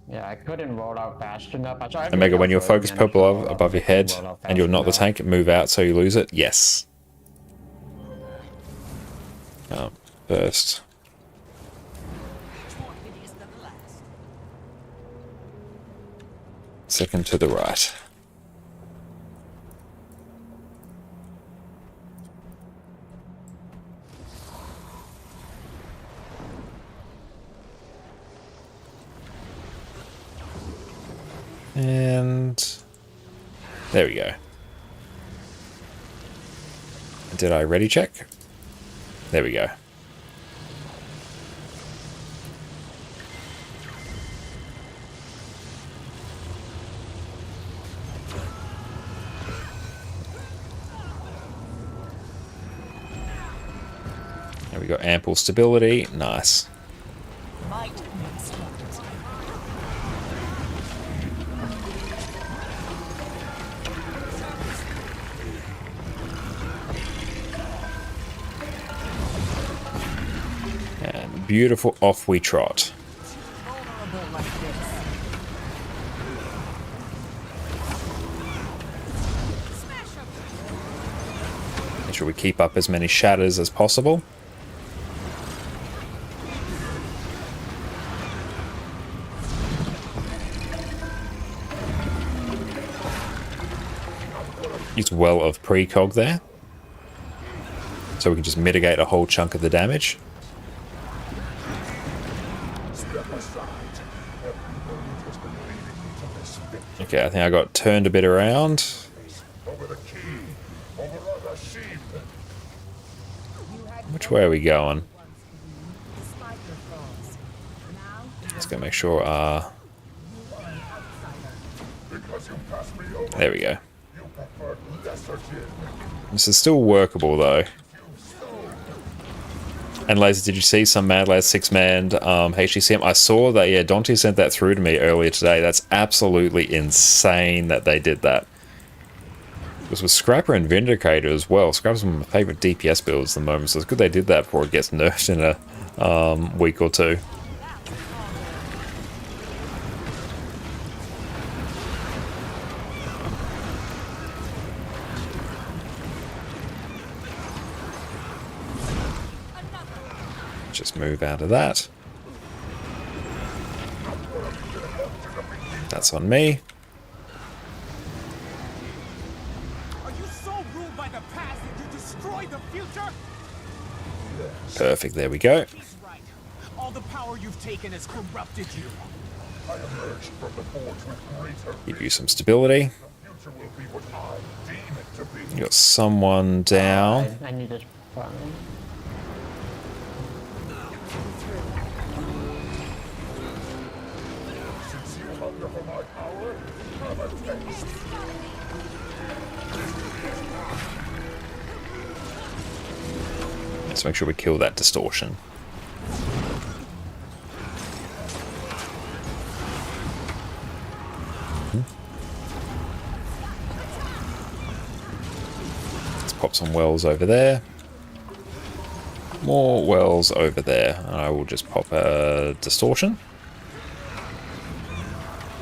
Yeah, I couldn't roll out fast enough. Omega, when you're focused purple above your head and you're not the tank, move out so you lose it. Yes. First. Second to the right. And there we go. Did I ready check? There we go. There we go, ample stability, nice. And beautiful, off we trot. Make sure we keep up as many shatters as possible. Use well of precog there, so we can just mitigate a whole chunk of the damage. Okay, I think I got turned a bit around. Which way are we going? Let's go make sure. There we go. This is still workable though. And Laser, did you see some Mad Lad 6-man HDCM? I saw that, yeah, Dante sent that through to me earlier today. That's absolutely insane that they did that. It was with Scrapper and Vindicator as well. Scrapper's one of my favourite DPS builds at the moment, so it's good they did that before it gets nerfed in a week or two. Just move out of that. That's on me. Are you so ruled by the past that you destroy the future? Perfect, there we go. He's right. All the power you've taken has corrupted you. I emerged from the forge with greater. Give you some stability. The future will be what I deem it to be. You got someone down. I need this button. Since you hunger for my power, have a taste. Let's make sure we kill that distortion. Let's pop some wells over there. More wells over there. And I will just pop a distortion.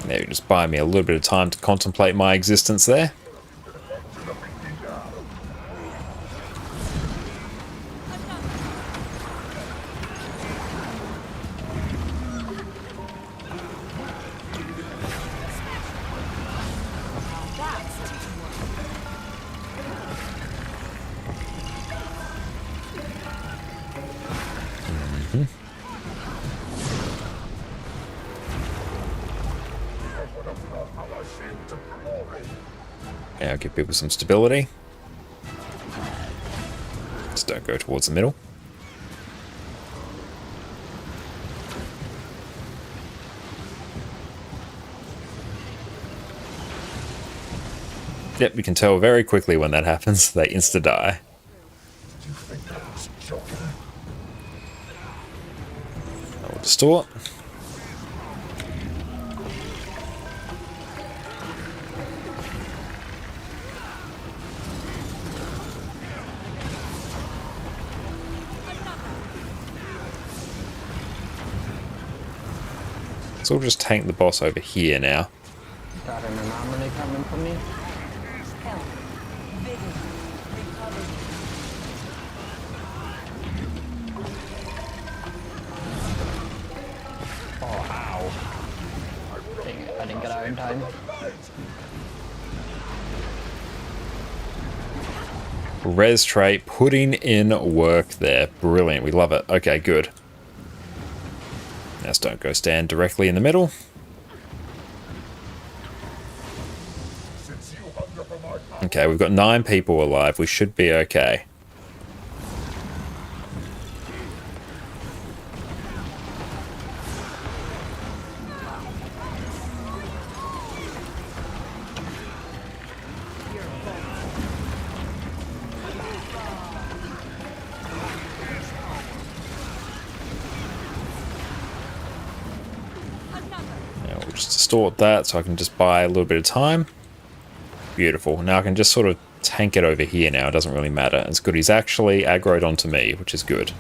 There, you just buy me a little bit of time to contemplate my existence there. Now give people some stability. Just don't go towards the middle. Yep, we can tell very quickly when that happens. They insta-die. I will distort. So we'll just tank the boss over here now. Got an anomaly coming for me. Oh, ow. Dang it, I didn't get out in time. Res trait putting in work there. Brilliant. We love it. Okay, good. Now don't go stand directly in the middle. Okay, we've got 9 people alive. We should be okay. Distort that so I can just buy a little bit of time. Beautiful. Now I can just sort of tank it over here now. It doesn't really matter. It's good. He's actually aggroed onto me, which is good.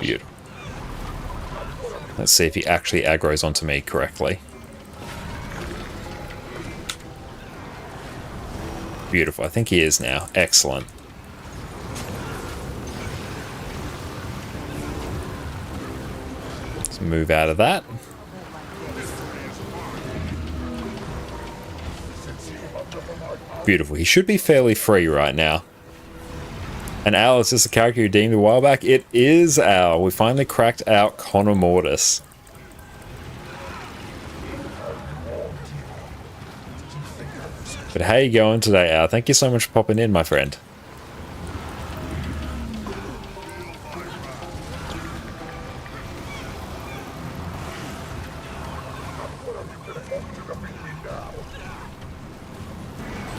Beautiful. Let's see if he actually aggroes onto me correctly. Beautiful. I think he is now. Excellent. Let's move out of that. Beautiful. He should be fairly free right now. And Al, is this a character you deemed a while back? It is Al. We finally cracked out Connor Mortis. But how you going today, Al? Thank you so much for popping in, my friend.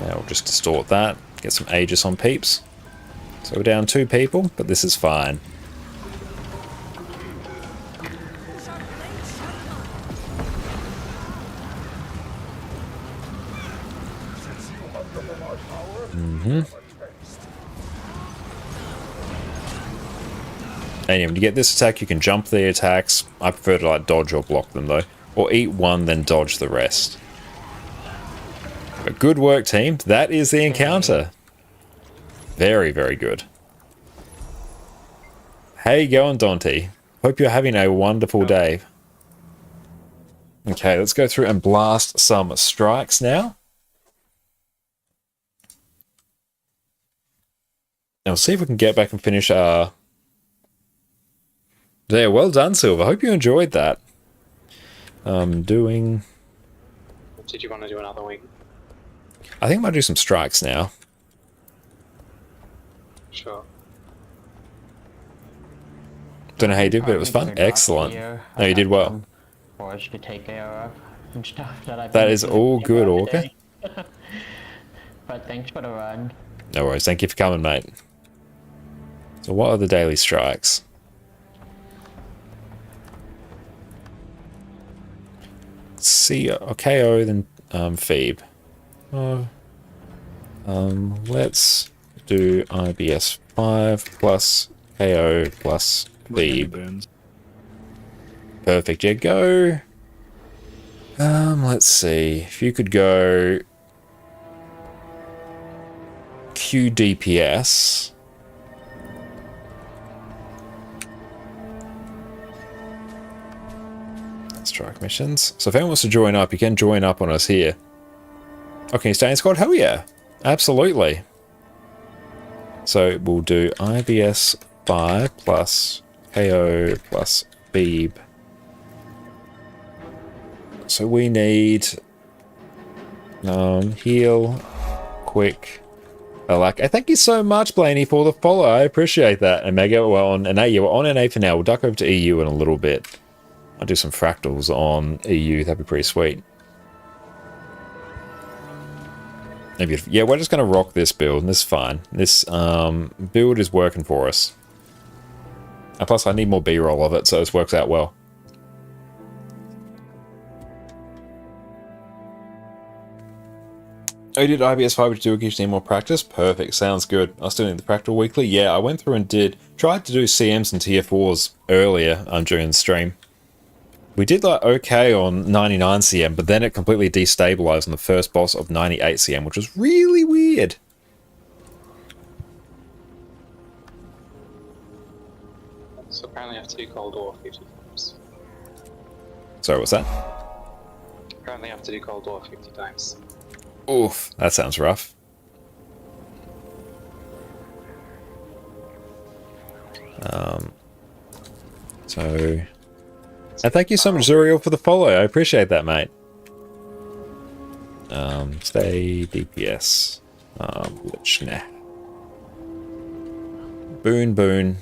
Now we'll just distort that. Get some Aegis on peeps. So we're down 2 people, but this is fine. And when you get this attack, you can jump the attacks. I prefer to like dodge or block them though. Or eat one, then dodge the rest. But good work, team. That is the encounter. Very, very good. How you going, Dante? Hope you're having a wonderful day. Okay, let's go through and blast some strikes now. And we'll see if we can get back and finish our... Yeah, well done, Silver. Hope you enjoyed that. Doing... Did you want to do another week? I think I might do some strikes now. Sure. Don't know how you did, but it was fun. Excellent. No, you did well. To take care of and stuff that is all good, Orca. But thanks for the run. No worries. Thank you for coming, mate. So what are the daily strikes? See, KO, then Phoebe. Let's do IBS 5 plus KO plus Phoebe. Perfect. Yeah, go. Let's see. If you could go QDPS. Strike missions. So if anyone wants to join up, you can join up on us here. Oh, can you stay in squad? Hell yeah. Absolutely. So we'll do IBS 5 plus KO plus Phoebe. So we need heal, quick, like. Thank you so much, Blaney, for the follow. I appreciate that. And Mega, we're on NA. Yeah, we're on NA for now. We'll duck over to EU in a little bit. I'll do some fractals on EU. That'd be pretty sweet. Maybe, yeah, we're just gonna rock this build, and this is fine. This build is working for us. And plus, I need more B-roll of it, so this works out well. Oh, you did IBS 5 to do it, gives you need more practice? Perfect, sounds good. I was doing the practical weekly. Yeah, I went through and tried to do CMs and tier 4s earlier during the stream. We did like okay on 99 CM, but then it completely destabilized on the first boss of 98 CM, which was really weird. So apparently I have to do Cold War 50 times. Sorry, what's that? Apparently I have to do Cold War 50 times. Oof, that sounds rough. And thank you so much, Zuriel, for the follow. I appreciate that, mate. Stay DPS. Which, nah. Boon, boon,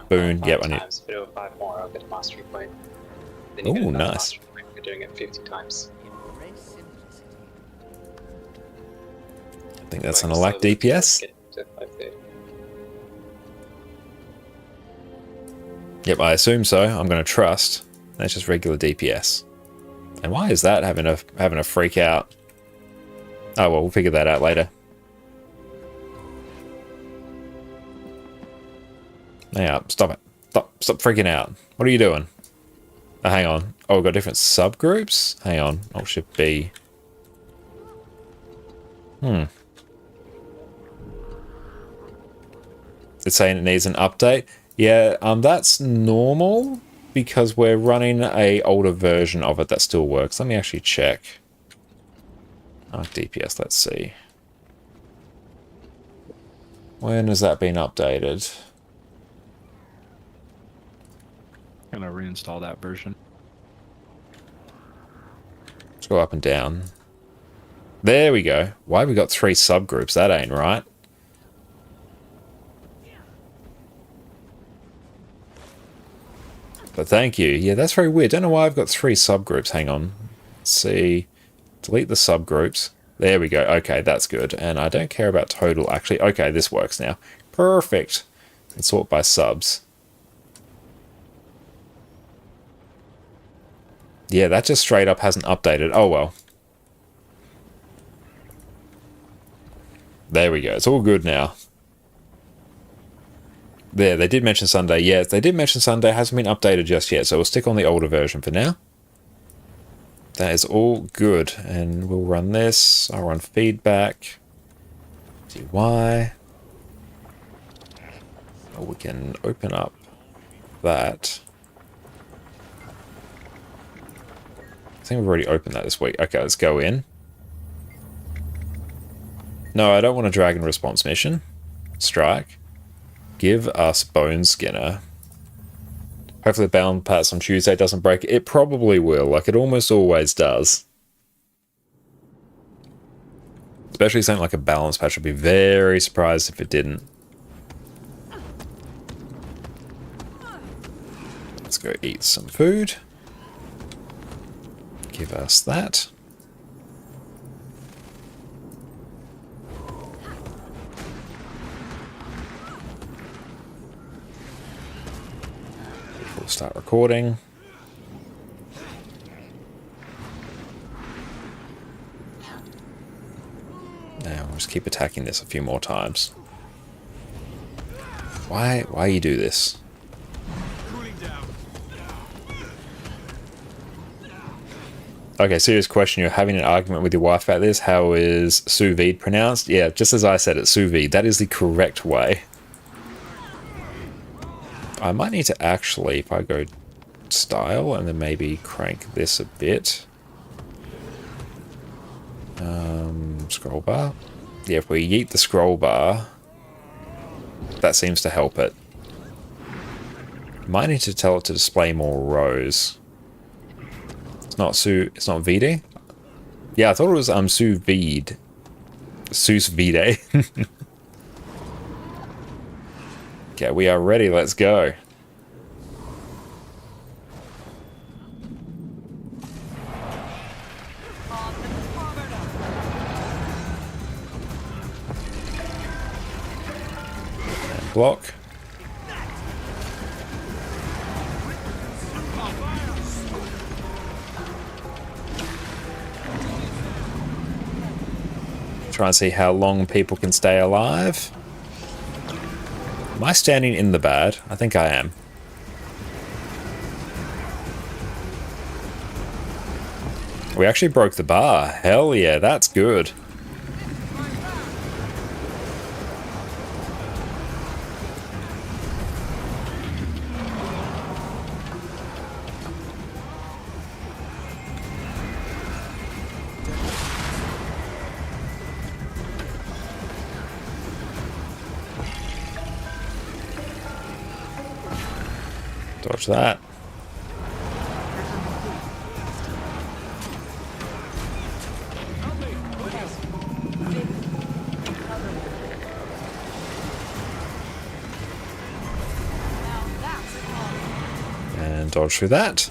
boon. Yep, I need. If I do 5 more, I'll get a mastery point. Then Oh, you get another nice. mastery point for doing it 50 times. I think that's an elect DPS. Yep, I assume so. I'm going to trust. That's just regular DPS. And why is that having a freak out? Oh well, we'll figure that out later. Yeah, stop it. Stop freaking out. What are you doing? Oh, hang on. Oh, we've got different subgroups? Hang on. Alt Shift B. It's saying it needs an update. Yeah, that's normal because we're running a older version of it that still works. Let me actually check. DPS, let's see. When has that been updated? I'm gonna reinstall that version. Let's go up and down. There we go. Why have we got 3 subgroups? That ain't right. But thank you. Yeah, that's very weird. Don't know why I've got 3 subgroups. Hang on. Let's see. Delete the subgroups. There we go. Okay, that's good. And I don't care about total, actually. Okay, this works now. Perfect. And sort by subs. Yeah, that just straight up hasn't updated. Oh, well. There we go. It's all good now. There, they did mention Sunday. Yes, they did mention Sunday. It hasn't been updated just yet, so we'll stick on the older version for now. That is all good. And we'll run this. I'll run feedback. See why. Oh, we can open up that. I think we've already opened that this week. Okay, let's go in. No, I don't want a dragon response mission. Strike. Give us Bone Skinner. Hopefully the balance patch on Tuesday doesn't break. It probably will, like it almost always does. Especially something like a balance patch. I'd be very surprised if it didn't. Let's go eat some food. Give us that. We'll start recording. Now we'll just keep attacking this a few more times. Why you do this? Okay, serious question. You're having an argument with your wife about this. How is sous vide pronounced? Yeah, just as I said, it's sous vide. That is the correct way. I might need to actually, if I go style and then maybe crank this a bit. Scroll bar. Yeah, if we yeet the scroll bar, that seems to help it. Might need to tell it to display more rows. It's not vide. Yeah, I thought it was sous vide. Sous vide. Okay, we are ready. Let's go. And block. Try and see how long people can stay alive. Am I standing in the bad? I think I am. We actually broke the bar. Hell yeah, that's good. Dodge that. And dodge through that.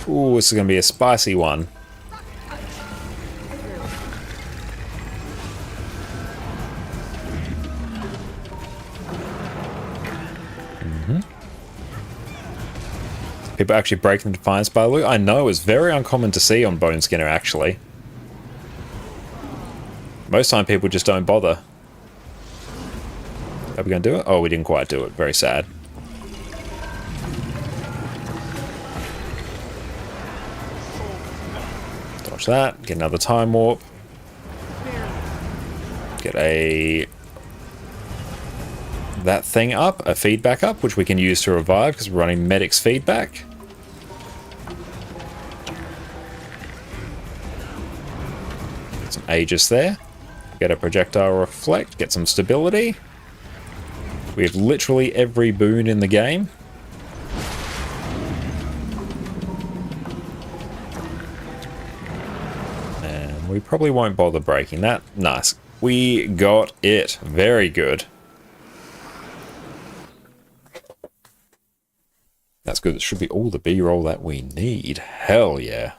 Ooh, this is going to be a spicy one. People actually breaking the Defiance by loot. I know, it's very uncommon to see on Bone Skinner, actually. Most time people just don't bother. Are we going to do it? Oh, we didn't quite do it. Very sad. Dodge that. Get another time warp. Get that thing up, a feedback up, which we can use to revive because we're running Medic's feedback. Get some Aegis there. Get a projectile reflect, get some stability. We have literally every boon in the game. And we probably won't bother breaking that. Nice. We got it. Very good. That's good. It should be all the B-roll that we need. Hell yeah.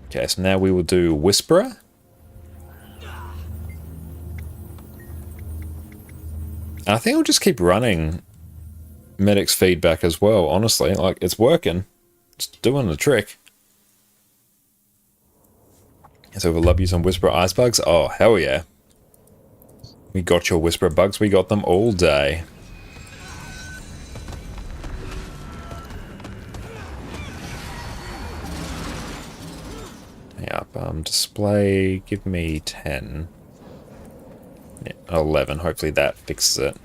Okay, so now we will do Whisperer. And I think we'll just keep running medic's feedback as well, honestly. Like, it's working. It's doing the trick. So we'll love you some Whisperer Ice Bugs. Oh, hell yeah. We got your Whisperer Bugs. We got them all day. Yep, display, give me 10. Yeah, 11, hopefully that fixes it.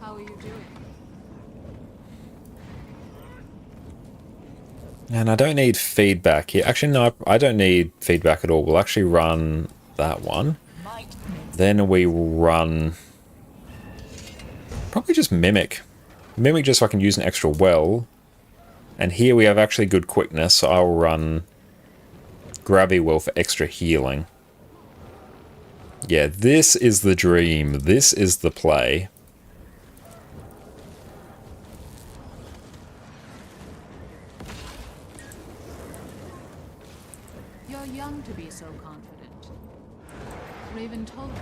How are you doing? And I don't need feedback here. Actually, no, I don't need feedback at all. We'll actually run that one. Then we will run... probably just Mimic. Mimic just so I can use an extra well. And here we have actually good quickness, so I'll run Gravity Well for extra healing. Yeah, this is the dream. This is the play. You're young to be so confident. Raven told me.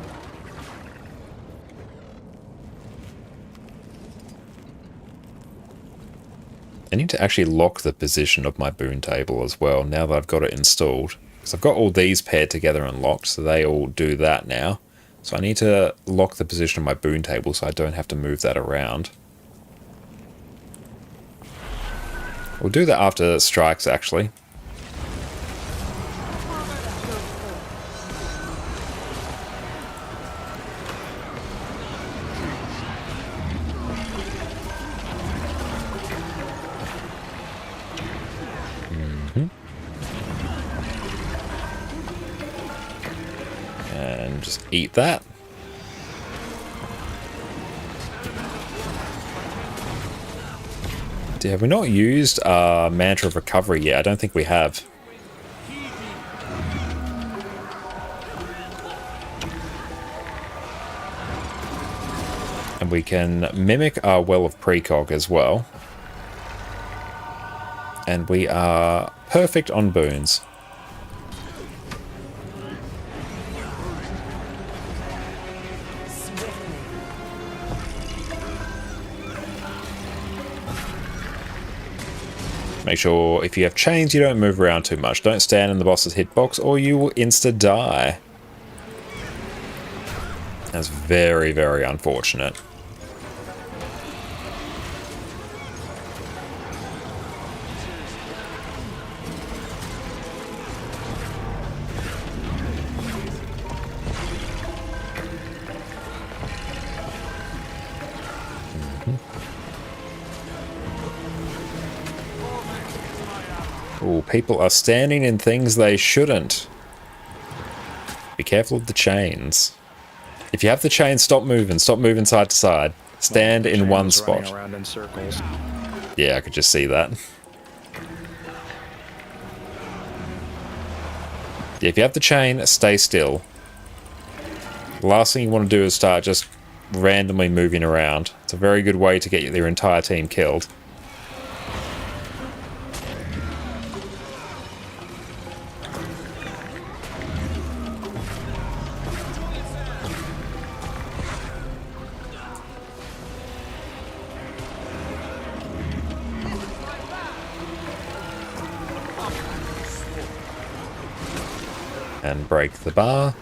I need to actually lock the position of my boon table as well, now that I've got it installed. Because I've got all these paired together and locked, so they all do that now. So I need to lock the position of my boon table so I don't have to move that around. We'll do that after strikes, actually. And just eat that. Have we not used Mantra of Recovery yet? I don't think we have. And we can mimic our Well of Precog as well. And we are perfect on boons. Make sure if you have chains, you don't move around too much. Don't stand in the boss's hitbox or you will insta-die. That's very, very unfortunate. Ooh, people are standing in things they shouldn't. Be careful of the chains. If you have the chain, stop moving side to side. Stand in one spot. Around in circles. Yeah, I could just see that. Yeah, if you have the chain, stay still. The last thing you want to do is start just randomly moving around. It's a very good way to get your entire team killed. And break the bar.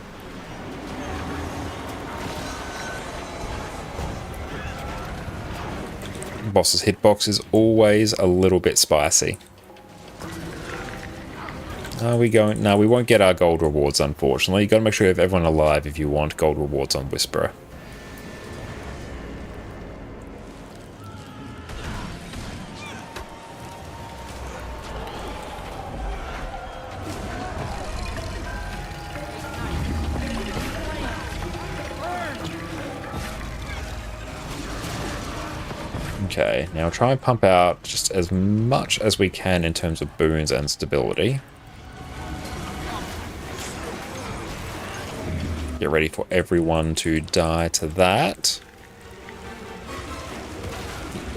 Boss's hitbox is always a little bit spicy. Are we going? No, we won't get our gold rewards, unfortunately. You got to make sure you have everyone alive if you want gold rewards on Whisperer. Okay, now try and pump out just as much as we can in terms of boons and stability. Get ready for everyone to die to that.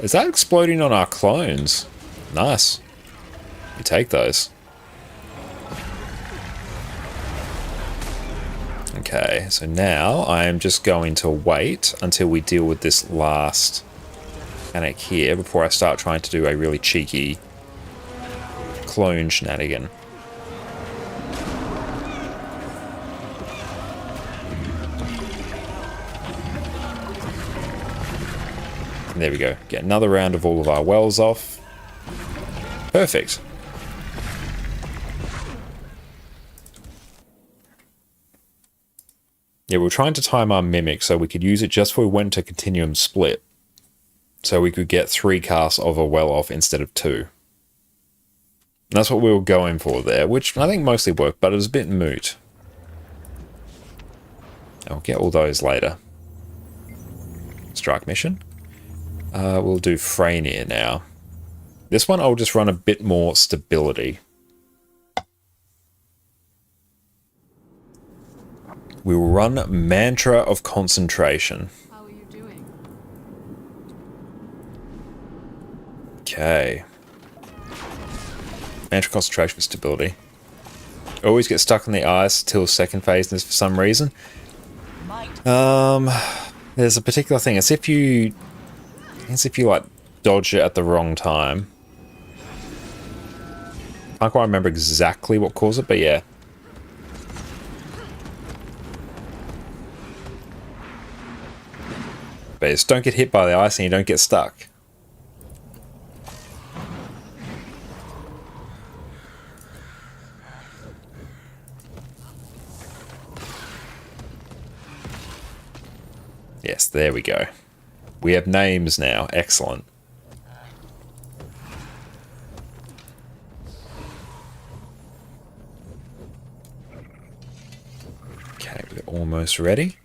Is that exploding on our clones? Nice. You take those. Okay, so now I am just going to wait until we deal with this last mechanic here before I start trying to do a really cheeky clone shenanigan. And there we go. Get another round of all of our wells off. Perfect. Yeah, we're trying to time our Mimic so we could use it just before we went to Continuum Split. So we could get 3 casts of a well off instead of 2. And that's what we were going for there, which I think mostly worked, but it was a bit moot. I'll get all those later. Strike mission. We'll do Freynier now. This one I'll just run a bit more stability. We will run Mantra of Concentration. How are you doing? Okay. Mantra of Concentration for stability. Always get stuck in the ice till second phase for some reason. There's a particular thing. It's if you like dodge it at the wrong time. I can't remember exactly what caused it, but yeah. But just don't get hit by the ice and you don't get stuck. Yes, there we go. We have names now. Excellent. Okay, we're almost ready.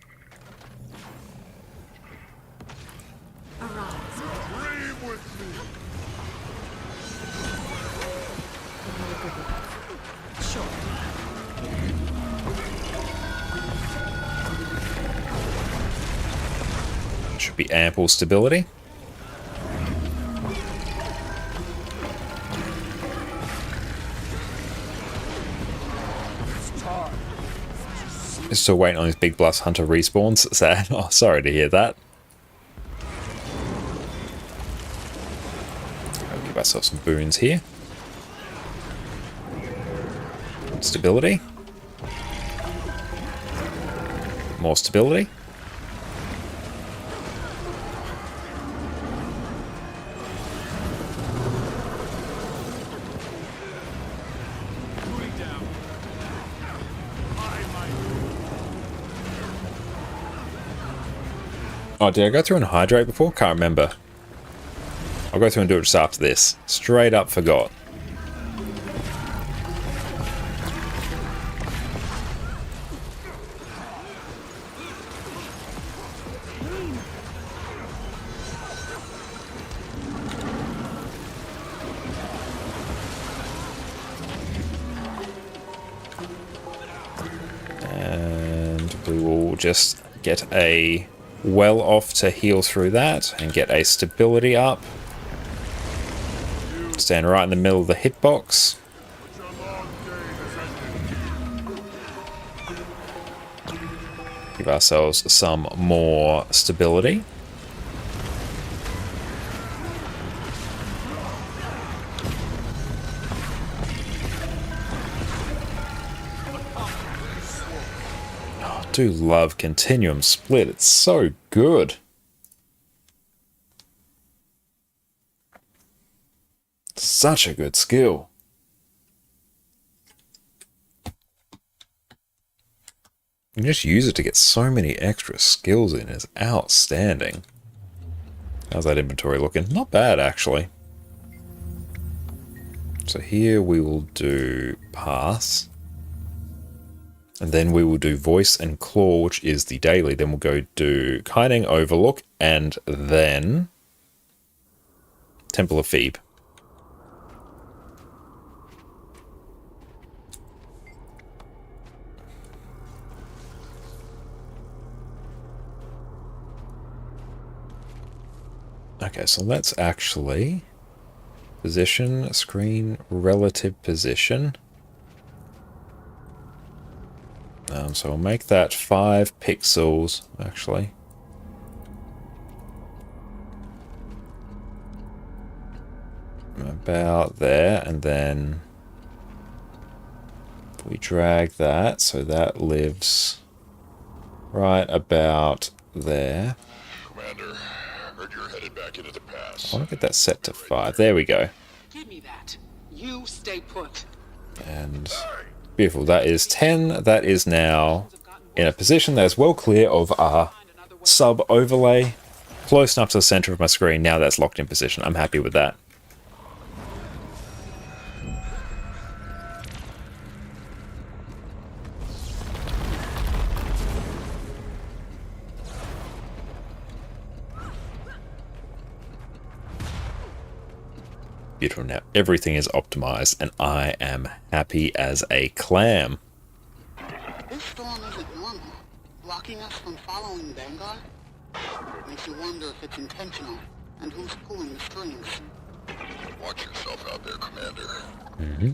Should be ample stability. Still waiting on his Big Blast Hunter respawns. Sad. Oh, sorry to hear that. I'll give ourselves some boons here. Stability. More stability. Oh, did I go through and hydrate before? Can't remember. I'll go through and do it just after this. Straight up forgot. And we will just get a well off to heal through that and get a stability up. Stand right in the middle of the hitbox. Give ourselves some more stability. I do love Continuum Split. It's so good. Such a good skill. You just use it to get so many extra skills in. It's outstanding. How's that inventory looking? Not bad, actually. So here we will do Pass. And then we will do Voice and Claw, which is the daily. Then we'll go do Kiting Overlook, and then Temple of Phoebe. Okay, so let's actually position, screen, relative position. So we'll make that 5 pixels, actually. About there, and then we drag that, so that lives right about there. Commander, heard you're headed back into the pass. I want to get that set to 5. There we go. Give me that. You stay put. And beautiful. That is 10. That is now in a position that is well clear of our sub overlay. Close enough to the center of my screen. Now that's locked in position. I'm happy with that. Beautiful. Now everything is optimized and I am happy as a clam. This storm isn't normal. Blocking us from following Vanguard? Makes you wonder if it's intentional and who's pulling the strings. Watch yourself out there, Commander. Mm-hmm.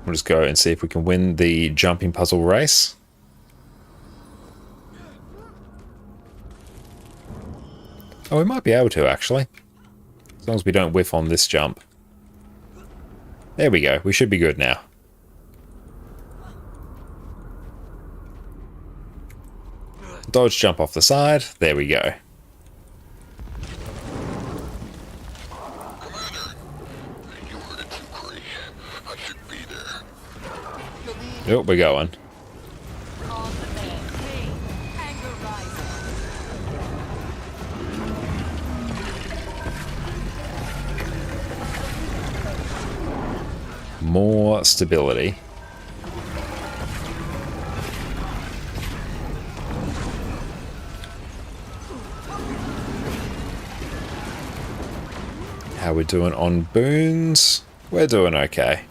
We'll just go and see if we can win the jumping puzzle race. Oh, we might be able to, actually. As long as we don't whiff on this jump. There we go. We should be good now. Dodge jump off the side. There we go. Commander, you heard it too, Kree. I should be there. Yep, we're going. More stability. How we doing on boons? We're doing okay.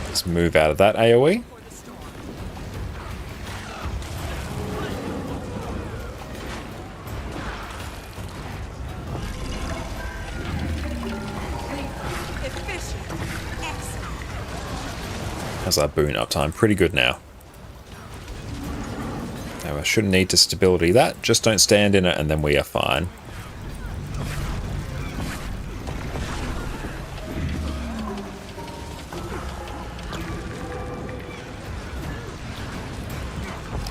Let's move out of that AoE. How's that boon uptime? Pretty good now. Now I shouldn't need to stability that, just don't stand in it and then we are fine.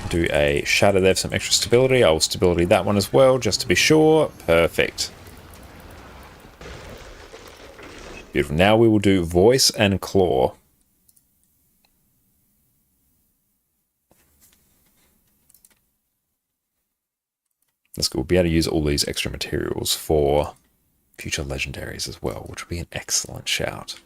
Do a shatter there for some extra stability. I will stability that one as well, just to be sure. Perfect. Beautiful. Now we will do voice and claw. That's good. We'll be able to use all these extra materials for future legendaries as well, which would be an excellent shout.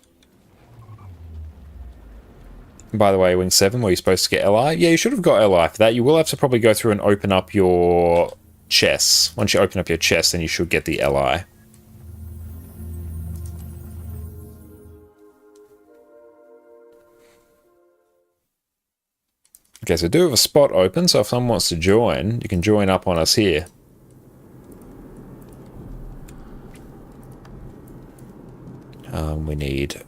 And by the way, Wing 7, were you supposed to get LI? Yeah, you should have got LI for that. You will have to probably go through and open up your chests. Once you open up your chest, then you should get the LI. Okay, so I do have a spot open, so if someone wants to join, you can join up on us here. We need...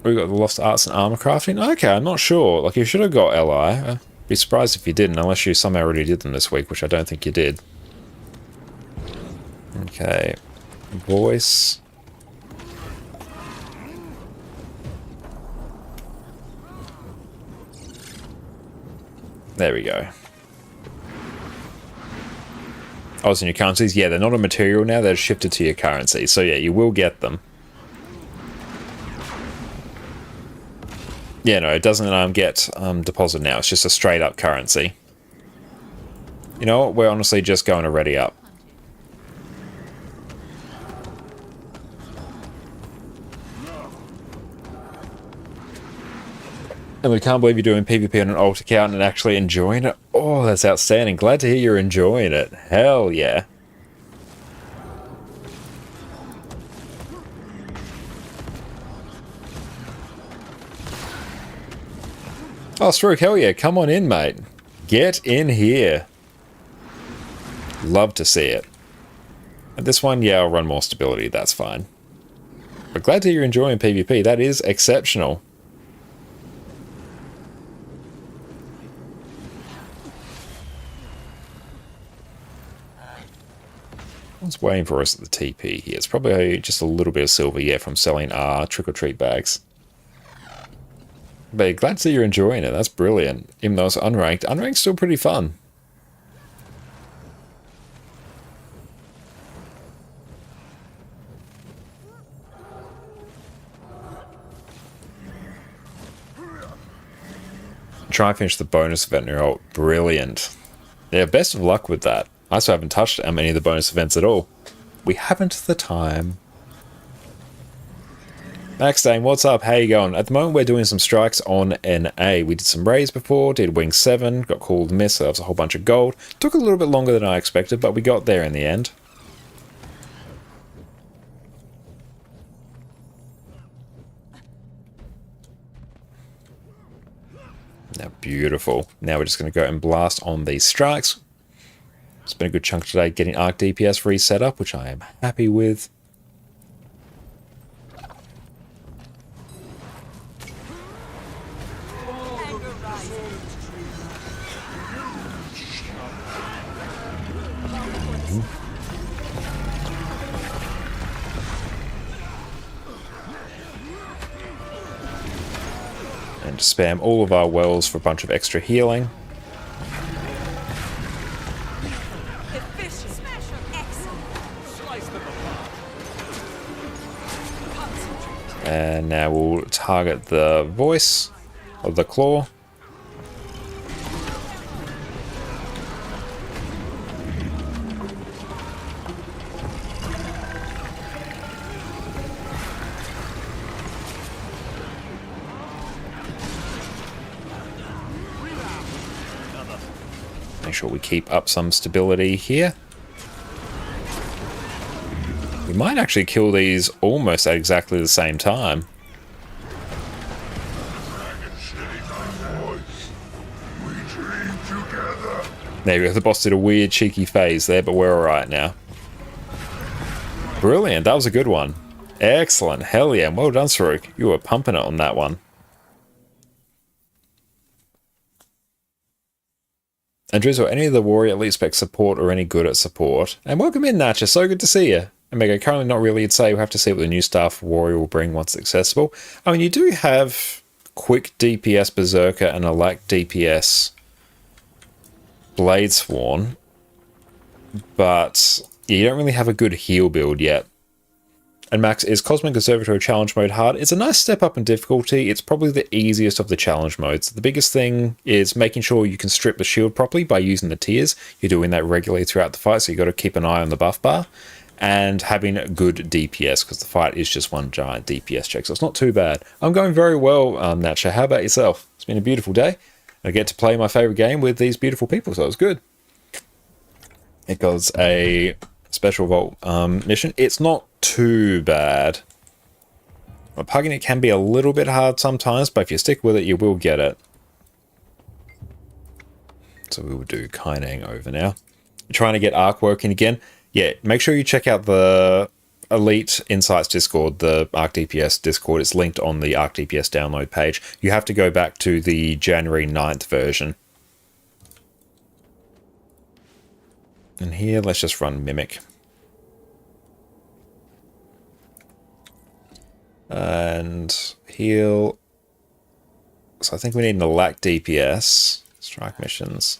We've got the Lost Arts and Armor Crafting. Okay, I'm not sure. Like, you should have got LI. I'd be surprised if you didn't, unless you somehow already did them this week, which I don't think you did. Okay. Voice... There we go. Oh, it's in your currencies? Yeah, they're not a material now, they're shifted to your currency. So yeah, you will get them. Yeah, no, it doesn't get deposit now. It's just a straight up currency. You know what? We're honestly just going to ready up. And we can't believe you're doing PvP on an alt account and actually enjoying it. Oh, that's outstanding. Glad to hear you're enjoying it. Hell yeah. Oh, Stroke, hell yeah. Come on in, mate. Get in here. Love to see it. And this one, yeah, I'll run more stability. That's fine. But glad that you're enjoying PvP. That is exceptional. What's waiting for us at the TP here? It's probably just a little bit of silver, yeah, from selling our trick-or-treat bags. But glad to see you're enjoying it. That's brilliant. Even though it's unranked. Unranked's still pretty fun. Try and finish the bonus event in your ult. Brilliant. Yeah, best of luck with that. I still haven't touched any of the bonus events at all. We haven't the time. Max Dane, what's up? How you going? At the moment, we're doing some strikes on NA. We did some raids before, did Wing 7, got called Miss, so that was a whole bunch of gold. Took a little bit longer than I expected, but we got there in the end. Now, beautiful. Now we're just going to go and blast on these strikes. It's been a good chunk today getting Arc DPS reset up, which I am happy with. And spam all of our wells for a bunch of extra healing. And now we'll target the voice of the claw. Make sure we keep up some stability here. We might actually kill these almost at exactly the same time. There we go, the boss did a weird cheeky phase there, but we're alright now. Brilliant, that was a good one. Excellent, hell yeah, well done, Saruk. You were pumping it on that one. And Drizzle, any of the warrior elite spec support or any good at support? And welcome in, Natcha, so good to see you. Omega, currently not really, I'd say we'll have to see what the new staff warrior will bring once accessible. I mean, you do have quick DPS Berserker and a lack DPS Bladesworn, but you don't really have a good heal build yet. And Max, is Cosmic Observatory Challenge Mode hard? It's a nice step up in difficulty. It's probably the easiest of the challenge modes. The biggest thing is making sure you can strip the shield properly by using the tiers. You're doing that regularly throughout the fight, so you've got to keep an eye on the buff bar. And having good DPS, because the fight is just one giant DPS check, so it's not too bad. I'm going very well, Natcha. How about yourself? It's been a beautiful day. I get to play my favourite game with these beautiful people, so it was good. It goes a special vault mission. It's not too bad. Pugging it can be a little bit hard sometimes, but if you stick with it, you will get it. So we will do Kaineng over now. You're trying to get Arc working again. Yeah, make sure you check out the Elite Insights Discord, the Arc DPS Discord. It's linked on the Arc DPS download page. You have to go back to the January 9th version. And here, let's just run Mimic. And heal. So I think we need an lack DPS. Strike missions.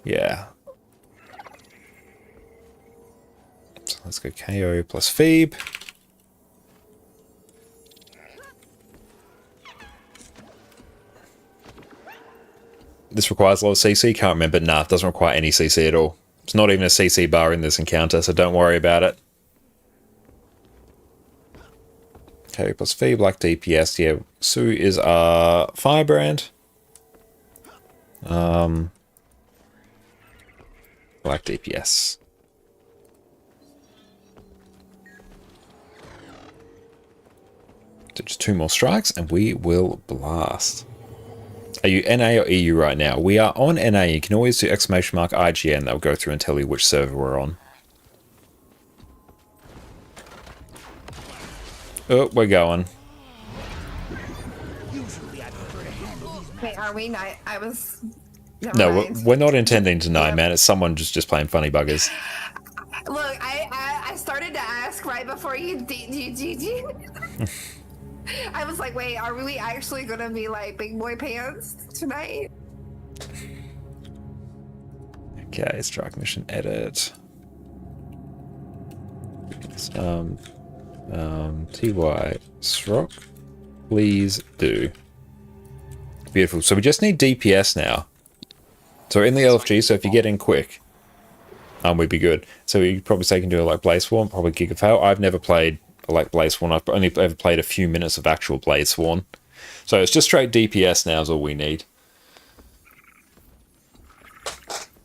Yeah. So let's go KO plus Phoebe. This requires a lot of CC, can't remember. Nah, it doesn't require any CC at all. It's not even a CC bar in this encounter, so don't worry about it. KO plus Phoebe, like DPS. Yeah, Sue is our firebrand. Like DPS. So just 2 more strikes and we will blast. Are you NA or EU right now? We are on NA. You can always do !IGN. They'll go through and tell you which server we're on. Oh, we're going. Wait, are we not? I was. Never No, mind. we're not intending to know, man. It's someone just playing funny buggers. Look, I started to ask right before you. I was like, wait, are we actually gonna be like big boy pants tonight? Okay, strike mission edit. TY Srock, please do. Beautiful. So we just need DPS now. So we're in the LFG, so if you get in quick, we'd be good. So you probably say you can do it like Blaze Swarm, probably Gigafail. I've never played like Blaze Swarm. I've only ever played a few minutes of actual Blaze Swarm. So it's just straight DPS now is all we need.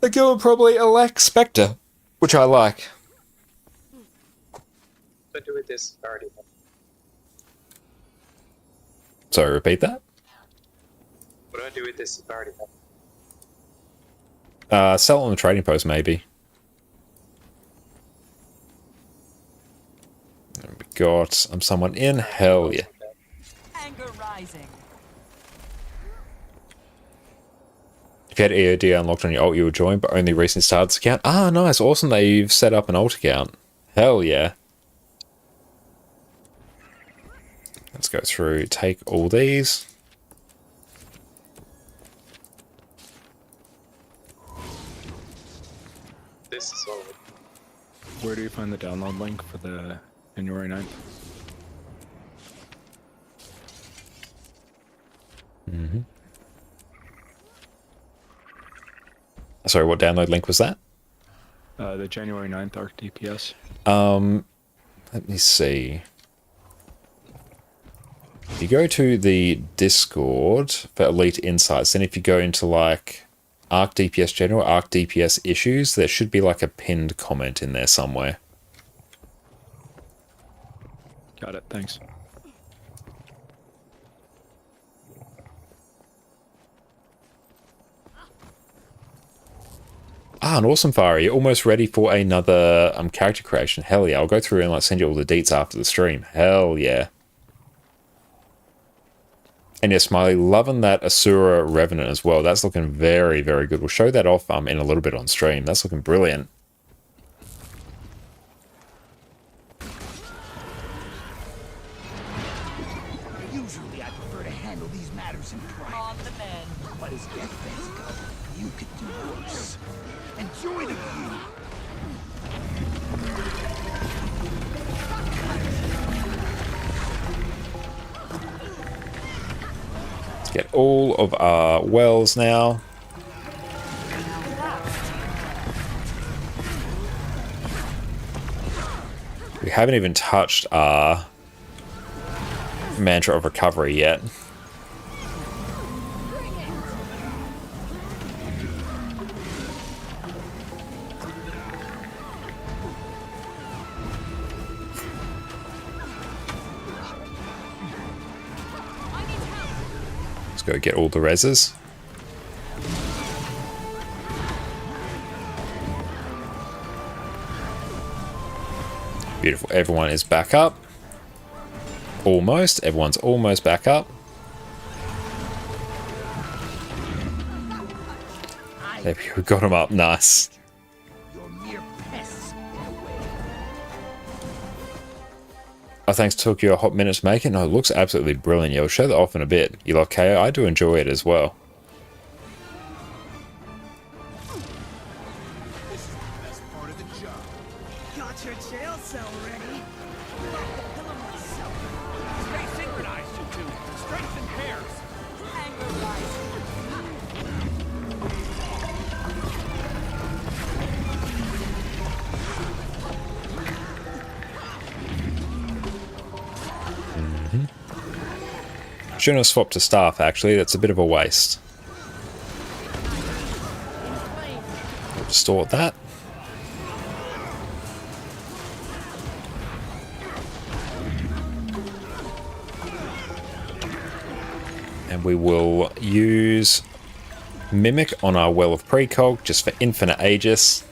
They're going probably elect Spectre, which I like. What do I do with this already? Sorry, repeat that? What do I do with this already? Sell it on the trading post, maybe. And we got someone in. Hell yeah. Anger rising. If you had EOD unlocked on your alt, you would join, but only recently started this account. Ah, nice. Awesome that you've set up an alt account. Hell yeah. Let's go through, take all these. This is all. Where do you find the download link for the January 9th? Mm-hmm. Sorry, what download link was that? The January 9th ARC DPS. Let me see. If you go to the Discord for Elite Insights, then if you go into like ARC DPS General, ARC DPS Issues, there should be like a pinned comment in there somewhere. Got it, thanks. Ah, an awesome Fari. You're almost ready for another character creation. Hell yeah. I'll go through and like send you all the deets after the stream. Hell yeah. And yeah, Smiley, loving that Asura Revenant as well. That's looking very, very good. We'll show that off in a little bit on stream. That's looking brilliant. Usually I prefer to handle these matters in private. On the men. But as deathbeds go, you could do worse. Enjoy the view. Let's get all of our wells now. We haven't even touched our Mantra of Recovery yet. Let's go get all the reses. Beautiful. Everyone is back up. Almost. Everyone's almost back up. There we go. Got them up. Nice. Oh, thanks, took you a hot minute to make it. No, it looks absolutely brilliant. Yeah, we'll show that off in a bit. You like KO? I do enjoy it as well. This is the best part of the job. Got your jail cell ready. Stay synchronized, you two. Strength in pairs. Anger rising. Shouldn't have swapped to staff, actually. That's a bit of a waste. Distort that. And we will use Mimic on our Well of Precog just for infinite Aegis.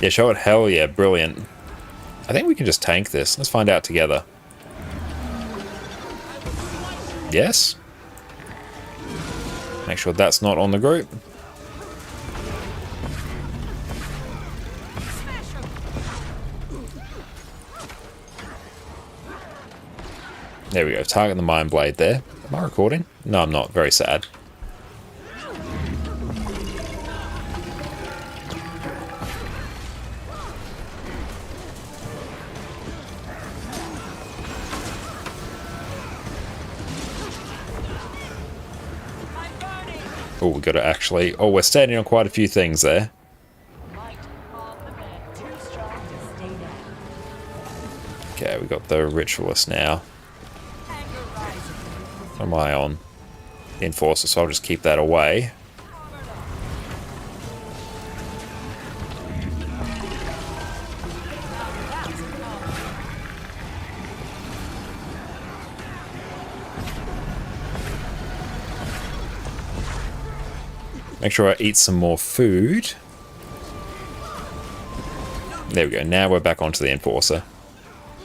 Yeah, show it. Hell yeah, brilliant. I think we can just tank this. Let's find out together. Yes. Make sure that's not on the group. There we go. Target the Mind Blade there. Am I recording? No, I'm not. Very sad. Oh, we got to actually... Oh, we're standing on quite a few things there. Okay, we got the Ritualist now. What am I on? The Enforcer, so I'll just keep that away. Make sure I eat some more food. There we go. Now we're back onto the Enforcer.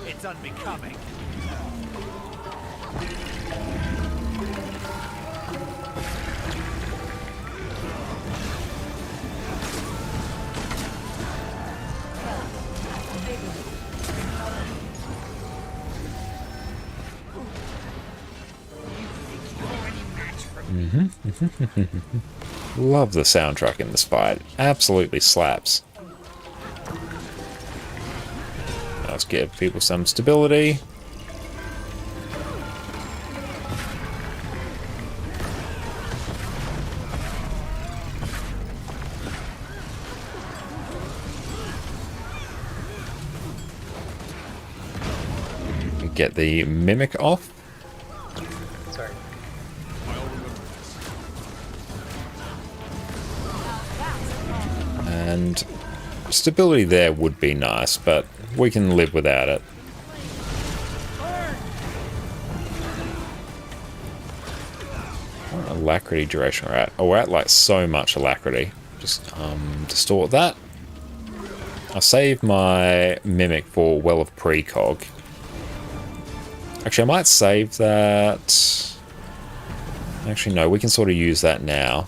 It's unbecoming. Love the soundtrack in this fight. Absolutely slaps. Let's give people some stability. Get the Mimic off. Sorry. And stability there would be nice, but we can live without it. What alacrity duration we're at? Oh, we're at like so much alacrity. Just distort that. I'll save my Mimic for Well of Precog. Actually, I might save that. Actually, no, we can sort of use that now.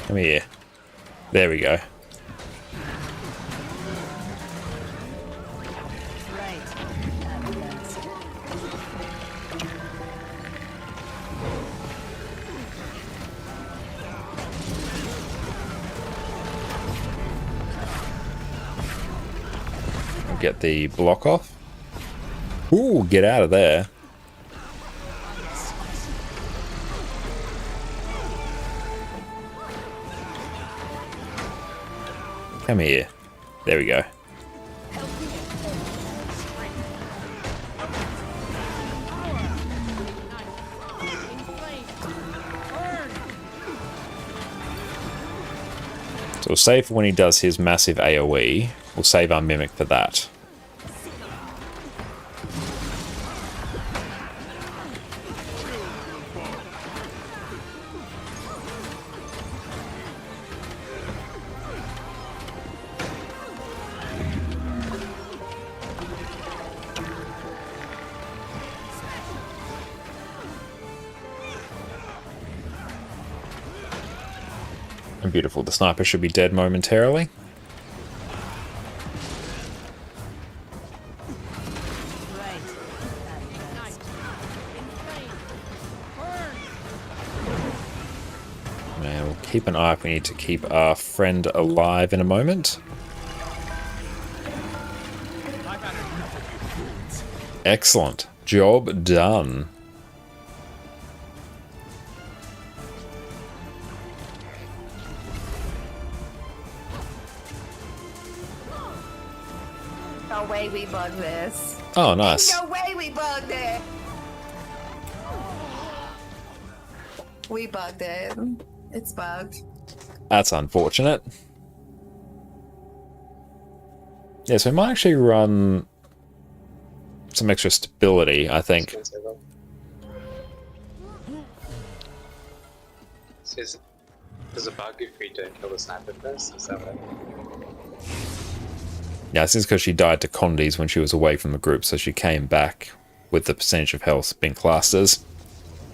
Come here. There we go. Get the block off. Ooh, get out of there. Come here. There we go. So we'll save when he does his massive AoE. We'll save our Mimic for that. And beautiful. The sniper should be dead momentarily. And we'll keep an eye if we need to keep our friend alive in a moment. Excellent. Job done. no way we bugged this. Oh, nice. Ain't no way we bugged it. We bugged it. It's bugged. That's unfortunate. Yeah, so we might actually run some extra stability, I think. There's a bug if we don't kill the sniper first, is that right? Yeah, this is because she died to Condes when she was away from the group, so she came back with the percentage of health being classed as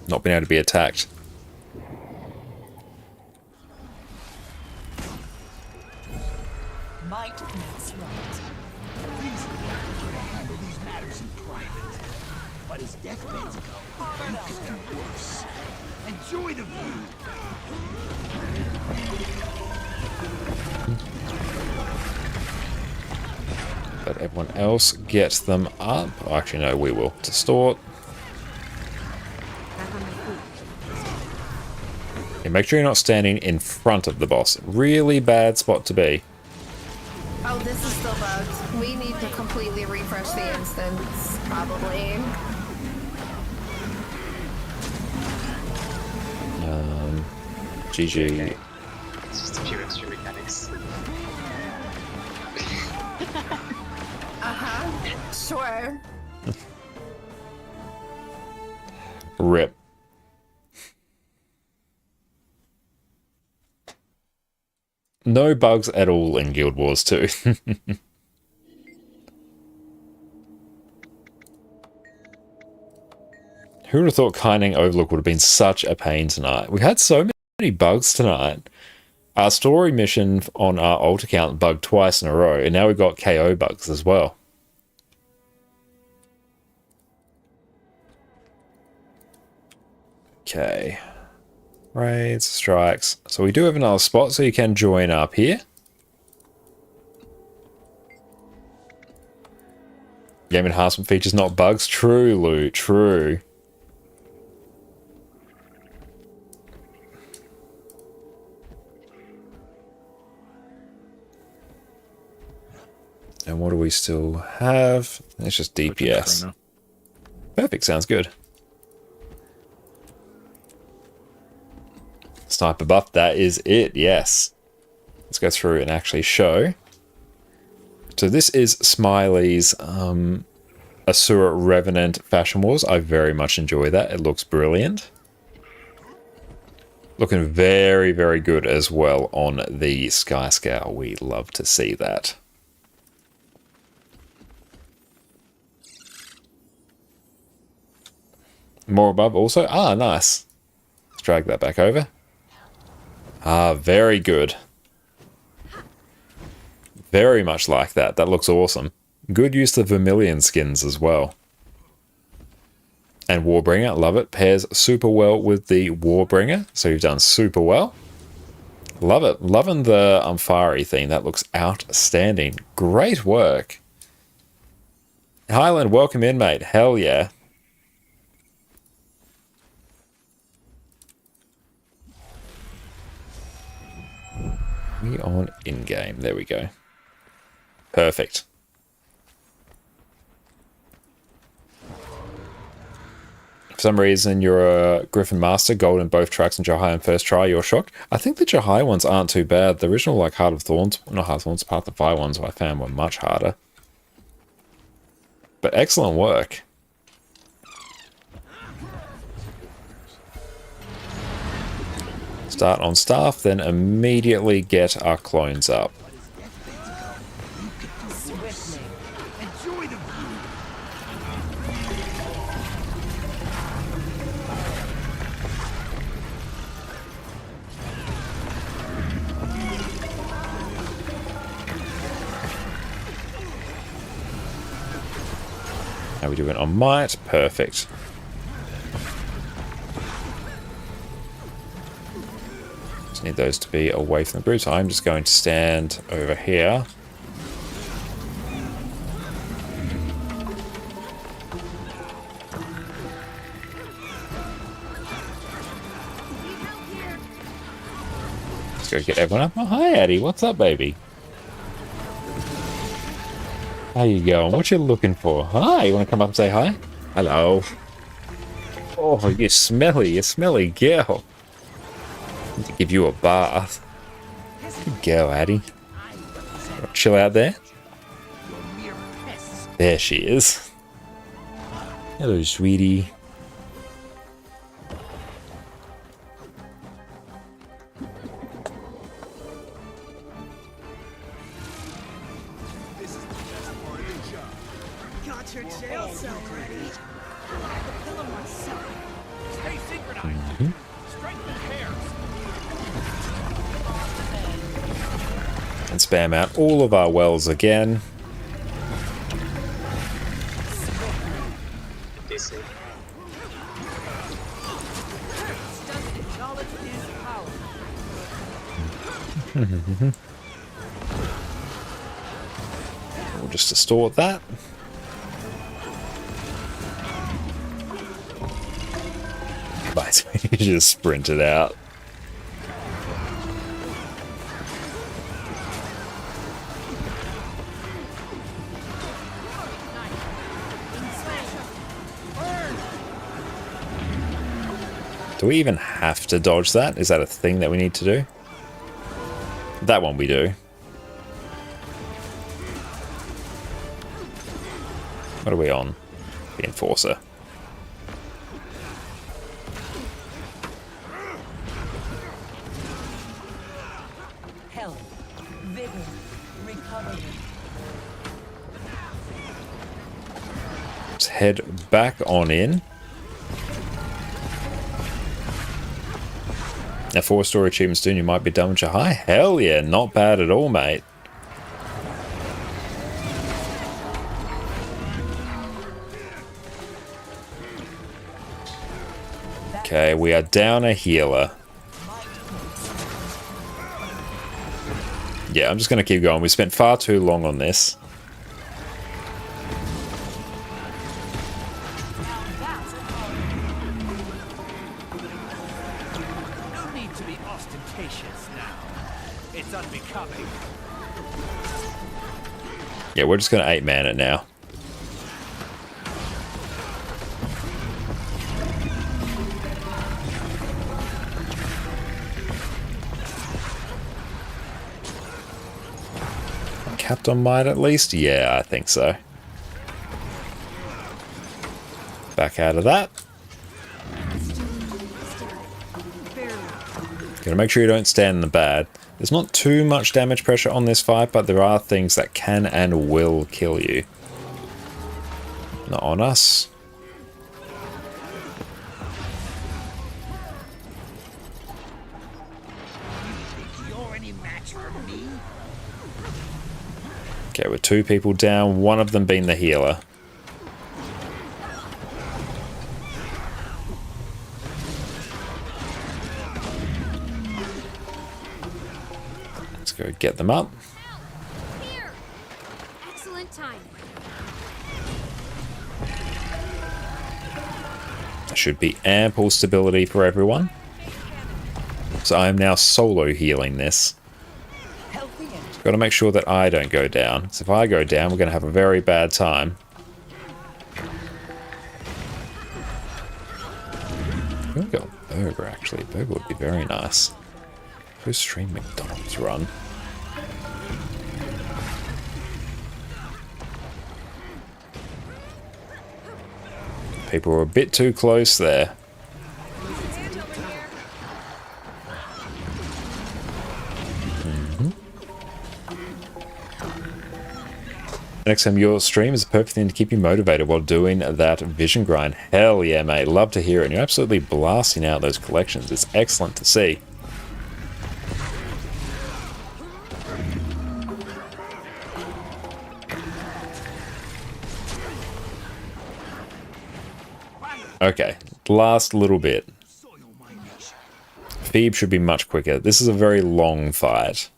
not being able to be attacked. Might makes right. Please handle these matters in private. But as deathbeds go, it could get worse. Enjoy the view. Let everyone else get them up. Oh, actually, no, we will. Distort. And make sure you're not standing in front of the boss. Really bad spot to be. Oh, this is still bugged. We need to completely refresh the instance, probably. GG. Okay. It's just a few extra mechanics. Sure. Rip. No bugs at all in Guild Wars 2. Who would have thought Kyning Overlook would have been such a pain tonight? We had so many bugs tonight. Our story mission on our alt account bugged twice in a row, and now we've got KO bugs as well. Okay. Raids, strikes. So we do have another spot, so you can join up here. Game enhancement features, not bugs. True, Lou. True. And what do we still have? It's just DPS. Perfect, sounds good. Sniper buff, that is it, yes. Let's go through and actually show. So this is Smiley's Asura Revenant Fashion Wars. I very much enjoy that. It looks brilliant. Looking very, very good as well on the Sky Scout. We love to see that. More above also. Ah, nice. Let's drag that back over. Ah, very good. Very much like that. That looks awesome. Good use of Vermilion skins as well. And Warbringer, love it. Pairs super well with the Warbringer. So you've done super well. Love it. Loving the Umfari theme. That looks outstanding. Great work. Highland, welcome in, mate. Hell yeah. We on in-game. There we go. Perfect. For some reason, you're a Griffin Master, gold in both tracks and Jahai on first try. You're shocked? I think the Jahai ones aren't too bad. The original, like, Heart of Thorns, not Heart of Thorns, Path of Fire ones I found were much harder. But excellent work. Start on staff, then immediately get our clones up. How are we doing on might? Perfect. Just need those to be away from the group, so I'm just going to stand over here. Let's go get everyone up. Oh, hi, Addie. What's up, baby? How you going? What you looking for? Hi, you want to come up and say hi? Hello. Oh, you smelly girl. Need to give you a bath. Good girl, Addie. Chill out there. There she is. Hello, sweetie. Got your jail cell ready. I have the pillow myself. Stay synchronized. Strengthen pairs. And spam out all of our wells again. DC. Knowledge is power. We'll just distort that. Right, we just sprint it out. Do we even have to dodge that? Is that a thing that we need to do? That one we do. What are we on? The Enforcer. Health, vigor, recovery. Let's head back on in. Now, 4-story achievements soon, you might be done with your high. Hell yeah, not bad at all, mate. Okay, we are down a healer. Yeah, I'm just going to keep going. We spent far too long on this. No need to be ostentatious now. It's unbecoming. Yeah, we're just going to 8-man it now. Capped on might at least? Yeah, I think so. Back out of that. Gotta make sure you don't stand in the bad. There's not too much damage pressure on this fight, but there are things that can and will kill you. Not on us. You're any match for me? Okay, we're 2 people down, one of them being the healer. Let's go get them up. Here. Excellent time. There should be ample stability for everyone. So I am now solo healing this. Got to make sure that I don't go down. Because if I go down, we're going to have a very bad time. We've got a burger, actually. A burger would be very nice. Post-stream McDonald's run. People were a bit too close there. Next time your stream is a perfect thing to keep you motivated while doing that vision grind. Hell yeah, mate. Love to hear it. And you're absolutely blasting out those collections. It's excellent to see. Okay, last little bit. Phoebe should be much quicker. This is a very long fight.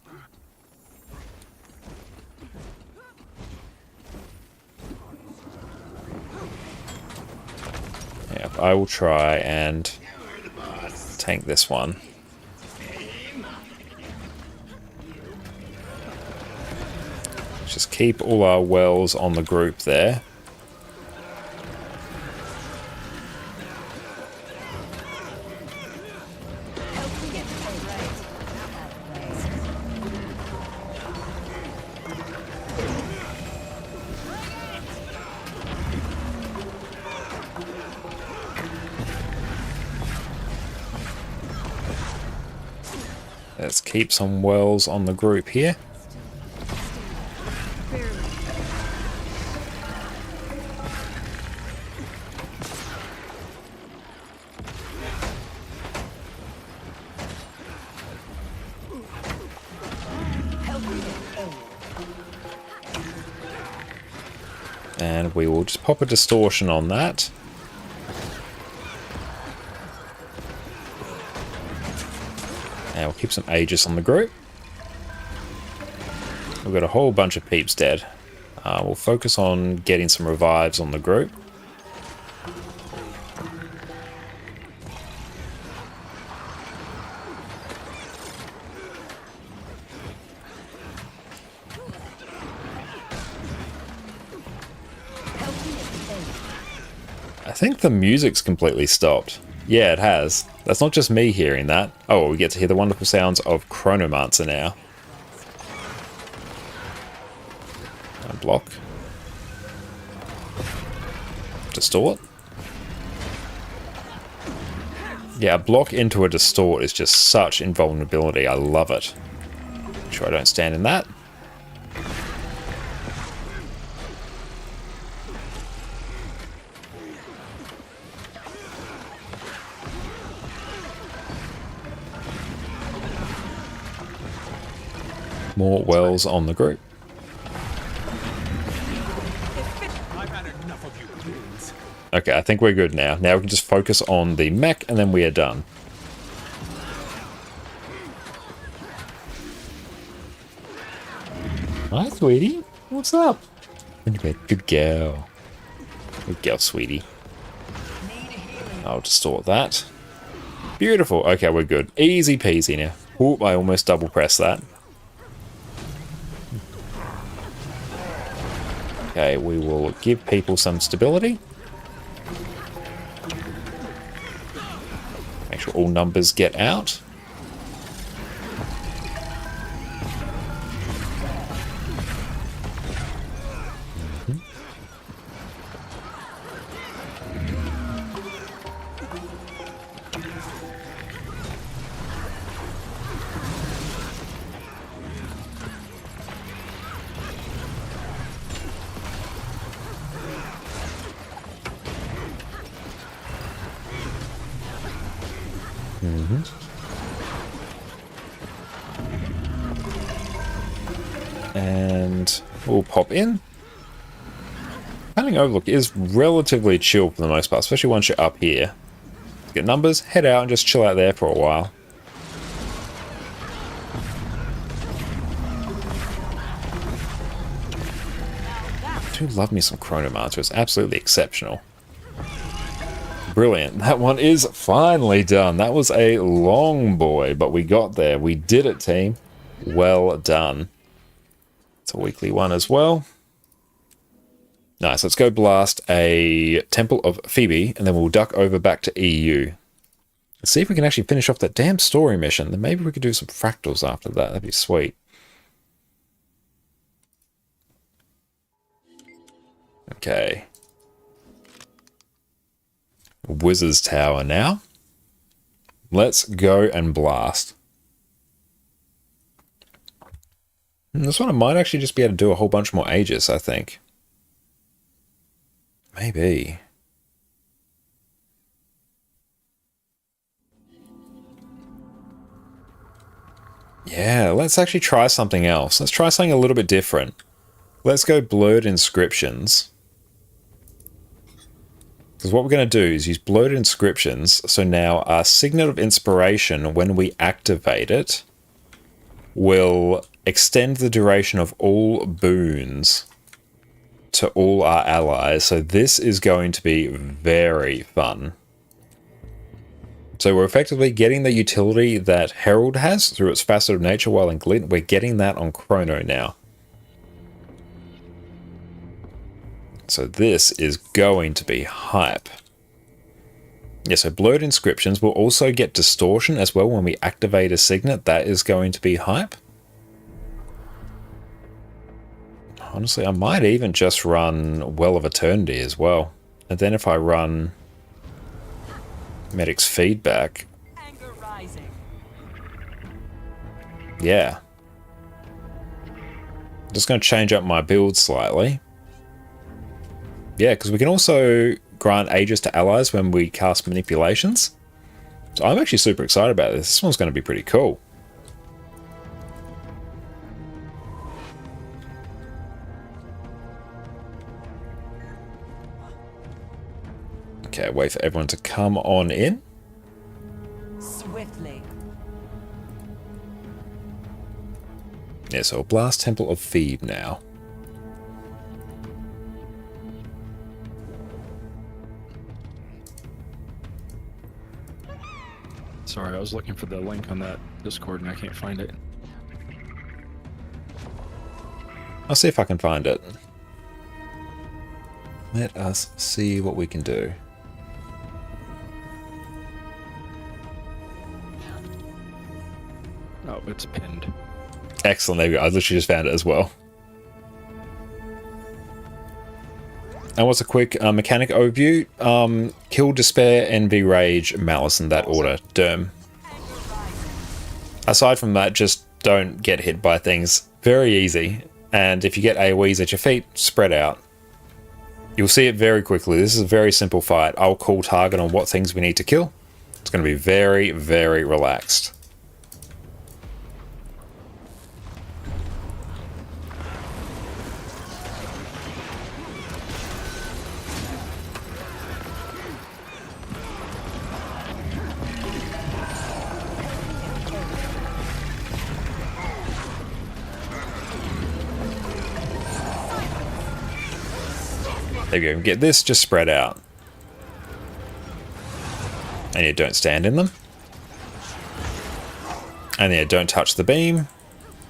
Yeah, I will try and tank this one. Let's just keep all our wells on the group there. Let's keep some wells on the group here. And we will just pop a distortion on that. And we'll keep some Aegis on the group. We've got a whole bunch of peeps dead. We'll focus on getting some revives on the group. I think the music's completely stopped. Yeah, it has. That's not just me hearing that. Oh, we get to hear the wonderful sounds of Chronomancer now. Block. Distort. Yeah, a block into a distort is just such invulnerability. I love it. Make sure I don't stand in that. More wells on the group. Okay, I think we're good now. Now we can just focus on the mech and then we are done. Hi, sweetie. What's up? Good girl. Good girl, sweetie. I'll distort that. Beautiful. Okay, we're good. Easy peasy now. Oop, I almost double pressed that. Okay, we will give people some stability. Make sure all numbers get out. And we'll pop in. Paddling Overlook is relatively chill for the most part, especially once you're up here. Get numbers, head out and just chill out there for a while. I do love me some Chronomancer, it's absolutely exceptional. Brilliant. That one is finally done. That was a long boy, but we got there. We did it, team. Well done. It's a weekly one as well. Nice. Let's go blast a Temple of Phoebe, and then we'll duck over back to EU. Let's see if we can actually finish off that damn story mission. Then maybe we could do some fractals after that. That'd be sweet. Okay. Wizard's Tower now. Let's go and blast. This one I might actually just be able to do a whole bunch more Aegis, I think. Maybe. Yeah, let's actually try something else. Let's try something a little bit different. Let's go Blurred Inscriptions. Because what we're going to do is use Blurred Inscriptions. So now our Signet of Inspiration, when we activate it, will extend the duration of all boons to all our allies. So this is going to be very fun. So we're effectively getting the utility that Herald has through its facet of nature, while in Glint we're getting that on Chrono now. So this is going to be hype. Yeah, so blurred inscriptions will also get distortion as well when we activate a signet. That is going to be hype. Honestly, I might even just run Well of Eternity as well. And then if I run Medic's Feedback... Yeah. Just going to change up my build slightly. Yeah, because we can also grant Aegis to allies when we cast manipulations. So I'm actually super excited about this. This one's going to be pretty cool. Okay, wait for everyone to come on in. Swiftly. Yeah, so Blast Temple of Thebe now. Sorry, I was looking for the link on that Discord and I can't find it. I'll see if I can find it. Let us see what we can do. Oh, it's pinned. Excellent, there we go. I literally just found it as well. And what's a quick mechanic overview? Kill, Despair, Envy, Rage, Malice in that order. Derm. Aside from that, just don't get hit by things. Very easy. And if you get AoEs at your feet, spread out. You'll see it very quickly. This is a very simple fight. I'll call target on what things we need to kill. It's going to be very, very relaxed. There you go. Get this, just spread out. And you don't stand in them. And yeah, don't touch the beam.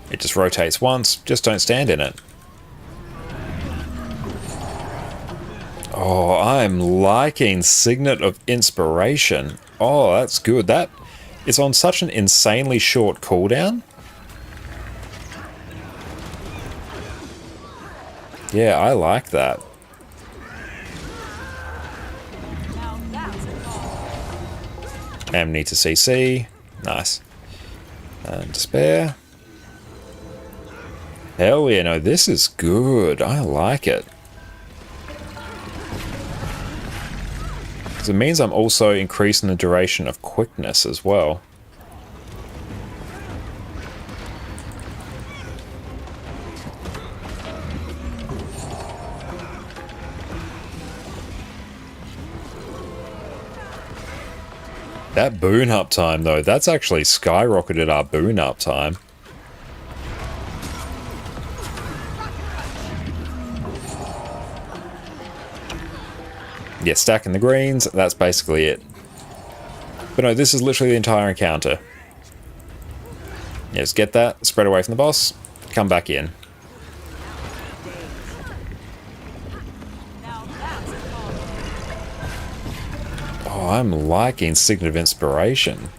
It just rotates once, just don't stand in it. Oh, I'm liking Signet of Inspiration. Oh, that's good. That is on such an insanely short cooldown. Yeah, I like that. Amity to CC. Nice. And Despair. Hell yeah, no, this is good. I like it. Because it means I'm also increasing the duration of quickness as well. That boon up time though, that's actually skyrocketed our boon up time. Yeah, stacking the greens, that's basically it. But no, this is literally the entire encounter. Yeah, just get that, spread away from the boss, come back in. Oh, I'm liking Signet of Inspiration.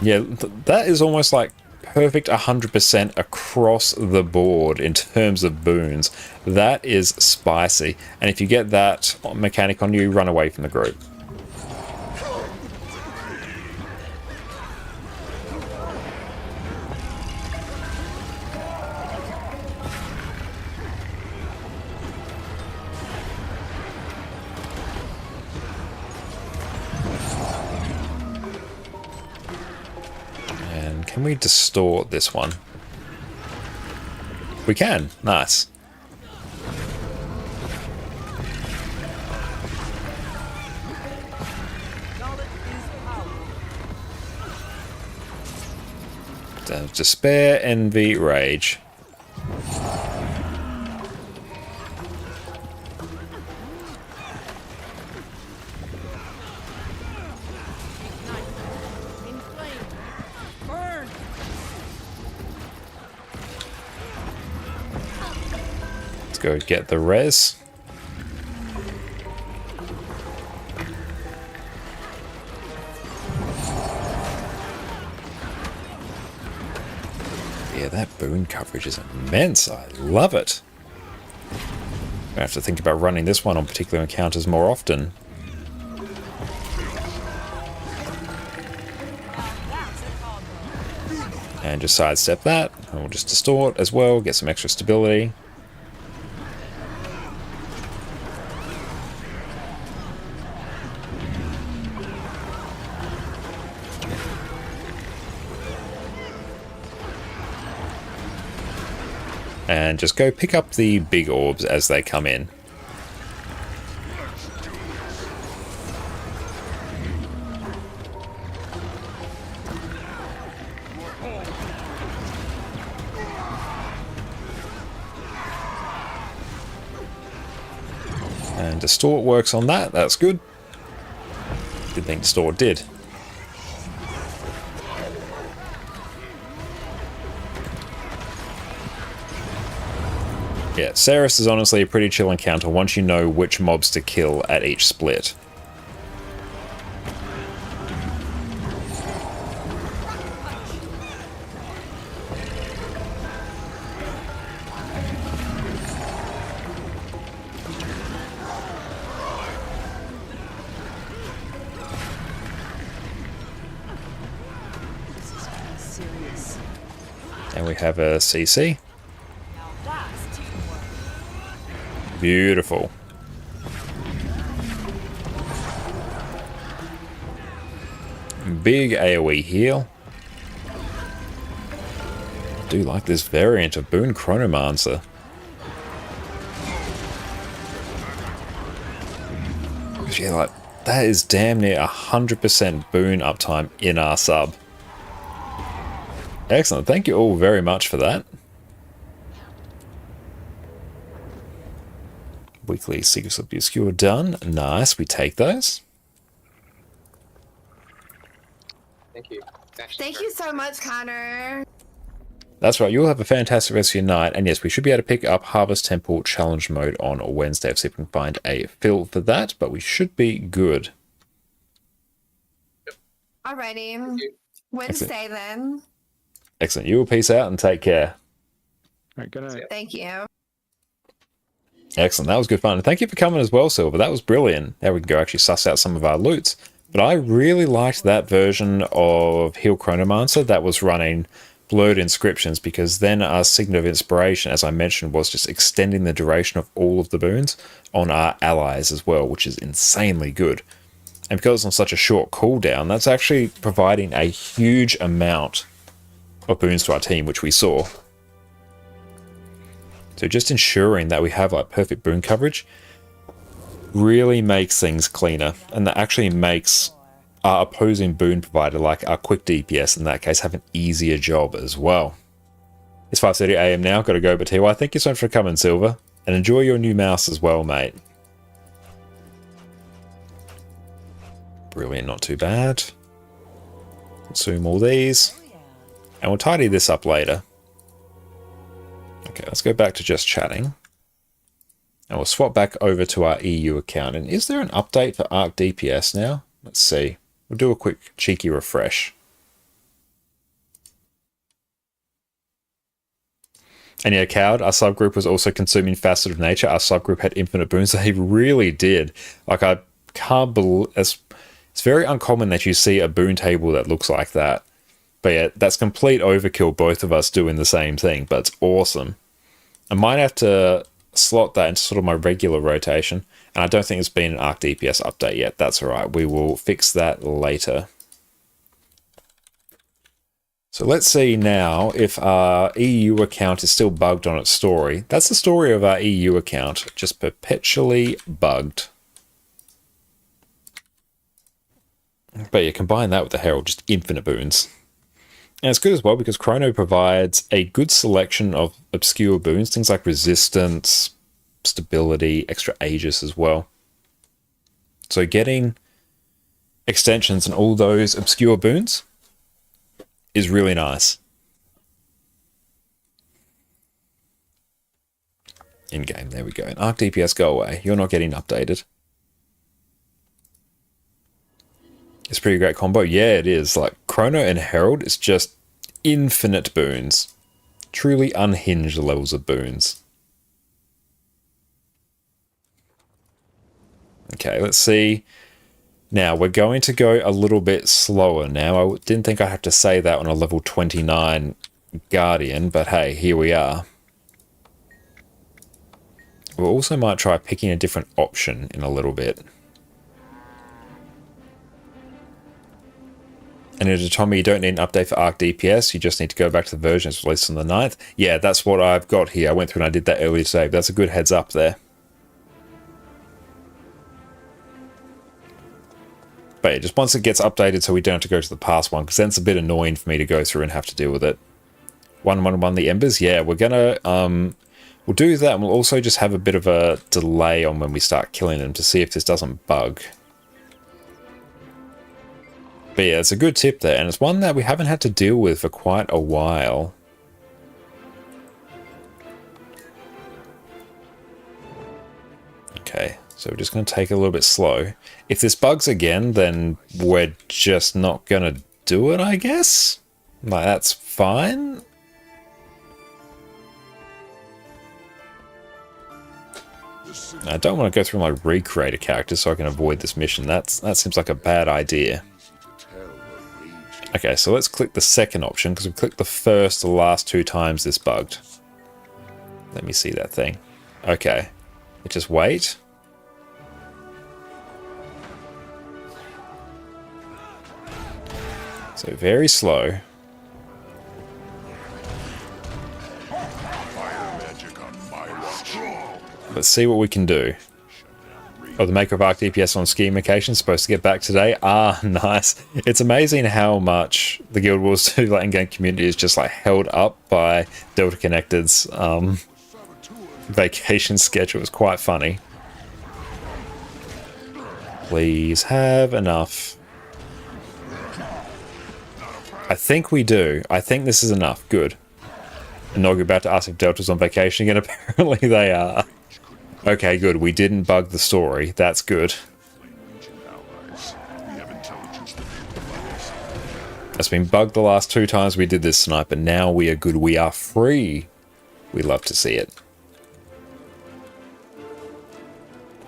Yeah, that is almost like perfect 100% across the board in terms of boons. That is spicy. And if you get that mechanic on you, run away from the group. Can we distort this one? We can. Nice. Despair, Envy, Rage. go get the res. Yeah, that boon coverage is immense. I love it. I have to think about running this one on particular encounters more often. And just sidestep that. And we'll just distort as well, get some extra stability. And just go pick up the big orbs as they come in. And distort works on that, that's good. Good thing distort did. Yeah, Ceres is honestly a pretty chill encounter once you know which mobs to kill at each split. And we have a CC. Beautiful. Big AoE heal. I do like this variant of Boon Chronomancer. Yeah, like, that is damn near 100% Boon uptime in our sub. Excellent. Thank you all very much for that. Weekly Secrets of the Obscure done. Nice, we take those. Thank you. Thank you so much, Connor. That's right, you'll have a fantastic rest of your night. And yes, we should be able to pick up Harvest Temple Challenge Mode on Wednesday. I'll see if we can find a fill for that, but we should be good. Alrighty. Wednesday then. Excellent. You will peace out and take care. All right, good night. Thank you. Excellent. That was good fun. And thank you for coming as well, Silver. That was brilliant. Now we can go actually suss out some of our loots. But I really liked that version of Heal Chronomancer that was running Blurred Inscriptions, because then our Signet of Inspiration, as I mentioned, was just extending the duration of all of the boons on our allies as well, which is insanely good. And because it's on such a short cooldown, that's actually providing a huge amount of boons to our team, which we saw. So just ensuring that we have like perfect boon coverage really makes things cleaner, and that actually makes our opposing boon provider, like our quick DPS in that case, have an easier job as well. It's 5:30 AM now, gotta go, but TY, thank you so much for coming, Silver, and enjoy your new mouse as well, mate. Brilliant, not too bad. Consume all these, and we'll tidy this up later. Okay, let's go back to just chatting. And we'll swap back over to our EU account. And is there an update for Arc DPS now? Let's see. We'll do a quick cheeky refresh. And yeah, Cowed, our subgroup was also consuming Facet of Nature. Our subgroup had infinite boons. They really did. Like, I can't believe... It's very uncommon that you see a boon table that looks like that. But yeah, that's complete overkill, both of us doing the same thing, but it's awesome. I might have to slot that into sort of my regular rotation, and I don't think there's been an Arc DPS update yet. That's alright, we will fix that later. So let's see now if our EU account is still bugged on its story. That's the story of our EU account, just perpetually bugged. But yeah, combine that with the Herald, just infinite boons. And it's good as well because Chrono provides a good selection of obscure boons, things like resistance, stability, extra Aegis as well. So getting extensions and all those obscure boons is really nice. In-game, there we go. And Arc DPS, go away. You're not getting updated. It's a pretty great combo. Yeah, it is. Like, Chrono and Herald is just infinite boons. Truly unhinged levels of boons. Okay, let's see. Now, we're going to go a little bit slower now. I didn't think I'd have to say that on a level 29 Guardian, but hey, here we are. We also might try picking a different option in a little bit. And Tommy, you don't need an update for Arc DPS, you just need to go back to the version that's released on the 9th. Yeah, that's what I've got here. I went through and I did that earlier today. That's a good heads up there. But yeah, just once it gets updated so we don't have to go to the past one, because then it's a bit annoying for me to go through and have to deal with it. 111 the Embers, yeah, we're gonna, we'll do that, and we'll also just have a bit of a delay on when we start killing them to see if this doesn't bug. But yeah, it's a good tip there, and it's one that we haven't had to deal with for quite a while. Okay, so we're just going to take it a little bit slow. If this bugs again, then we're just not going to do it, I guess? Like, that's fine. I don't want to go through my recreate a character so I can avoid this mission. That seems like a bad idea. Okay, so let's click the second option, because we clicked the first the last 2 times this bugged. Let me see that thing. Okay. Just wait. So very slow. Let's see what we can do. Oh, the maker of Arc DPS on skiing vacation is supposed to get back today. Ah, nice. It's amazing how much the Guild Wars 2 like in-game community is just like held up by Delta Connected's vacation schedule. It's quite funny. Please have enough. I think we do. I think this is enough. Good. And Nog about to ask if Delta's on vacation again. Apparently they are. Okay, good. We didn't bug the story. That's good. It's been bugged the last 2 times we did this tonight, but now we are good. We are free. We love to see it.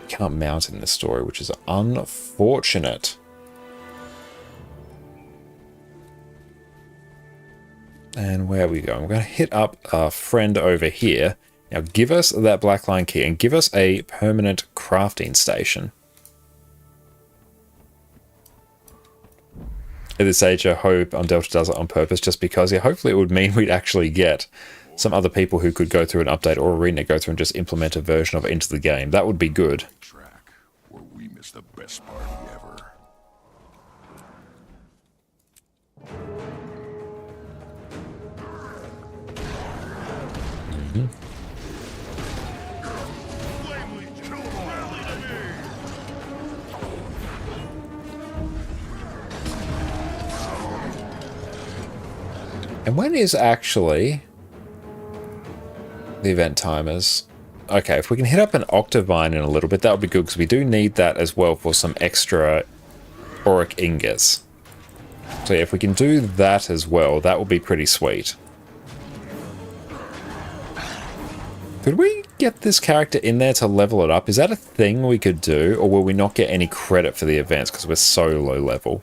Can't mount in this story, which is unfortunate. And where are we going? We're going to hit up our friend over here. Now give us that black line key and give us a permanent crafting station. At this age, I hope Delta does it on purpose, just because, yeah, hopefully it would mean we'd actually get some other people who could go through an update or arena, go through and just implement a version of it into the game. That would be good. Where we miss the best party ever. And when is actually the event timers? Okay, if we can hit up an Octavine in a little bit, that would be good, because we do need that as well for some extra auric ingots. So yeah, if we can do that as well, that would be pretty sweet. Could we get this character in there to level it up? Is that a thing we could do, or will we not get any credit for the events because we're so low level?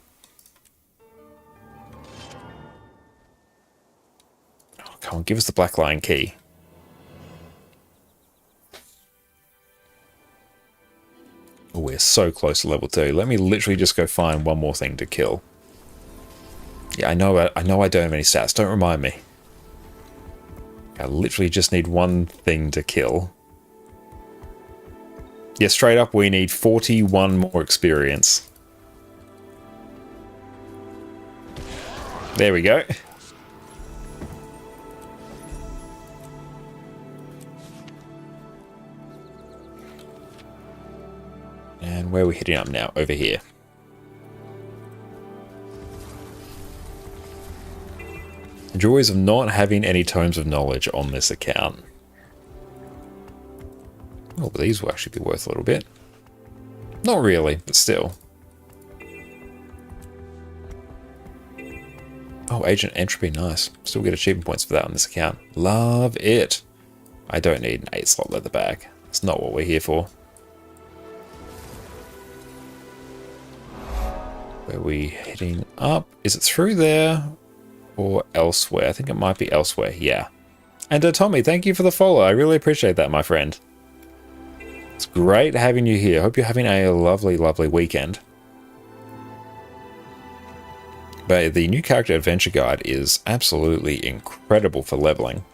Oh, come on, give us the Black Lion key. Oh, we're so close to level 2. Let me literally just go find one more thing to kill. Yeah, I know I don't have any stats. Don't remind me. I literally just need one thing to kill. Yeah, straight up, we need 41 more experience. There we go. And where are we hitting up now? Over here. The joys of not having any tomes of knowledge on this account. Oh, but these will actually be worth a little bit. Not really, but still. Oh, Agent Entropy, nice. Still get achievement points for that on this account. Love it. I don't need an 8-slot leather bag. That's not what we're here for. Where are we heading up? Is it through there or elsewhere? I think it might be elsewhere, yeah. And Tommy, thank you for the follow. I really appreciate that, my friend. It's great having you here. Hope you're having a lovely, lovely weekend. But the new character adventure guide is absolutely incredible for leveling.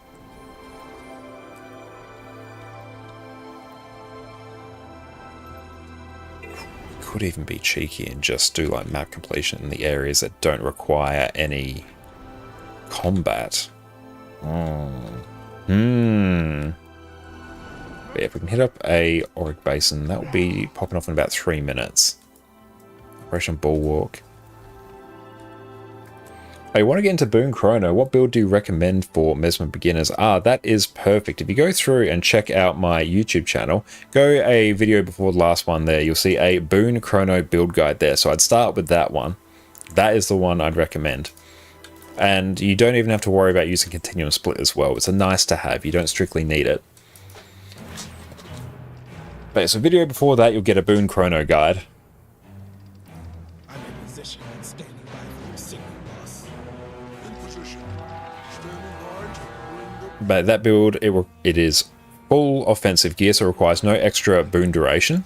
Could even be cheeky and just do like map completion in the areas that don't require any combat. But yeah, if we can hit up a Auric Basin, that will be popping off in about 3 minutes. Operation Bulwark. I want to get into Boon Chrono. What build do you recommend for Mesmer beginners? That is perfect. If you go through and check out my YouTube channel, go a video before the last one there, you'll see a Boon Chrono build guide there. So I'd start with that one. That is the one I'd recommend. And you don't even have to worry about using Continuum Split as well. It's a nice to have. You don't strictly need it. But so video before that, you'll get a Boon Chrono guide. But that build, it is full offensive gear, so it requires no extra boon duration.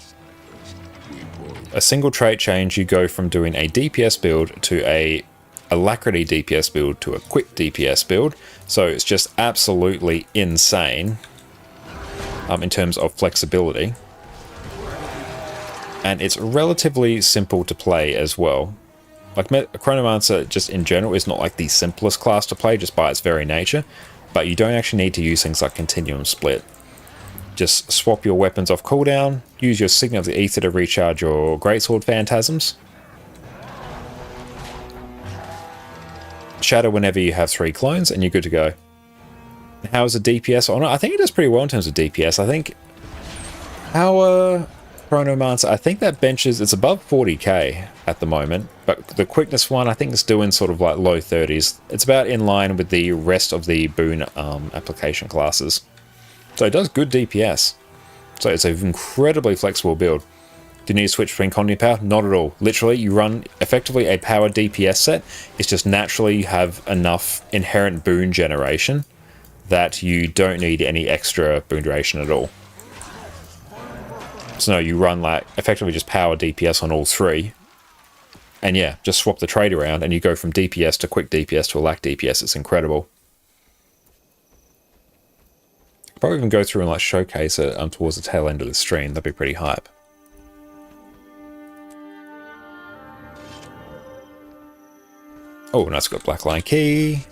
A single trait change, you go from doing a DPS build to a Alacrity DPS build to a quick DPS build. So it's just absolutely insane in terms of flexibility. And it's relatively simple to play as well. Like Chronomancer, just in general, is not like the simplest class to play just by its very nature. But you don't actually need to use things like Continuum Split. Just swap your weapons off cooldown, use your Signet of the Aether to recharge your Greatsword Phantasms. Shatter whenever you have 3 clones, and you're good to go. How is the DPS on it? I think it does pretty well in terms of DPS. I think our Chronomancer, I think that benches, it's above 40k at the moment, but the quickness one, I think it's doing sort of like low 30s. It's about in line with the rest of the boon application classes. So it does good DPS. So it's an incredibly flexible build. Do you need to switch between Conduit Power? Not at all. Literally, you run effectively a power DPS set. It's just naturally you have enough inherent boon generation that you don't need any extra boon duration at all. So no, you run like effectively just power DPS on all 3. And yeah, just swap the trait around and you go from DPS to quick DPS to Alac DPS. It's incredible. Probably even go through and like showcase it towards the tail end of the stream. That'd be pretty hype. Oh, nice, got Black Line Key.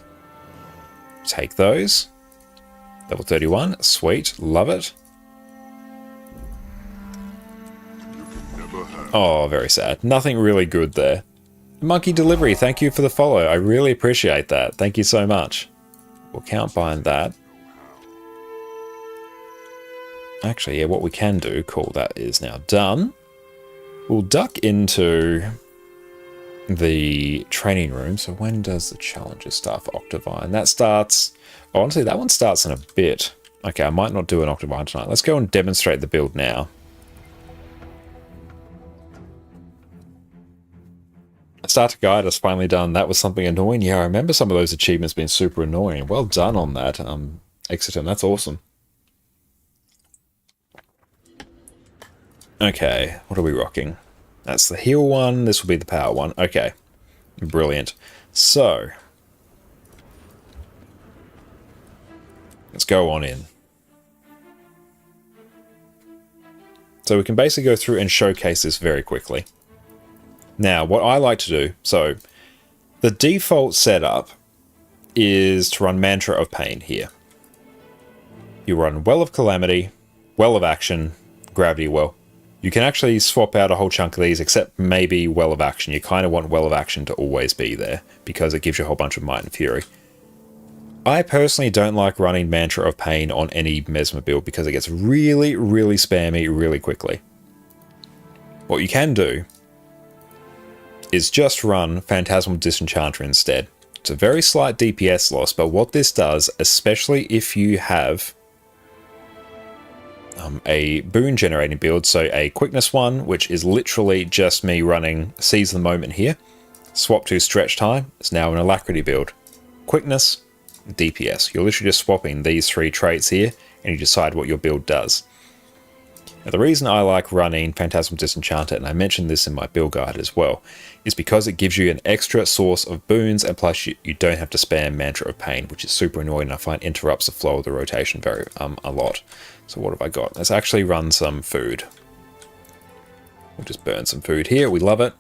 Take those. Level 31, sweet, love it. Oh, very sad. Nothing really good there. Monkey Delivery, thank you for the follow. I really appreciate that. Thank you so much. We'll count behind that. Actually, yeah, what we can do, cool, that is now done. We'll duck into the training room. So when does the challenges start for Octavine? That starts... Oh, honestly, that one starts in a bit. Okay, I might not do an Octavine tonight. Let's go and demonstrate the build now. Starter guide is finally done. That was something annoying. Yeah, I remember some of those achievements being super annoying. Well done on that, Exitum. That's awesome. Okay, what are we rocking? That's the heal one. This will be the power one. Okay, brilliant. So, let's go on in. So we can basically go through and showcase this very quickly. Now, what I like to do, so the default setup is to run Mantra of Pain here. You run Well of Calamity, Well of Action, Gravity Well. You can actually swap out a whole chunk of these, except maybe Well of Action. You kind of want Well of Action to always be there, because it gives you a whole bunch of Might and Fury. I personally don't like running Mantra of Pain on any Mesmer build because it gets really, really spammy really quickly. What you can do is just run Phantasmal Disenchanter instead. It's a very slight DPS loss, but what this does, especially if you have a boon generating build, so a quickness one, which is literally just me running Seize the Moment here, swap to Stretch Time, it's now an Alacrity build. Quickness, DPS. You're literally just swapping these three traits here, and you decide what your build does. Now, the reason I like running Phantasmal Disenchanter, and I mentioned this in my build guide as well, is because it gives you an extra source of boons, and plus you don't have to spam Mantra of Pain, which is super annoying, and I find interrupts the flow of the rotation a lot. So what have I got? Let's actually run some food. We'll just burn some food here. We love it.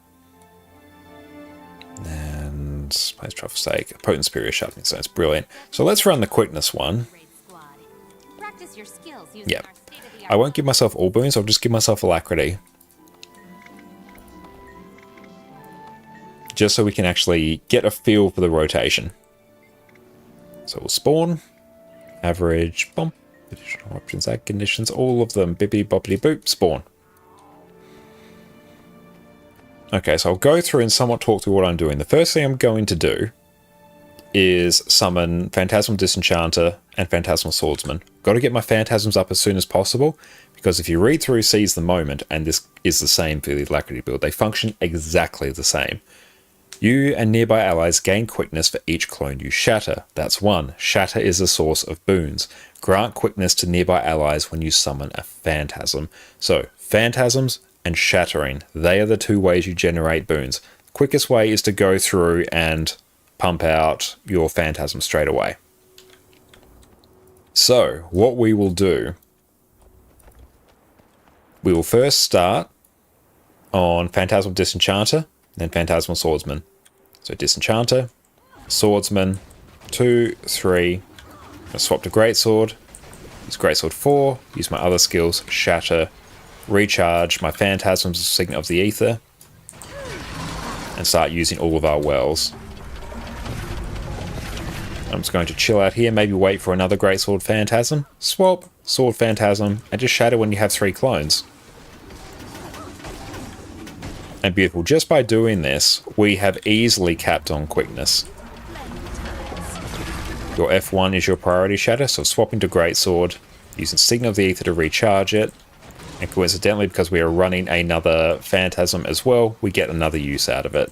And Place Truffle Steak, Potent Superior Sharpening Stones, brilliant. So let's run the quickness one. Yeah. I won't give myself all boons, I'll just give myself Alacrity. Just so we can actually get a feel for the rotation. So we'll spawn, average, bump, additional options, add conditions, all of them, bippity boppity boop, spawn. Okay, so I'll go through and somewhat talk through what I'm doing. The first thing I'm going to do is summon Phantasmal Disenchanter and Phantasmal Swordsman. Got to get my Phantasms up as soon as possible, because if you read through Seize the Moment, and this is the same for the Alacrity build, they function exactly the same. You and nearby allies gain quickness for each clone you shatter. That's one. Shatter is a source of boons. Grant quickness to nearby allies when you summon a Phantasm. So, Phantasms and shattering, they are the two ways you generate boons. The quickest way is to go through and pump out your Phantasm straight away. So, what we will do, we will first start on Phantasmal Disenchanter, then Phantasmal Swordsman. So Disenchanter, Swordsman, 2, 3, I'll swap to Greatsword, use Greatsword 4, use my other skills, Shatter, recharge my Phantasms, Signet of the Ether, and start using all of our wells. I'm just going to chill out here, maybe wait for another Greatsword Phantasm, swap, Sword Phantasm, and just shatter when you have 3 clones. And beautiful, just by doing this, we have easily capped on quickness. Your F1 is your priority shatter, so swapping to Greatsword, using Signet of the Ether to recharge it, and coincidentally, because we are running another Phantasm as well, we get another use out of it.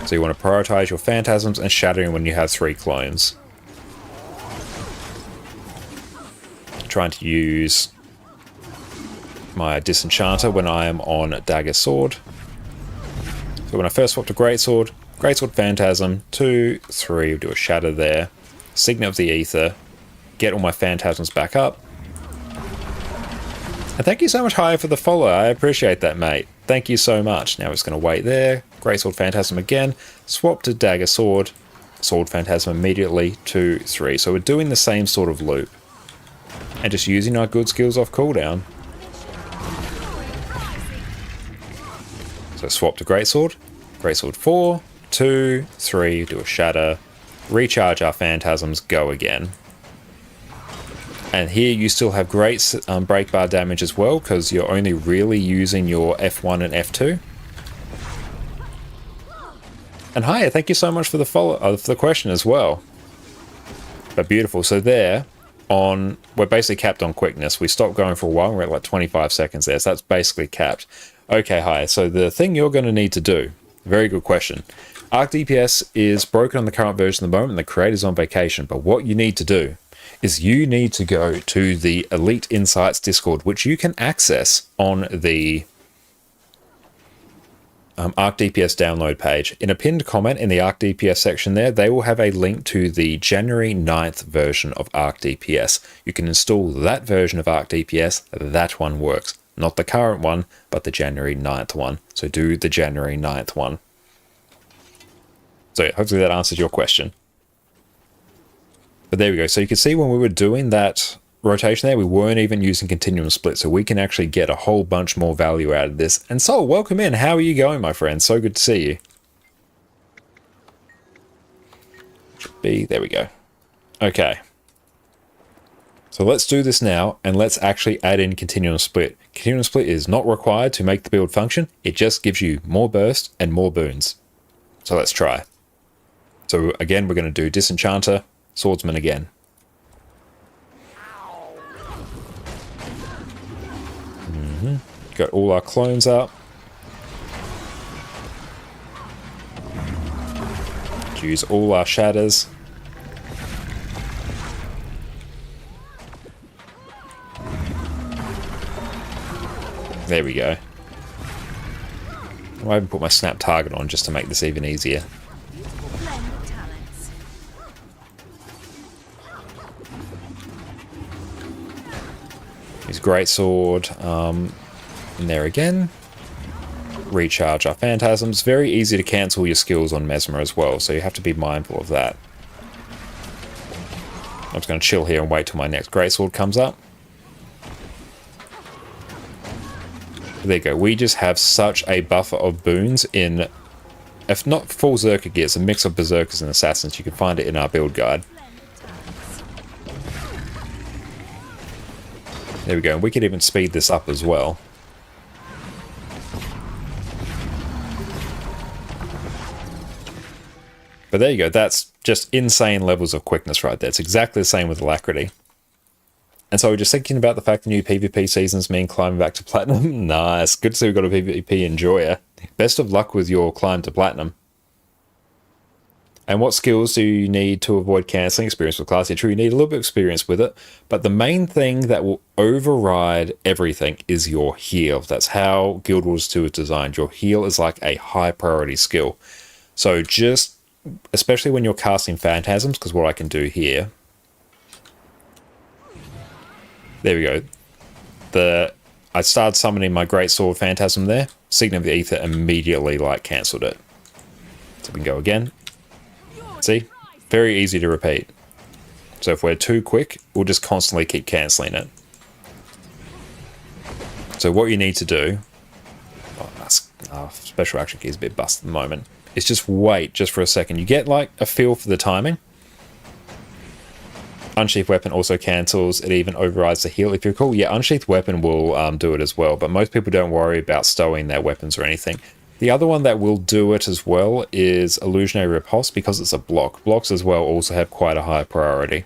So you want to prioritize your Phantasms and shattering when you have 3 clones. Trying to use my Disenchanter when I am on Dagger Sword. So when I first swap to Greatsword, Greatsword Phantasm, 2, 3, we'll do a Shatter there, Signet of the Ether, get all my Phantasms back up. And thank you so much, Haya, for the follow. I appreciate that, mate. Thank you so much. Now it's going to wait there. Greatsword Phantasm again. Swap to Dagger Sword. Sword Phantasm immediately. 2, 3. So we're doing the same sort of loop. And just using our good skills off cooldown. So swap to Greatsword. Greatsword 4, 2, 3. Do a Shatter. Recharge our Phantasms. Go again. And here you still have great break bar damage as well, because you're only really using your F1 and F2. And hi, thank you so much for the for the question as well. But beautiful. So there, we're basically capped on quickness. We stopped going for a while. We're at like 25 seconds there, so that's basically capped. Okay, hi. So the thing you're going to need to do, very good question. Arc DPS is broken on the current version at the moment. The creator's on vacation, but what you need to do is you need to go to the Elite Insights Discord, which you can access on the Arc DPS download page. In a pinned comment in the Arc DPS section there, they will have a link to the January 9th version of Arc DPS. You can install that version of Arc DPS. That one works. Not the current one, but the January 9th one. So do the January 9th one. So yeah, hopefully that answers your question. But there we go. So you can see when we were doing that rotation there, we weren't even using continuum split. So we can actually get a whole bunch more value out of this. And Sol, welcome in. How are you going, my friend? So good to see you. be? There we go. Okay. So let's do this now, and let's actually add in Continuum Split. Continuum Split is not required to make the build function. It just gives you more burst and more boons. So let's try. So again, we're going to do Disenchanter, Swordsman again. Got all our clones up. Use all our shatters. There we go. I even put my snap target on just to make this even easier. Use Greatsword. In there again. Recharge our Phantasms. Very easy to cancel your skills on Mesmer as well, so you have to be mindful of that. I'm just going to chill here and wait till my next Greatsword comes up. There you go. We just have such a buffer of boons in, if not full Zerker gear, it's a mix of Berserkers and Assassins. You can find it in our build guide. There we go. And we could even speed this up as well. But there you go, that's just insane levels of quickness right there. It's exactly the same with Alacrity. And so just thinking about the fact the new PvP seasons mean climbing back to Platinum. Nice, good to see we've got a PvP enjoyer. Best of luck with your climb to Platinum. And what skills do you need to avoid cancelling? Experience with class? Yeah, true, you need a little bit of experience with it. But the main thing that will override everything is your heal. That's how Guild Wars 2 is designed. Your heal is like a high priority skill. So just especially when you're casting Phantasms, because what I can do here, there we go. I started summoning my Greatsword Phantasm there. Signet of the Aether immediately cancelled it. So we can go again. See, very easy to repeat. So if we're too quick, we'll just constantly keep cancelling it. So what you need to do, special action key is a bit busted at the moment. Is just wait just for a second. You get a feel for the timing. Unsheathed Weapon also cancels. It even overrides the heal if you're cool. Yeah, Unsheathed Weapon will do it as well, but most people don't worry about stowing their weapons or anything. The other one that will do it as well is Illusionary Riposte, because it's a block. Blocks as well also have quite a high priority.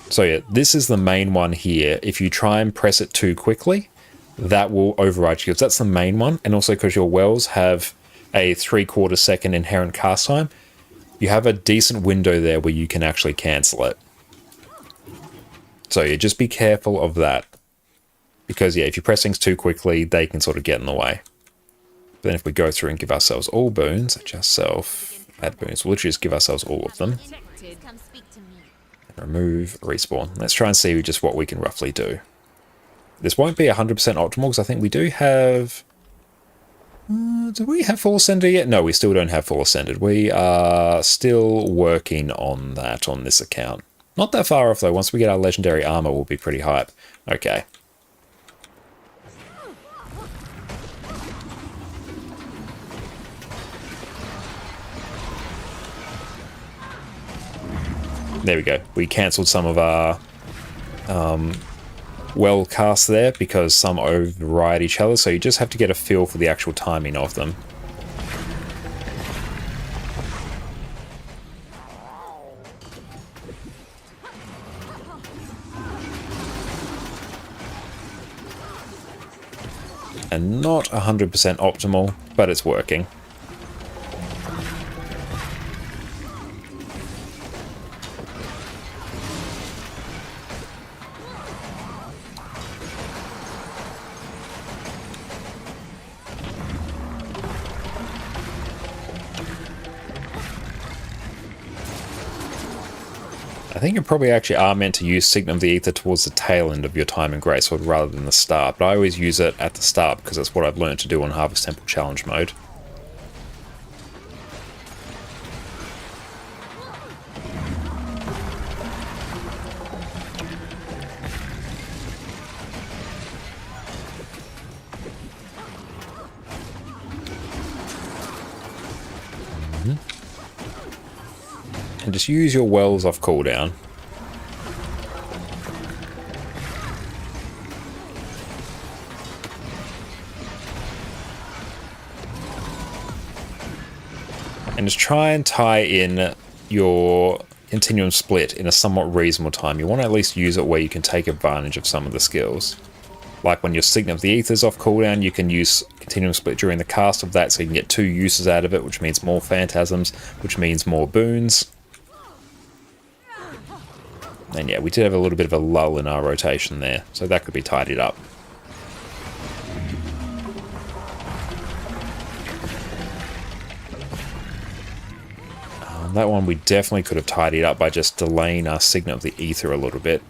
So yeah, this is the main one here. If you try and press it too quickly, that will override shields. That's the main one, and also because your wells have a 3/4 second inherent cast time, you have a decent window there where you can actually cancel it. So yeah, just be careful of that. Because yeah, if you press things too quickly, they can sort of get in the way. Then if we go through and give ourselves all boons, adjust self, add boons, we'll literally just give ourselves all of them. And remove, respawn. Let's try and see just what we can roughly do. This won't be 100% optimal because I think we do have... do we have Full Ascended yet? No, we still don't have Full Ascended. We are still working on that on this account. Not that far off though. Once we get our legendary armor, we'll be pretty hype. Okay. There we go. We cancelled some of our well cast there because some override each other, so you just have to get a feel for the actual timing of them. And not 100% optimal, but it's working. I think you probably actually are meant to use Signet of the Aether towards the tail end of your time in Greatsword rather than the start, but I always use it at the start because that's what I've learned to do on Harvest Temple Challenge mode. And just use your wells off cooldown. And just try and tie in your continuum split in a somewhat reasonable time. You want to at least use it where you can take advantage of some of the skills. Like when your Signet of the Aether's off cooldown, you can use continuum split during the cast of that so you can get 2 uses out of it, which means more phantasms, which means more boons. And yeah, we did have a little bit of a lull in our rotation there, so that could be tidied up. That one we definitely could have tidied up by just delaying our Signet of the Aether a little bit.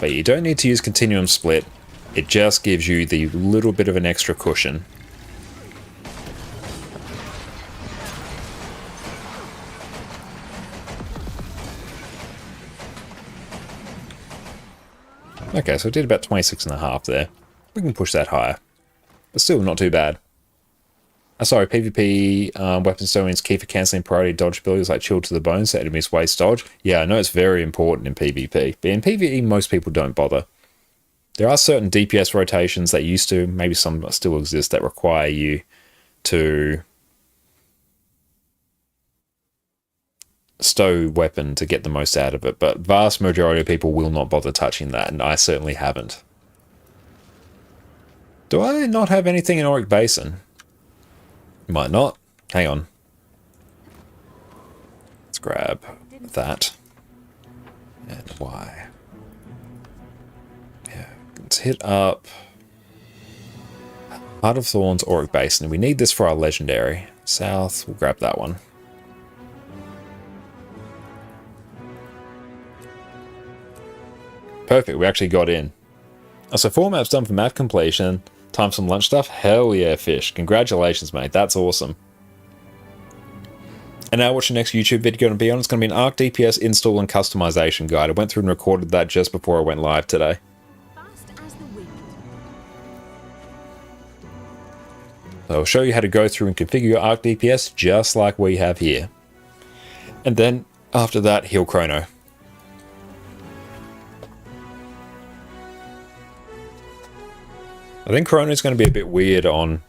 But you don't need to use Continuum Split. It just gives you the little bit of an extra cushion. Okay, so I did about 26.5 there. We can push that higher. But still not too bad. Sorry, PvP weapon stones key for cancelling priority dodge abilities like Chill to the Bone, so enemies waste dodge. Yeah, I know it's very important in PvP, but in PvE most people don't bother. There are certain DPS rotations that used to, maybe some still exist, that require you to stow weapon to get the most out of it, but vast majority of people will not bother touching that, and I certainly haven't. Do I not have anything in Auric Basin? Might not. Hang on. Let's grab that. And Y. Yeah. Let's hit up Heart of Thorns, Auric Basin. We need this for our legendary. South, we'll grab that one. Perfect, we actually got in. So 4 maps done for map completion. Time for some lunch stuff? Hell yeah, Fish. Congratulations, mate. That's awesome. And now what's your next YouTube video going to be on? It's going to be an Arc DPS install and customization guide. I went through and recorded that just before I went live today. So I'll show you how to go through and configure your Arc DPS just like we have here. And then after that, heal Chrono. I think Chrono is going to be a bit weird on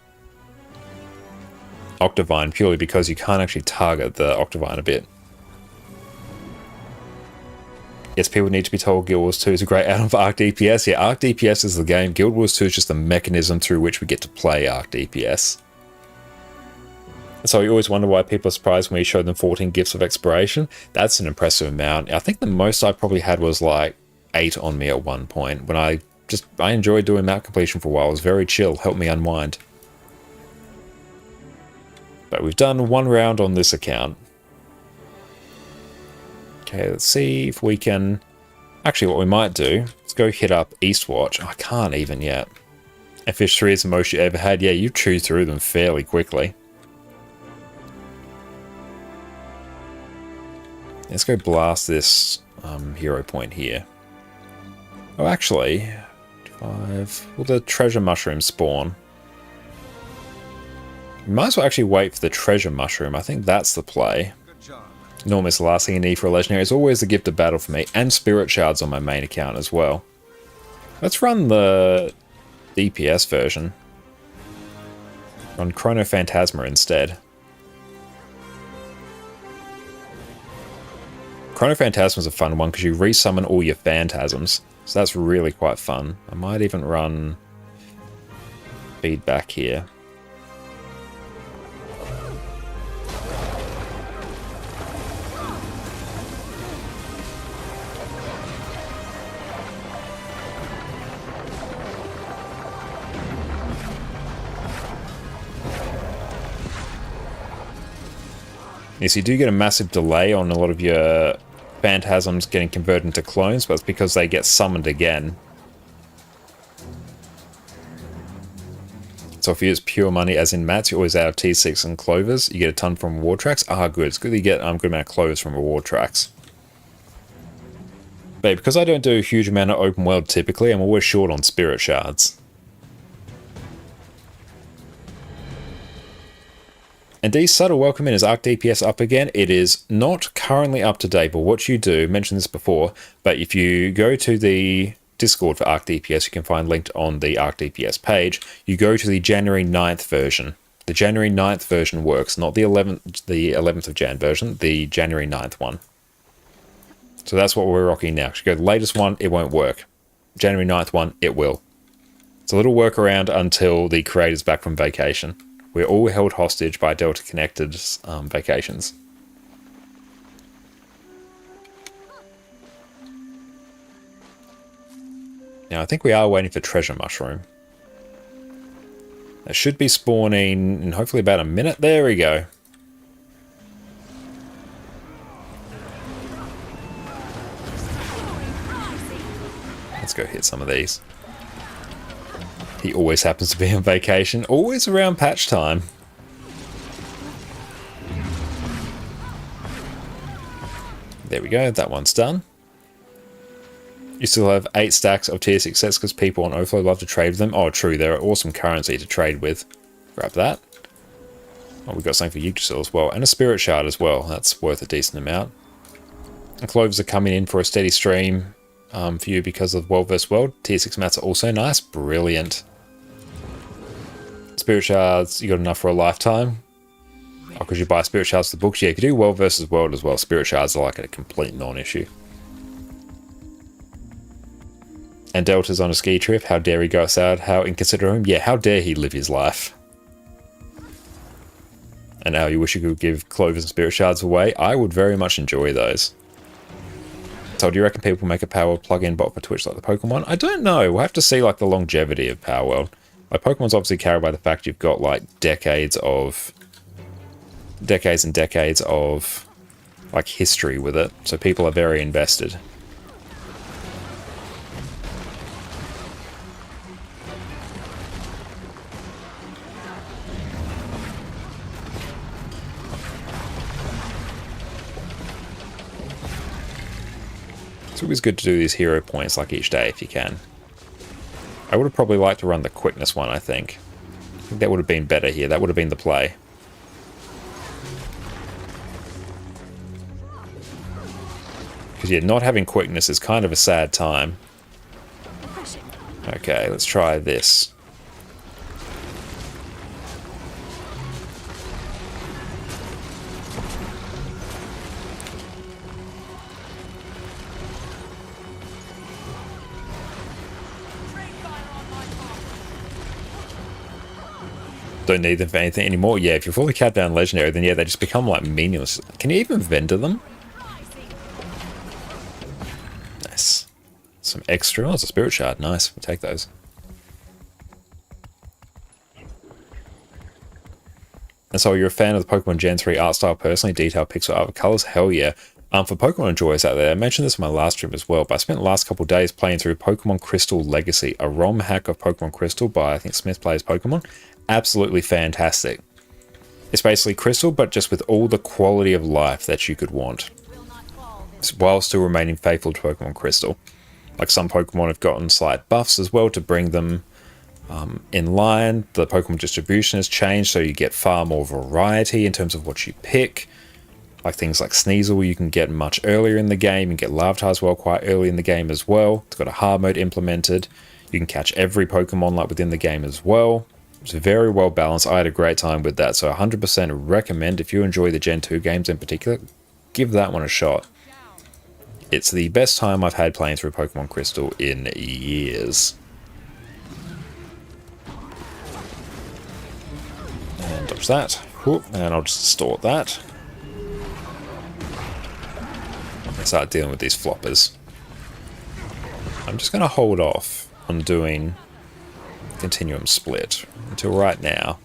Octavine purely because you can't actually target the Octavine a bit. Yes, people need to be told Guild Wars 2 is a great add-on for Arc DPS. Yeah, Arc DPS is the game. Guild Wars 2 is just the mechanism through which we get to play Arc DPS. So you always wonder why people are surprised when we show them 14 Gifts of Expiration. That's an impressive amount. I think the most I probably had was like 8 on me at one point when I enjoyed doing map completion for a while. It was very chill, helped me unwind. But we've done 1 round on this account. Okay, let's see if we can... Actually, what we might do, let's go hit up Eastwatch. I can't even yet. Fish 3 is the most you ever had. Yeah, you chew through them fairly quickly. Let's go blast this hero point here. Oh, actually... 5. Will the treasure mushroom spawn? We might as well actually wait for the treasure mushroom. I think that's the play. Normally it's the last thing you need for a legendary. It's always the gift of battle for me, and spirit shards on my main account as well. Let's run the DPS version. Run Chrono Phantasma instead. Chrono Phantasma is a fun one because you resummon all your phantasms. So that's really quite fun. I might even run feedback here. Yes, you do get a massive delay on a lot of your phantasms getting converted into clones, but it's because they get summoned again. So if you use pure money, as in mats, you always out of T6 and clovers. You get a ton from reward tracks. Ah, good. It's good that you get a good amount of clovers from reward tracks. But because I don't do a huge amount of open world typically, I'm always short on spirit shards. And D's subtle welcome in is Arc DPS up again. It is not currently up to date, but what you do, mentioned this before, but if you go to the Discord for Arc DPS, you can find linked on the Arc DPS page. You go to the January 9th version. The January 9th version works, not the 11th of Jan version, the January 9th one. So that's what we're rocking now. If you go to the latest one, it won't work. January 9th one, it will. It's a little workaround until the creator's back from vacation. We're all held hostage by Delta Connected's vacations. Now, I think we are waiting for Treasure Mushroom. It should be spawning in hopefully about a minute. There we go. Let's go hit some of these. He always happens to be on vacation, always around patch time. There we go, that one's done. You still have 8 stacks of tier 6 sets because people on Overflow love to trade with them. Oh, true, they're awesome currency to trade with. Grab that. Oh, we've got something for Yggdrasil as well, and a Spirit Shard as well. That's worth a decent amount. And Clovers are coming in for a steady stream for you because of World vs. World. Tier 6 mats are also nice. Brilliant. Spirit Shards, you got enough for a lifetime. Oh, because you buy Spirit Shards for the books. Yeah, you could do World vs. World as well. Spirit Shards are like a complete non-issue. And Delta's on a ski trip. How dare he go outside? How inconsiderate of him? Yeah, how dare he live his life? And now you wish you could give Clovers and Spirit Shards away. I would very much enjoy those. So do you reckon people make a Power World plug-in bot for Twitch like the Pokemon? I don't know. We'll have to see like the longevity of Power World. Like Pokemon's obviously carried by the fact you've got like decades and decades of like history with it. So people are very invested. It's always good to do these hero points like each day if you can. I would have probably liked to run the quickness one, I think. I think that would have been better here. That would have been the play. Because yeah, not having quickness is kind of a sad time. Okay, let's try this. Don't need them for anything anymore. Yeah, if you're fully capped down legendary, then yeah, they just become like meaningless. Can you even vendor them? Nice. Some extra. Oh, it's a Spirit Shard. Nice. We'll take those. And so you're a fan of the Pokemon Gen 3 art style personally, detailed pixel art with colors? Hell yeah. For Pokemon enjoyers out there, I mentioned this in my last stream as well, but I spent the last couple of days playing through Pokemon Crystal Legacy, a ROM hack of Pokemon Crystal by, I think, Smith Plays Pokemon. Absolutely fantastic. It's basically Crystal, but just with all the quality of life that you could want, while still remaining faithful to Pokemon Crystal. Like some Pokemon have gotten slight buffs as well to bring them in line. The Pokemon distribution has changed, so you get far more variety in terms of what you pick. Like things like Sneasel you can get much earlier in the game. You can get Larvitar as well quite early in the game as well. It's got a hard mode implemented. You can catch every Pokemon like within the game as well. It's very well balanced. I had a great time with that, so 100% recommend if you enjoy the Gen 2 games in particular, give that one a shot. It's the best time I've had playing through Pokemon Crystal in years. And dodge that. And I'll just distort that. And start dealing with these floppers. I'm just going to hold off on doing Continuum Split until right now.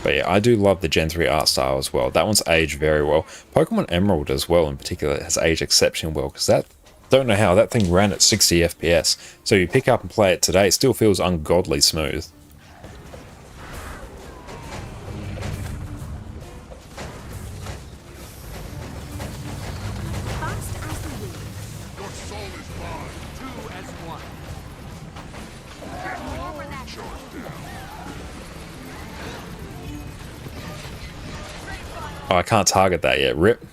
But yeah, I do love the Gen 3 art style as well. That one's aged very well. Pokemon Emerald as well in particular has aged exceptionally well, because that, don't know how, that thing ran at 60 FPS. So you pick up and play it today, it still feels ungodly smooth. Oh, I can't target that yet. Rip.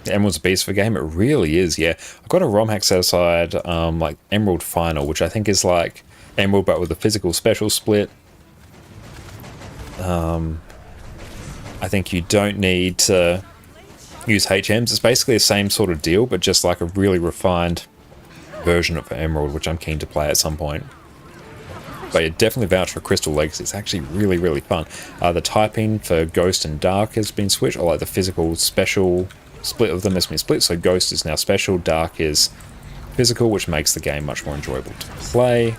The Emerald's a beast of a game. It really is, yeah. I've got a ROM hack set aside, like Emerald Final, which I think is like Emerald but with a physical special split. I think you don't need to use HMs. It's basically the same sort of deal, but just like a really refined version of Emerald, which I'm keen to play at some point. But yeah, definitely vouch for Crystal Legacy. It's actually really, really fun. The typing for Ghost and Dark has been switched, or like the physical special split of them has been split. So Ghost is now special, Dark is physical, which makes the game much more enjoyable to play.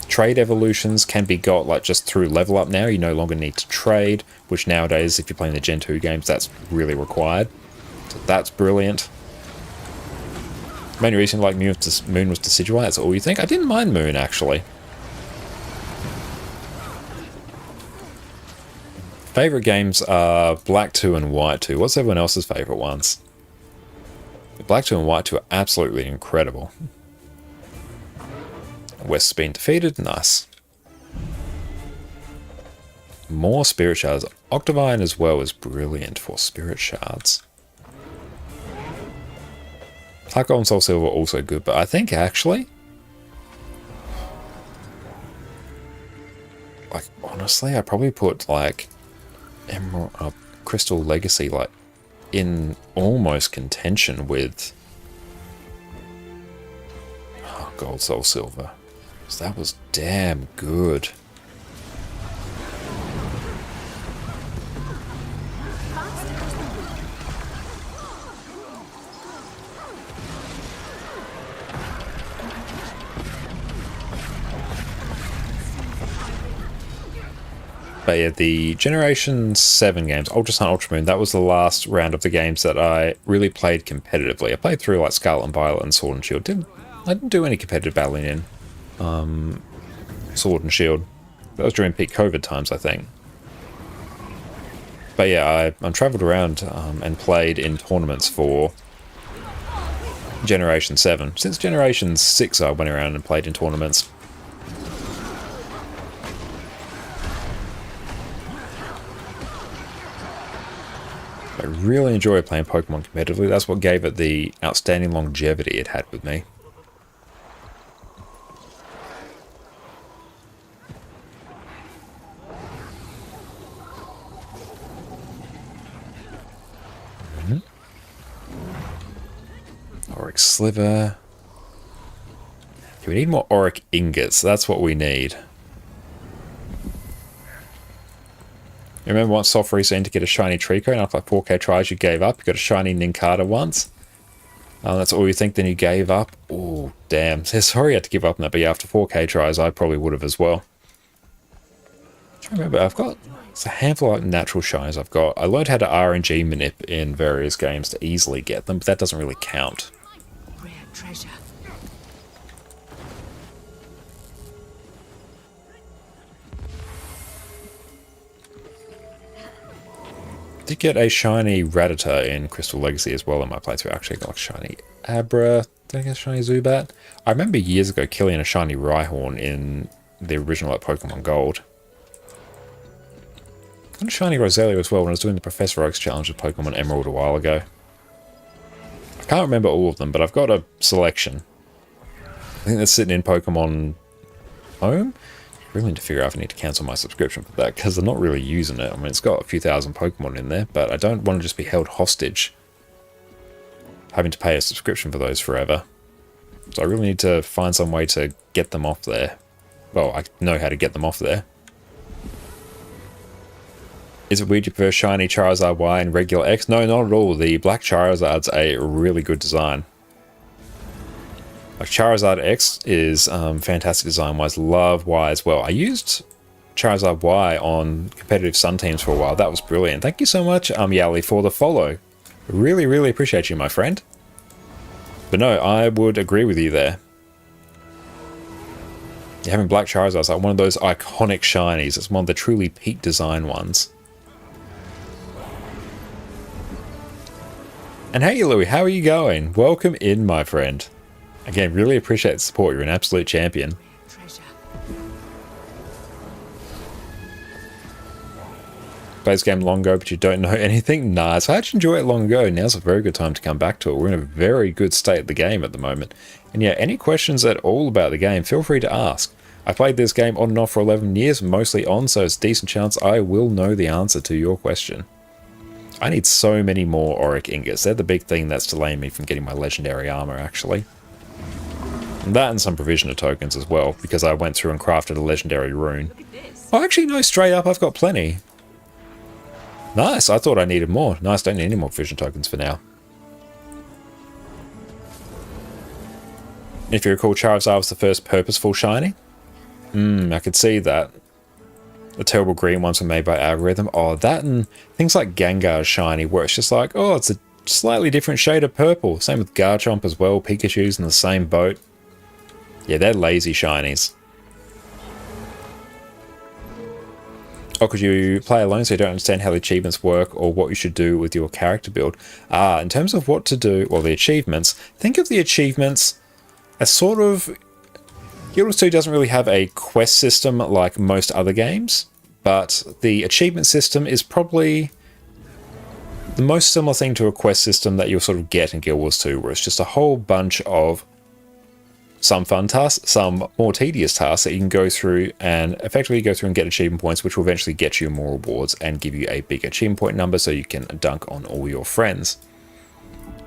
Trade evolutions can be got like just through level up now. You no longer need to trade, which nowadays, if you're playing the Gen 2 games, that's really required. So that's brilliant. Main reason like Moon was Decidueye, that's all you think? I didn't mind Moon, actually. Favorite games are Black 2 and White 2. What's everyone else's favorite ones? Black 2 and White 2 are absolutely incredible. West's been defeated. Nice. More Spirit Shards. Octavine as well is brilliant for Spirit Shards. Black Gold and Soul Silver also good, but I think actually, like honestly, I'd probably put like Emerald, Crystal Legacy like in almost contention with Gold, Soul, Silver. So that was damn good. But yeah, the Generation 7 games, Ultra Sun, Ultra Moon, that was the last round of the games that I really played competitively. I played through like Scarlet and Violet and Sword and Shield. I didn't do any competitive battling in Sword and Shield. That was during peak COVID times, I think. But yeah, I travelled around and played in tournaments for Generation 7. Since Generation 6 I went around and played in tournaments. I really enjoy playing Pokemon competitively. That's what gave it the outstanding longevity it had with me. Auric Sliver. Okay, we need more Auric Ingots. That's what we need. Remember once Soft Reset to get a shiny Trico, and after like 4k tries you gave up? You got a shiny Nincada once? That's all you think, then you gave up? Oh, damn. Sorry I had to give up on that, but yeah, after 4k tries I probably would have as well. I remember, I've got it's a handful of natural shinies I've got. I learned how to RNG manip in various games to easily get them, but that doesn't really count. Rare treasure. Did get a shiny Rattata in Crystal Legacy as well in my playthrough. Actually got like shiny Abra, did I get a shiny Zubat? I remember years ago killing a shiny Rhyhorn in the original like, Pokemon Gold. Got a shiny Roselia as well when I was doing the Professor Oak's challenge with Pokemon Emerald a while ago. I can't remember all of them, but I've got a selection. I think that's sitting in Pokemon Home. I really need to figure out if I need to cancel my subscription for that, because I'm not really using it. I mean, it's got a few thousand Pokemon in there, but I don't want to just be held hostage having to pay a subscription for those forever. So I really need to find some way to get them off there. Well, I know how to get them off there. Is it weird you prefer shiny Charizard Y and regular X? No, not at all. The black Charizard's a really good design. Like Charizard X is fantastic design-wise. Love Y as well. I used Charizard Y on competitive Sun teams for a while. That was brilliant. Thank you so much, Yali, for the follow. Really, really appreciate you, my friend. But no, I would agree with you there. Having black Charizard is like one of those iconic shinies. It's one of the truly peak design ones. And hey, Louie, how are you going? Welcome in, my friend. Again, really appreciate the support. You're an absolute champion. Played this game long ago, but you don't know anything? Nah, so I actually enjoyed it long ago. Now's a very good time to come back to it. We're in a very good state of the game at the moment. And yeah, any questions at all about the game, feel free to ask. I played this game on and off for 11 years, mostly on, so it's a decent chance I will know the answer to your question. I need so many more auric ingots. They're the big thing that's delaying me from getting my legendary armor, actually. And that and some provisioner tokens as well, because I went through and crafted a legendary rune. Oh, actually, no, straight up, I've got plenty. Nice, I thought I needed more. Nice, don't need any more provisioner tokens for now. If you recall, Charizard was the first purposeful shiny. I could see that. The terrible green ones were made by algorithm. Oh, that and things like Gengar's shiny, where it's just like, oh, it's a slightly different shade of purple. Same with Garchomp as well. Pikachu's in the same boat. Yeah, they're lazy shinies. Or could you play alone so you don't understand how the achievements work or what you should do with your character build? In terms of what to do, well, the achievements, think of the achievements as sort of... Guild Wars 2 doesn't really have a quest system like most other games, but the achievement system is probably the most similar thing to a quest system that you'll sort of get in Guild Wars 2, where it's just a whole bunch of some fun tasks, some more tedious tasks that you can go through and effectively go through and get achievement points, which will eventually get you more rewards and give you a big achievement point number so you can dunk on all your friends.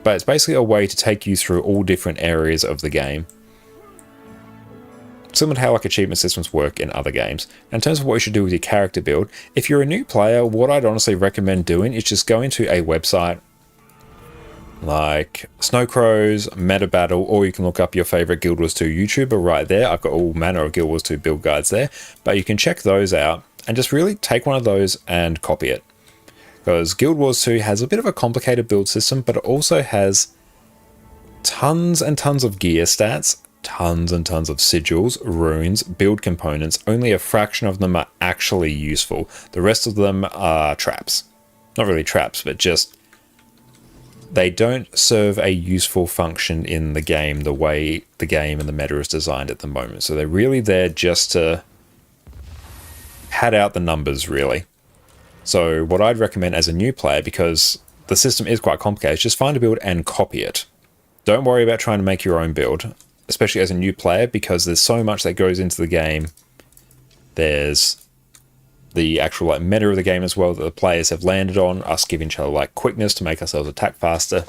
But it's basically a way to take you through all different areas of the game, similar to how like achievement systems work in other games. In terms of what you should do with your character build, if you're a new player, what I'd honestly recommend doing is just going to a website like Snowcrow's, Meta Battle, or you can look up your favorite Guild Wars 2 YouTuber right there. I've got all manner of Guild Wars 2 build guides there, but you can check those out and just really take one of those and copy it. Because Guild Wars 2 has a bit of a complicated build system, but it also has tons and tons of gear stats, tons and tons of sigils, runes, build components. Only a fraction of them are actually useful. The rest of them are traps. Not really traps, but just they don't serve a useful function in the game the way the game and the meta is designed at the moment. So they're really there just to pad out the numbers, really. So what I'd recommend as a new player, because the system is quite complicated, is just find a build and copy it. Don't worry about trying to make your own build, especially as a new player, because there's so much that goes into the game. There's the actual like meta of the game as well that the players have landed on, us giving each other like quickness to make ourselves attack faster,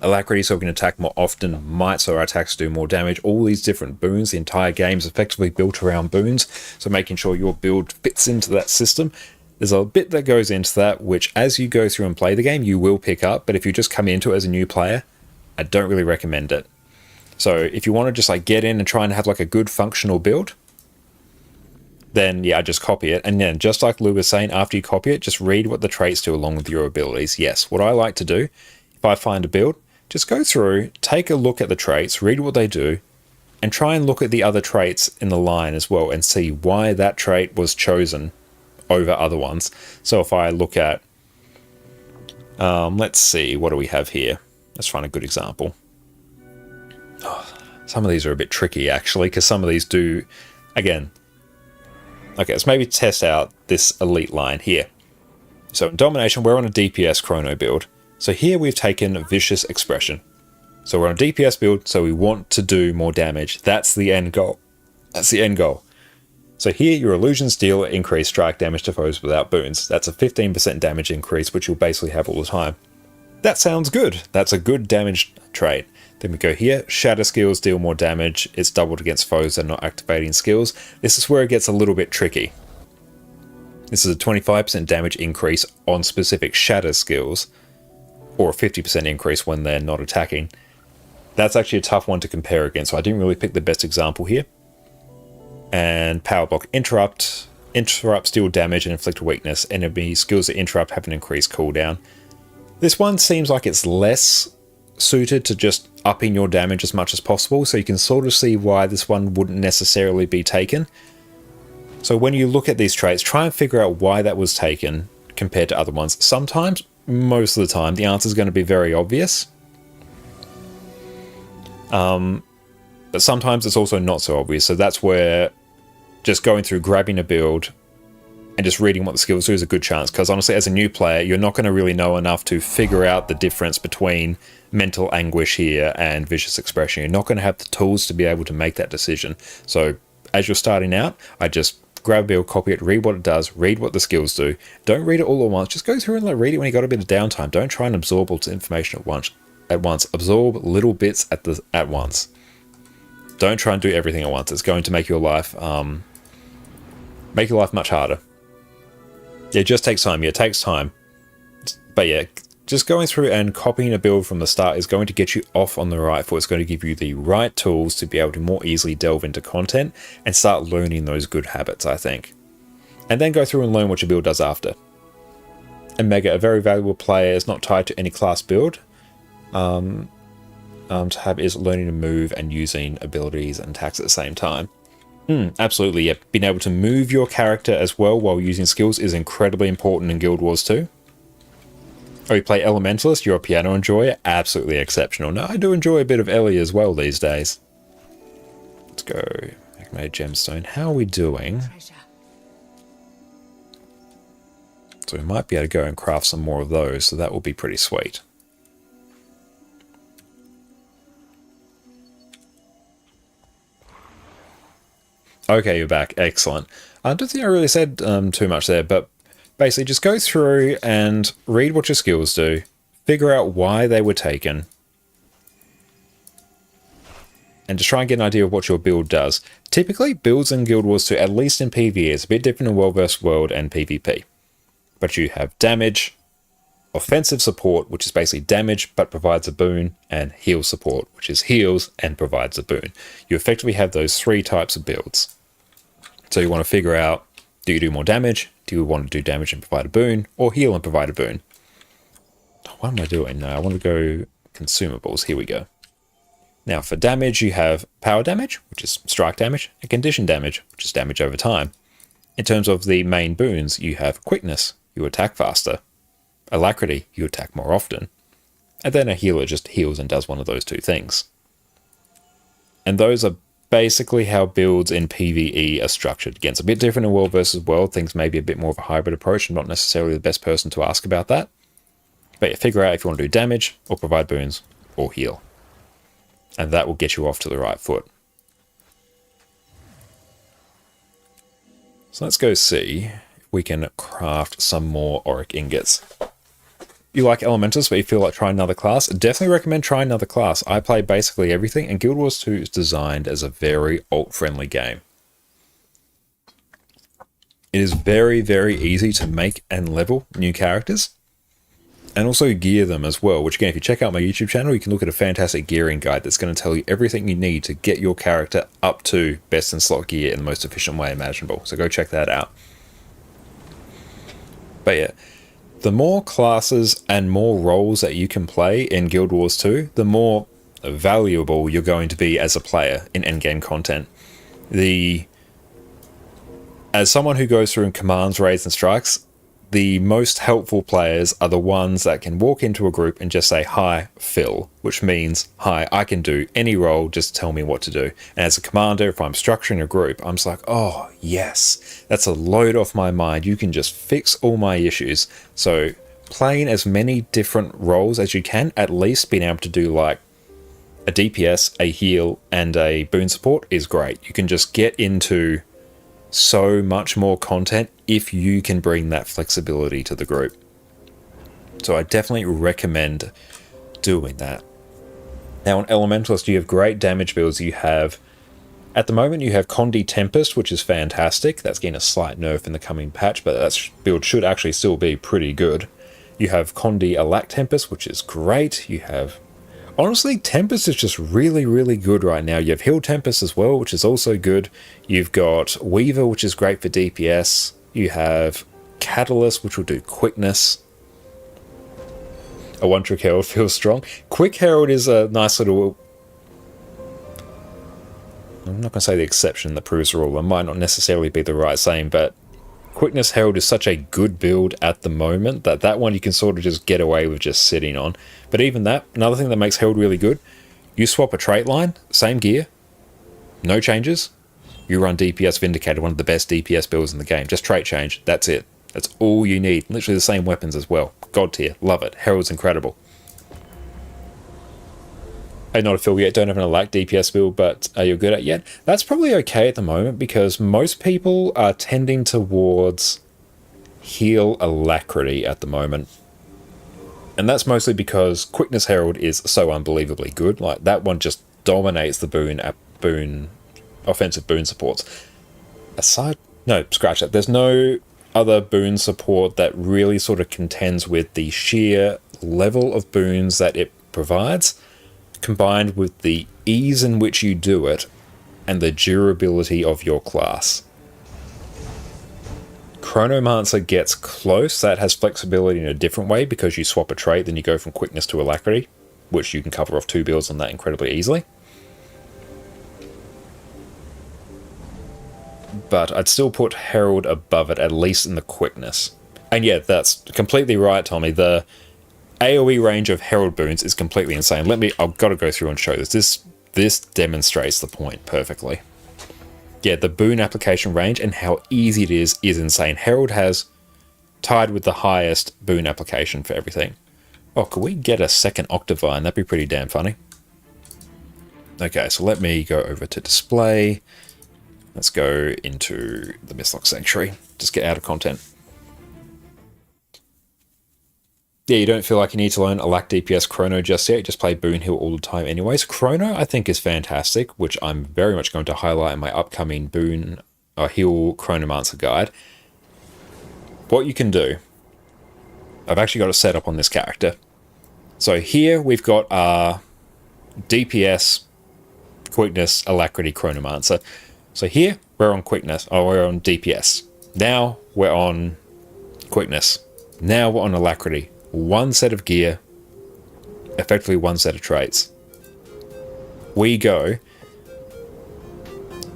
alacrity so we can attack more often, might so our attacks do more damage, all these different boons. The entire game is effectively built around boons, so making sure your build fits into that system. There's a bit that goes into that which as you go through and play the game you will pick up, but if you just come into it as a new player, I don't really recommend it. So if you want to just like get in and try and have like a good functional build, then yeah, just copy it. And then just like Lou was saying, after you copy it, just read what the traits do along with your abilities. Yes, what I like to do, if I find a build, just go through, take a look at the traits, read what they do, and try and look at the other traits in the line as well and see why that trait was chosen over other ones. So if I look at, let's see, what do we have here? Let's find a good example. Some of these are a bit tricky actually, because some of these do, again, okay, let's maybe test out this elite line here. So in Domination, we're on a DPS chrono build. So here we've taken Vicious Expression. So we're on a DPS build, so we want to do more damage. That's the end goal. That's the end goal. So here your illusions deal increased strike damage to foes without boons. That's a 15% damage increase, which you'll basically have all the time. That sounds good. That's a good damage trait. Then we go here, shatter skills deal more damage. It's doubled against foes that are not activating skills. This is where it gets a little bit tricky. This is a 25% damage increase on specific shatter skills, or a 50% increase when they're not attacking. That's actually a tough one to compare against, so I didn't really pick the best example here. And power block interrupt. Interrupts deal damage and inflict a weakness. Enemy skills that interrupt have an increased cooldown. This one seems like it's less suited to just upping your damage as much as possible, so you can sort of see why this one wouldn't necessarily be taken. So when you look at these traits, try and figure out why that was taken compared to other ones. Sometimes, most of the time, the answer is going to be very obvious. But sometimes it's also not so obvious, so that's where just going through, grabbing a build, and just reading what the skills do is a good chance, because honestly, as a new player, you're not going to really know enough to figure out the difference between mental anguish here and vicious expression. You're not going to have the tools to be able to make that decision. So as you're starting out, I just grab a build, copy it, read what it does, read what the skills do. Don't read it all at once. Just go through and like read it when you got a bit of downtime. Don't try and absorb all the information at once. Absorb little bits at once. Don't try and do everything at once. It's going to make your life much harder. It just takes time. Yeah, it takes time. But yeah, just going through and copying a build from the start is going to get you off on the right foot. It's going to give you the right tools to be able to more easily delve into content and start learning those good habits, I think. And then go through and learn what your build does after. Omega, a very valuable player, is not tied to any class build. To have is learning to move and using abilities and attacks at the same time. Absolutely, yeah. Being able to move your character as well while using skills is incredibly important in Guild Wars 2. Oh, you play Elementalist? You're a piano enjoyer? Absolutely exceptional. No, I do enjoy a bit of Ellie as well these days. Let's go. Made Gemstone. How are we doing? So we might be able to go and craft some more of those, so that will be pretty sweet. Okay, you're back. Excellent. I don't think I really said too much there, but basically just go through and read what your skills do, figure out why they were taken, and just try and get an idea of what your build does. Typically, builds in Guild Wars 2, at least in PvE, is a bit different in World vs. World and PvP. But you have damage, offensive support, which is basically damage but provides a boon, and heal support, which is heals and provides a boon. You effectively have those three types of builds. So you want to figure out, do you do more damage? Do you want to do damage and provide a boon, or heal and provide a boon? What am I doing? No, I want to go consumables. Here we go. Now for damage, you have power damage, which is strike damage, and condition damage, which is damage over time. In terms of the main boons, you have quickness, you attack faster. Alacrity, you attack more often. And then a healer just heals and does one of those two things. And those are basically how builds in PvE are structured. Again, it's a bit different in World vs. World. Things may be a bit more of a hybrid approach. I'm not necessarily the best person to ask about that. But yeah, figure out if you want to do damage, or provide boons, or heal. And that will get you off to the right foot. So let's go see if we can craft some more auric ingots. You like Elementals, but you feel like trying another class? Definitely recommend trying another class. I play basically everything, and Guild Wars 2 is designed as a very alt-friendly game. It is very, very easy to make and level new characters, and also gear them as well, which again, if you check out my YouTube channel, you can look at a fantastic gearing guide that's going to tell you everything you need to get your character up to best in slot gear in the most efficient way imaginable. So go check that out. But yeah, the more classes and more roles that you can play in Guild Wars 2, the more valuable you're going to be as a player in endgame content. As someone who goes through commands, raids, and strikes, the most helpful players are the ones that can walk into a group and just say, "Hi, Phil," which means, "Hi, I can do any role, just tell me what to do." And as a commander, if I'm structuring a group, I'm just like, oh, yes, that's a load off my mind. You can just fix all my issues. So playing as many different roles as you can, at least being able to do like a DPS, a heal, and a boon support is great. You can just get into so much more content if you can bring that flexibility to the group. So I definitely recommend doing that. Now on Elementalist, you have great damage builds. You have, at the moment, you have Condi Tempest, which is fantastic. That's getting a slight nerf in the coming patch, but that build should actually still be pretty good. You have Condi Alack Tempest, which is great. You have, honestly, Tempest is just really, really good right now. You have Heal Tempest as well, which is also good. You've got Weaver, which is great for DPS. You have Catalyst, which will do quickness. A One-Trick Herald feels strong. Quick Herald is a nice little... I'm not going to say the exception that proves the rule. It might not necessarily be the right saying, but Quickness Herald is such a good build at the moment that that one you can sort of just get away with just sitting on. But even that, another thing that makes Herald really good, you swap a trait line, same gear, no changes, you run DPS Vindicator, one of the best DPS builds in the game. Just trait change. That's it. That's all you need. Literally the same weapons as well. God tier. Love it. Herald's incredible. I'm not a Phil yet. Don't have an elect DPS build, but are you good at yet? That's probably okay at the moment because most people are tending towards heal alacrity at the moment. And that's mostly because Quickness Herald is so unbelievably good. Like, that one just dominates the offensive boon supports. No, scratch that. There's no other boon support that really sort of contends with the sheer level of boons that it provides, combined with the ease in which you do it and the durability of your class. Chronomancer gets close. That has flexibility in a different way because you swap a trait, then you go from quickness to alacrity, which you can cover off 2 builds on that incredibly easily. But I'd still put Herald above it, at least in the quickness. And yeah, that's completely right, Tommy. The AoE range of Herald boons is completely insane. I've got to go through and show this. This demonstrates the point perfectly. Yeah, the boon application range and how easy it is insane. Herald has tied with the highest boon application for everything. Oh, could we get a second Octavine? That'd be pretty damn funny. Okay, so let me go over to display. Let's go into the Mistlock Sanctuary. Just get out of content. Yeah, you don't feel like you need to learn Alack DPS Chrono just yet. You just play Boon Heal all the time anyways. Chrono, I think, is fantastic, which I'm very much going to highlight in my upcoming Boon Heal Chronomancer guide. What you can do, I've actually got it set up on this character. So here we've got our DPS, Quickness, Alacrity, Chronomancer. So here we're on Quickness, we're on DPS. Now we're on Quickness. Now we're on Alacrity. One set of gear, effectively one set of traits. We go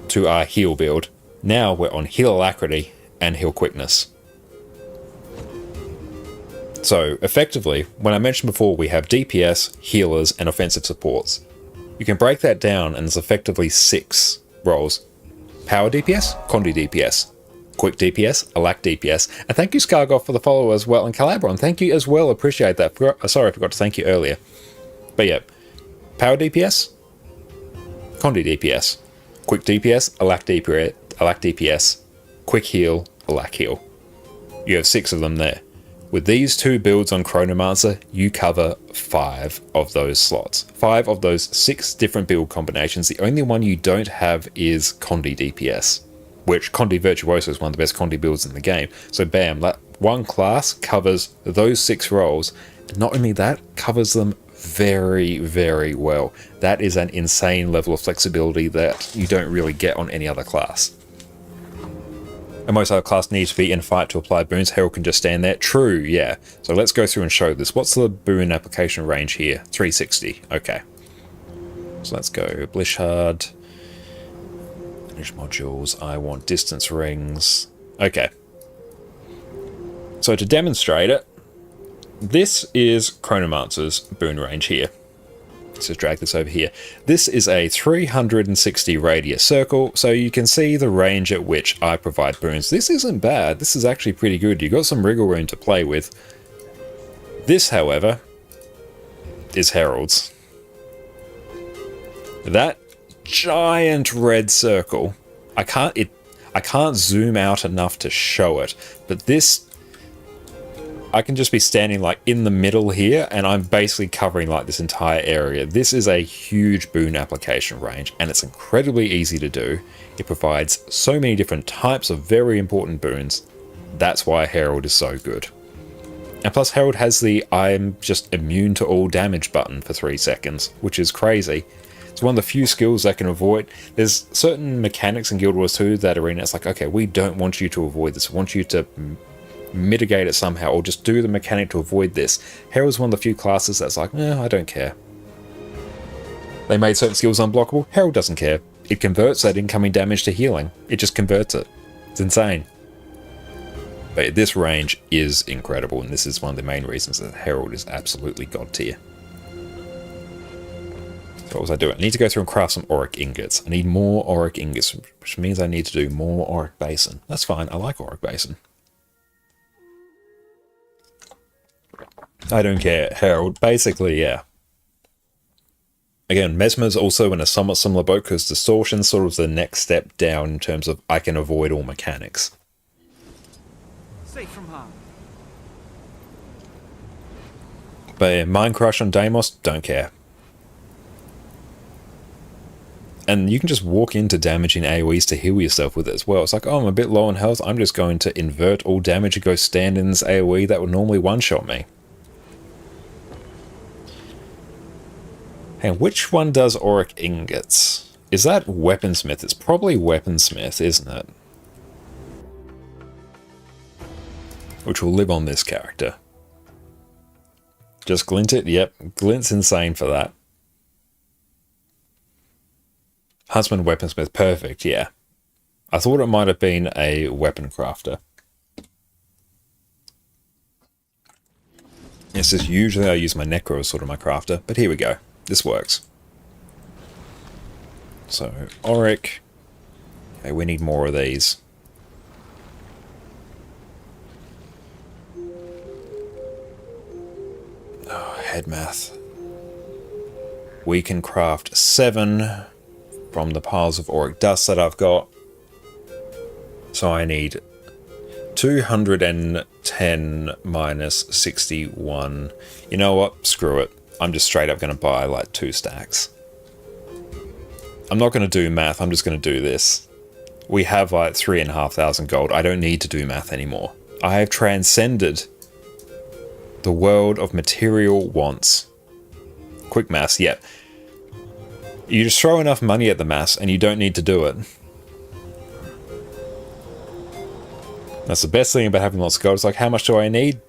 to our heal build. Now we're on heal alacrity and heal quickness. So effectively, when I mentioned before, we have DPS, healers, and offensive supports. You can break that down and there's effectively 6 roles. Power DPS, Condi DPS. Quick DPS, Alack DPS, and thank you Scargoth for the follow as well, and Calabron, thank you as well, appreciate that. Sorry I forgot to thank you earlier. But yeah, Power DPS, Condi DPS, Quick DPS, Alack DPS, Quick Heal, Alack Heal. You have 6 of them there. With these 2 builds on Chronomancer, you cover 5 of those slots. 5 of those 6 different build combinations. The only one you don't have is Condi DPS, which Condi Virtuoso is one of the best Condi builds in the game. So bam, that one class covers those 6 roles. Not only that, covers them very, very well. That is an insane level of flexibility that you don't really get on any other class. And most other class needs to be in fight to apply boons. Herald can just stand there. True, yeah. So let's go through and show this. What's the boon application range here? 360. Okay. So let's go Blishard. Manage modules. I want distance rings. Okay. So to demonstrate it, this is Chronomancer's boon range here. Let's just drag this over here. This is a 360 radius circle, so you can see the range at which I provide boons. This isn't bad. This is actually pretty good. You've got some wriggle room to play with. This, however, is Herald's. That giant red circle, I can't zoom out enough to show it, but this, I can just be standing like in the middle here and I'm basically covering like this entire area. This is a huge boon application range and it's incredibly easy to do. It provides so many different types of very important boons. That's why Herald is so good. And plus Herald has the I'm just immune to all damage button for 3 seconds, which is crazy. It's one of the few skills that can avoid. There's certain mechanics in Guild Wars 2 that arena, it's like, okay, we don't want you to avoid this. We want you to mitigate it somehow, or just do the mechanic to avoid this. Herald's one of the few classes that's like, I don't care. They made certain skills unblockable. Herald doesn't care. It converts that incoming damage to healing. It just converts it. It's insane. But this range is incredible, and this is one of the main reasons that Herald is absolutely god tier. What was I doing? I need to go through and craft some auric ingots. I need more auric ingots, which means I need to do more auric basin. That's fine. I like auric basin. I don't care, Harold. Basically, yeah. Again, Mesmer's also in a somewhat similar boat because Distortion's sort of the next step down in terms of I can avoid all mechanics. Safe from harm. But yeah, Mind Crush on Deimos, don't care. And you can just walk into damaging AoEs to heal yourself with it as well. It's like, oh, I'm a bit low on health. I'm just going to invert all damage and go stand in this AoE that would normally one-shot me. And which one does auric ingots? Is that Weaponsmith? It's probably Weaponsmith, isn't it? Which will live on this character. Just glint it? Yep, glint's insane for that. Huntsman, Weaponsmith, perfect, yeah. I thought it might have been a weapon crafter. Yes, just usually I use my Necro as sort of my crafter, but here we go. This works. So, auric. Okay, we need more of these. Oh, head math. We can craft 7 from the piles of auric dust that I've got. So I need 210 minus 61. You know what? Screw it. I'm just straight up going to buy like 2 stacks. I'm not going to do math. I'm just going to do this. We have like 3,500 gold. I don't need to do math anymore. I have transcended the world of material wants. Quick maths, yeah. You just throw enough money at the maths and you don't need to do it. That's the best thing about having lots of gold. It's like, how much do I need?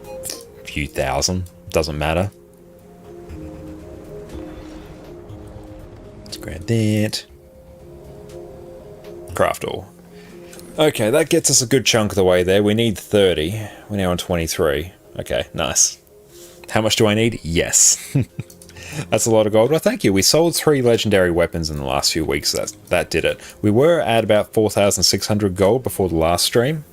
A few thousand. Doesn't matter. Let's grab that. Craft all. Okay, that gets us a good chunk of the way there. We need 30. We're now on 23. Okay, nice. How much do I need? Yes. That's a lot of gold. Well, thank you. We sold 3 legendary weapons in the last few weeks. That did it. We were at about 4,600 gold before the last stream.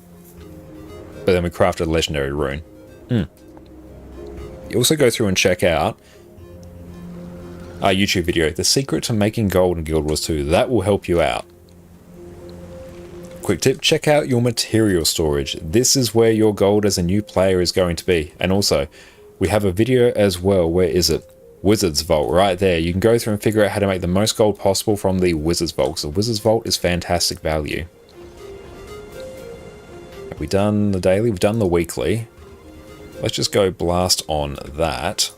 But then we crafted a legendary rune. You also go through and check out our YouTube video, The Secret to Making Gold in Guild Wars 2. That will help you out. Quick tip, check out your material storage. This is where your gold as a new player is going to be. And also, we have a video as well. Where is it? Wizard's Vault, right there. You can go through and figure out how to make the most gold possible from the Wizard's Vault. So the Wizard's Vault is fantastic value. Have we done the daily? We've done the weekly. Let's just go blast on that.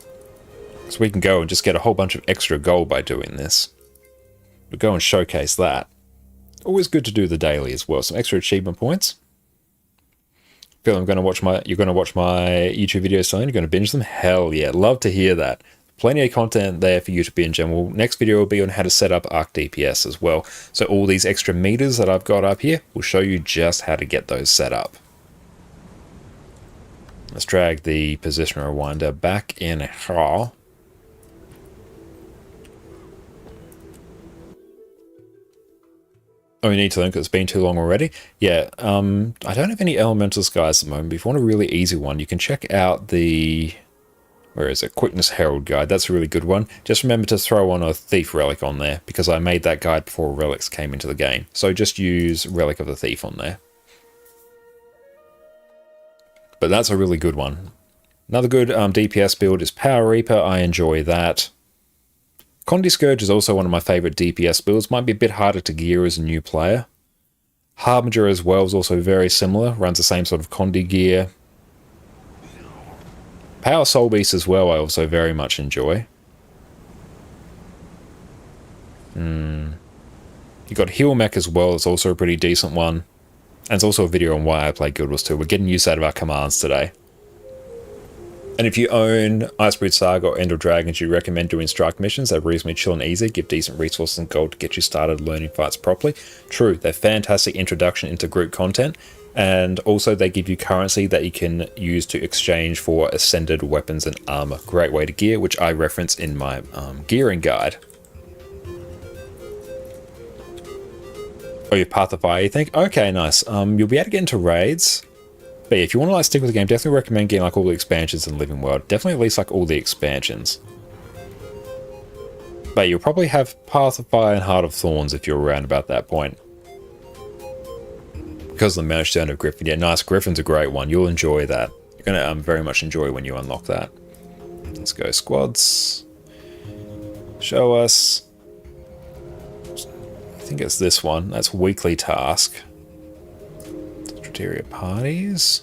So we can go and just get a whole bunch of extra gold by doing this. We'll go and showcase that. Always good to do the daily as well. Some extra achievement points. Feel you're going to watch my YouTube videos soon? You're going to binge them? Hell yeah. Love to hear that. Plenty of content there for you to binge, and next video will be on how to set up Arc DPS as well. So all these extra meters that I've got up here will show you just how to get those set up. Let's drag the position rewinder back in here. Oh, we need to link. It's been too long already. Yeah, I don't have any elemental skies at the moment. If you want a really easy one, you can check out the... Where is it? Quickness Herald guide. That's a really good one. Just remember to throw on a Thief Relic on there, because I made that guide before Relics came into the game. So just use Relic of the Thief on there. But that's a really good one. Another good DPS build is Power Reaper. I enjoy that. Condi Scourge is also one of my favorite DPS builds. Might be a bit harder to gear as a new player. Harbinger as well is also very similar. Runs the same sort of Condi gear. Power Soul Beast as well I also very much enjoy. You got Heal Mech as well. It's also a pretty decent one. And it's also a video on why I play Guild Wars 2. We're getting use out of our commands today. And if you own Icebreed Saga or End of Dragons, you recommend doing strike missions. They're reasonably chill and easy, give decent resources and gold to get you started learning fights properly. True, they're fantastic introduction into group content. And also they give you currency that you can use to exchange for ascended weapons and armor. Great way to gear, which I reference in my gearing guide. Oh, you Path of Fire, you think? Okay, nice. You'll be able to get into raids. But yeah, if you want to like stick with the game, definitely recommend getting like all the expansions in Living World. Definitely at least like all the expansions. But you'll probably have Path of Fire and Heart of Thorns if you're around about that point. Because of the Merge Stone of Griffin. Yeah, nice. Griffin's a great one. You'll enjoy that. You're going to very much enjoy when you unlock that. Let's go squads. Show us. I think it's this one. That's weekly task. Strateria parties.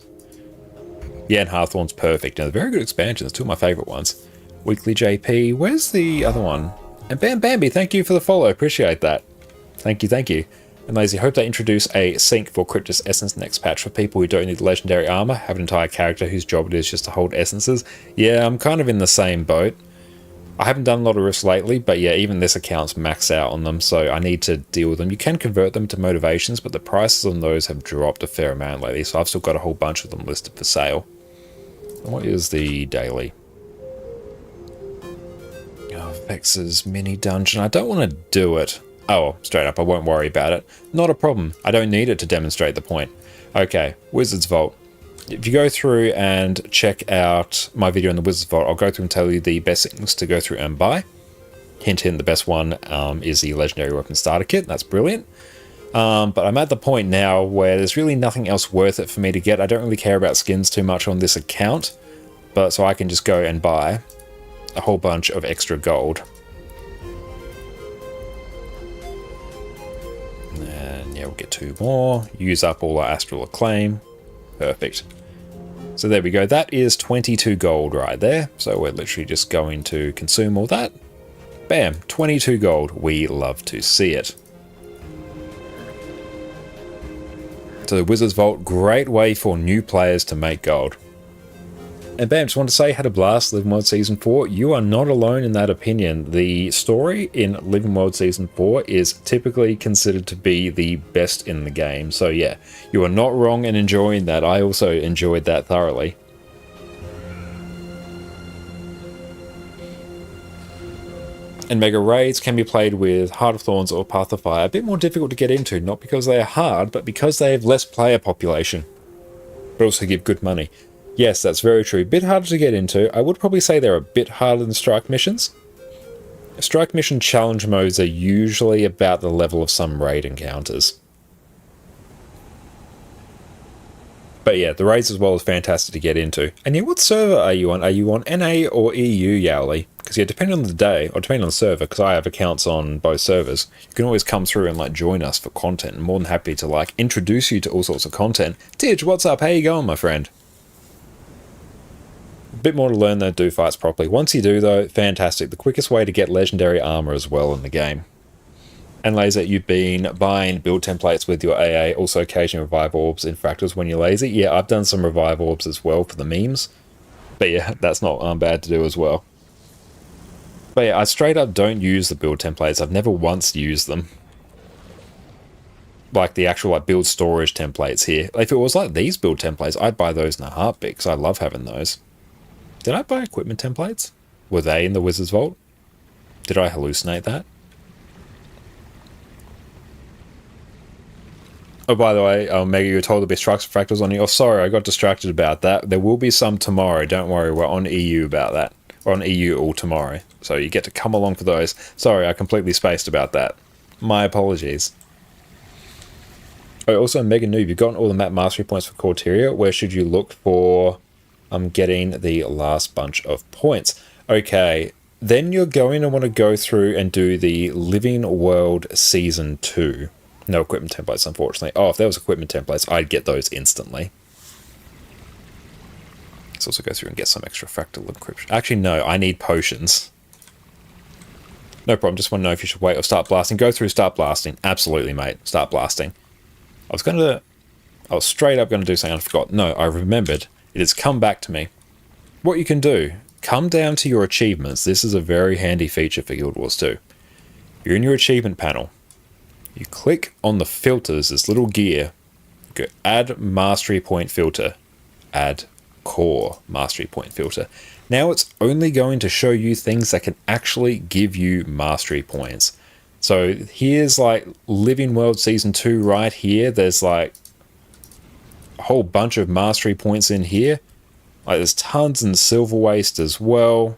Yeah, and Hearthorn's perfect. Now, they're very good expansions. Two of my favorite ones. Weekly JP. Where's the other one? And Bam Bambi, thank you for the follow. Appreciate that. Thank you, thank you. And Lazy, hope they introduce a sync for Cryptus Essence next patch for people who don't need legendary armor, have an entire character whose job it is just to hold essences. Yeah, I'm kind of in the same boat. I haven't done a lot of rifts lately, but yeah, even this account's maxed out on them, so I need to deal with them. You can convert them to motivations, but the prices on those have dropped a fair amount lately, so I've still got a whole bunch of them listed for sale. And what is the daily? Oh, Vex's mini dungeon. I don't want to do it. Oh, straight up, I won't worry about it. Not a problem. I don't need it to demonstrate the point. Okay, Wizard's Vault. If you go through and check out my video on the Wizard's Vault, I'll go through and tell you the best things to go through and buy. Hint, hint, the best one is the Legendary Weapon Starter Kit. That's brilliant. But I'm at the point now where there's really nothing else worth it for me to get. I don't really care about skins too much on this account, but so I can just go and buy a whole bunch of extra gold. And yeah, we'll get 2 more. Use up all our Astral Acclaim. Perfect. So there we go. That is 22 gold right there. So we're literally just going to consume all that. Bam, 22 gold. We love to see it. So the Wizard's Vault, great way for new players to make gold. And bam, just want to say, had a blast, Living World Season 4. You are not alone in that opinion. The story in Living World Season 4 is typically considered to be the best in the game. So yeah, you are not wrong in enjoying that. I also enjoyed that thoroughly. And Mega Raids can be played with Heart of Thorns or Path of Fire. A bit more difficult to get into, not because they are hard, but because they have less player population. But also give good money. Yes, that's very true. Bit harder to get into. I would probably say they're a bit harder than strike missions. Strike mission challenge modes are usually about the level of some raid encounters. But yeah, the raids as well is fantastic to get into. And yeah, what server are you on? Are you on NA or EU, Yowli? Because yeah, depending on the day, or depending on the server, because I have accounts on both servers, you can always come through and like join us for content. I'm more than happy to like introduce you to all sorts of content. Tidge, what's up? How you going, my friend? A bit more to learn though, do fights properly. Once you do though, fantastic. The quickest way to get legendary armor as well in the game. And Laser, you've been buying build templates with your AA, also occasionally revive orbs in fractals when you're lazy. Yeah, I've done some revive orbs as well for the memes. But yeah, that's not bad to do as well. But yeah, I straight up don't use the build templates. I've never once used them. Like the actual like build storage templates here. If it was like these build templates, I'd buy those in a heartbeat because I love having those. Did I buy equipment templates? Were they in the Wizard's Vault? Did I hallucinate that? Oh, by the way, Mega, you were told there'll be structure fractals on you. Oh, sorry, I got distracted about that. There will be some tomorrow. Don't worry, we're on EU about that. We're on EU all tomorrow. So you get to come along for those. Sorry, I completely spaced about that. My apologies. Oh, also, Mega Noob, you've gotten all the map mastery points for Corteria. Where should you look for getting the last bunch of points? Okay, then you're going to want to go through and do the Living World Season 2. No equipment templates, unfortunately. Oh, if there was equipment templates, I'd get those instantly. Let's also go through and get some extra fractal encryption. Actually, no, I need potions. No problem, just want to know if you should wait or start blasting. Go through, start blasting. Absolutely, mate. Start blasting. I was straight up going to do something I forgot. No, I remembered. It has come back to me. What you can do, come down to your achievements. This is a very handy feature for Guild Wars 2. You're in your achievement panel. You click on the filters, this little gear, Go add mastery point filter, add core mastery point filter. Now it's only going to show you things that can actually give you mastery points. So here's like Living World Season 2 right here. There's like a whole bunch of mastery points in here. Like there's tons in Silver Waste as well.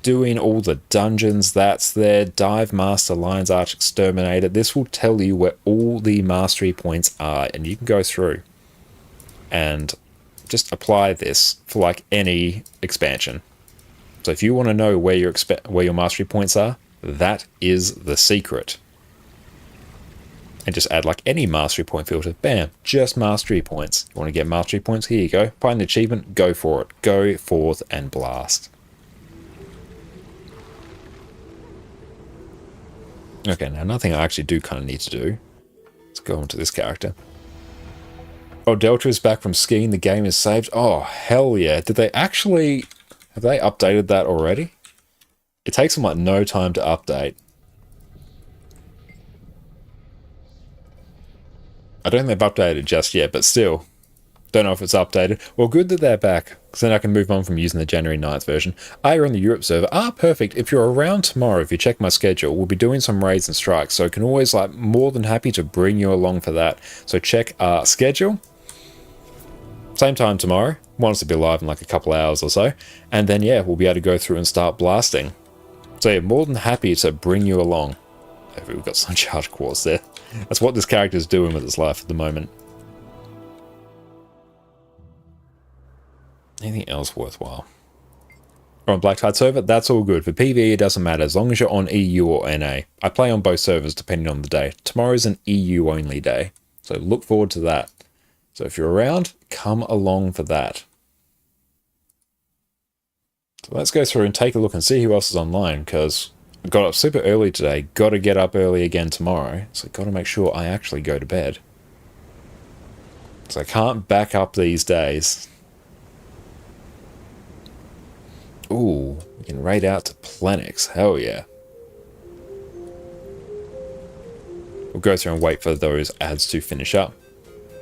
Doing all the dungeons, that's there. Dive Master, Lion's Arch Exterminator. This will tell you where all the mastery points are, and you can go through and just apply this for like any expansion. So if you want to know where your mastery points are, that is the secret. And just add like any mastery point filter. Bam, just mastery points. You want to get mastery points? Here you go. Find the achievement, go for it. Go forth and blast. Okay, now nothing I actually do kind of need to do. Let's go on to this character. Oh, Delta is back from skiing. The game is saved. Oh, hell yeah. Did they actually... Have they updated that already? It takes them like no time to update. I don't think they've updated just yet, but still. Don't know if it's updated. Well, good that they're back, because then I can move on from using the January 9th version. You're on the Europe server. Perfect. If you're around tomorrow, if you check my schedule, we'll be doing some raids and strikes, so I can always, like, more than happy to bring you along for that. So check our schedule. Same time tomorrow. Want us to be live in like a couple hours or so. And then, yeah, we'll be able to go through and start blasting. So yeah, more than happy to bring you along. We've got some charge quartz there. That's what this character is doing with his life at the moment. Anything else worthwhile? On Black Tide server, that's all good. For PvE, it doesn't matter as long as you're on EU or NA. I play on both servers depending on the day. Tomorrow's an EU only day, so look forward to that. So if you're around, come along for that. So let's go through and take a look and see who else is online, because I got up super early today, got to get up early again tomorrow, so got to make sure I actually go to bed. So I can't back up these days. Ooh, we can raid out to Plenix, hell yeah. We'll go through and wait for those ads to finish up.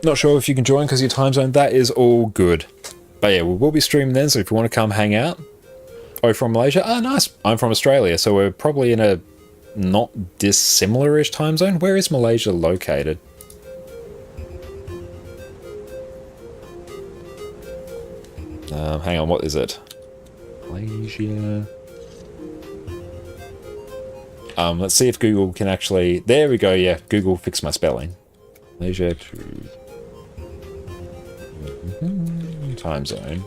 Not sure if you can join because your time zone, that is all good. But yeah, we will be streaming then, so if you want to come hang out. Oh, from Malaysia? Nice. I'm from Australia, so we're probably in a not dissimilar-ish time zone. Where is Malaysia located? Hang on, what is it? Malaysia. Let's see if Google can actually... There we go, yeah. Google fixed my spelling. Malaysia to... time zone.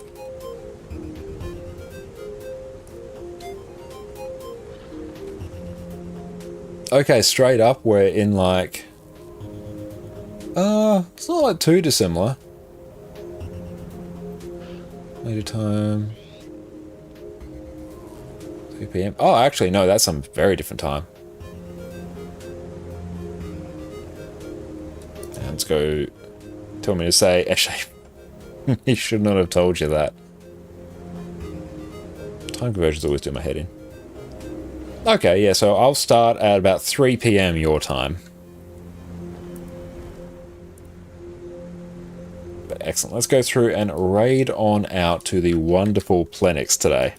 Okay, straight up, we're in like... it's not like too dissimilar. Later time... 2 PM. Oh, actually, no, that's some very different time. And let's go... Tell me to say... Actually, he should not have told you that. Time conversions always do my head in. Okay, yeah, so I'll start at about 3 PM your time. But excellent. Let's go through and raid on out to the wonderful Plenix today.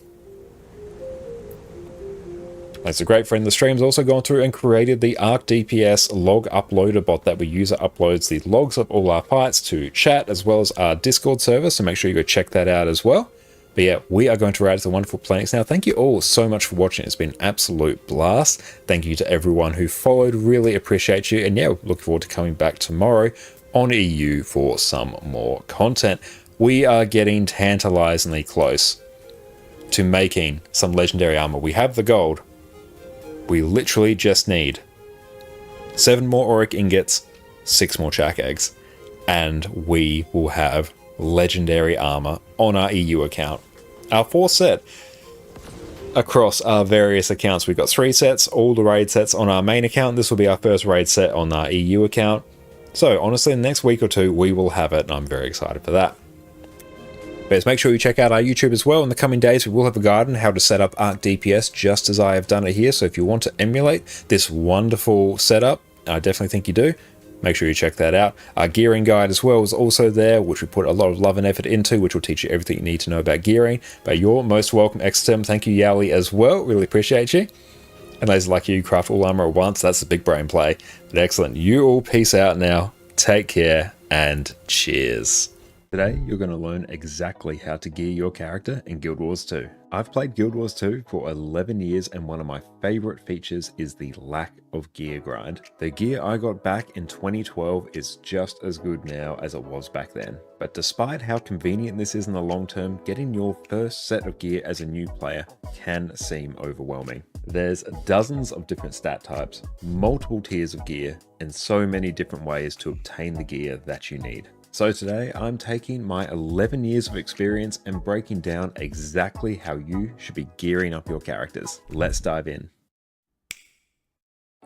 That's a great friend. The stream's also gone through and created the Arc DPS log uploader bot that we use. It uploads the logs of all our fights to chat as well as our Discord server, so make sure you go check that out as well. But yeah, we are going to raid to the wonderful Plenix now. Thank you all so much for watching. It's been an absolute blast. Thank you to everyone who followed. Really appreciate you. And yeah, look forward to coming back tomorrow on EU for some more content. We are getting tantalizingly close to making some legendary armor. We have the gold. We literally just need 7 more auric ingots, 6 more chak eggs, and we will have legendary armor on our EU account. Our 4th set across our various accounts. We've got 3 sets, all the raid sets on our main account. This will be our first raid set on our EU account. So honestly, in the next week or 2, we will have it, and I'm very excited for that. But make sure you check out our YouTube as well. In the coming days, we will have a guide on how to set up Arc DPS just as I have done it here. So if you want to emulate this wonderful setup, and I definitely think you do, Make sure you check that out. Our gearing guide as well is also there, which we put a lot of love and effort into, which will teach you everything you need to know about gearing. But you're most welcome, Exterm. Thank you, Yowli, as well. Really appreciate you. And lasers like you craft all armor at once. That's a big brain play. But excellent. You all peace out now. Take care and cheers. Today, you're going to learn exactly how to gear your character in Guild Wars 2. I've played Guild Wars 2 for 11 years and one of my favorite features is the lack of gear grind. The gear I got back in 2012 is just as good now as it was back then. But despite how convenient this is in the long term, getting your first set of gear as a new player can seem overwhelming. There's dozens of different stat types, multiple tiers of gear, and so many different ways to obtain the gear that you need. So today I'm taking my 11 years of experience and breaking down exactly how you should be gearing up your characters. Let's dive in.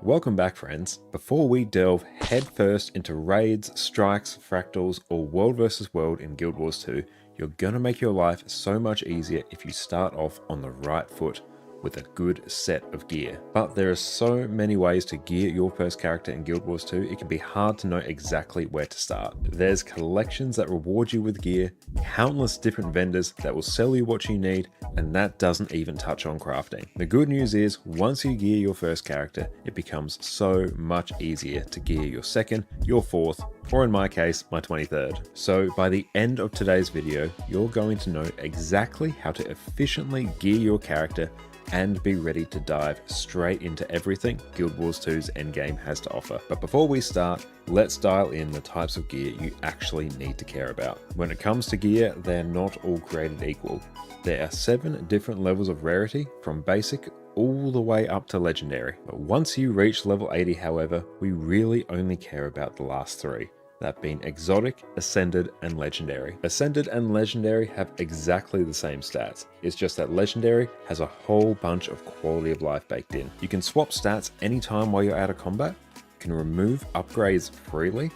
Welcome back, friends. Before we delve headfirst into raids, strikes, fractals, or world versus world in Guild Wars 2, you're gonna make your life so much easier if you start off on the right foot with a good set of gear. But there are so many ways to gear your first character in Guild Wars 2, it can be hard to know exactly where to start. There's collections that reward you with gear, countless different vendors that will sell you what you need, and that doesn't even touch on crafting. The good news is, once you gear your first character, it becomes so much easier to gear your second, your fourth, or in my case, my 23rd. So by the end of today's video, you're going to know exactly how to efficiently gear your character and be ready to dive straight into everything Guild Wars 2's endgame has to offer. But before we start, let's dial in the types of gear you actually need to care about. When it comes to gear, they're not all created equal. There are 7 different levels of rarity, from basic all the way up to legendary. But once you reach level 80, however, we really only care about the last 3. That being Exotic, Ascended, and Legendary. Ascended and Legendary have exactly the same stats. It's just that Legendary has a whole bunch of quality of life baked in. You can swap stats anytime while you're out of combat, you can remove upgrades freely,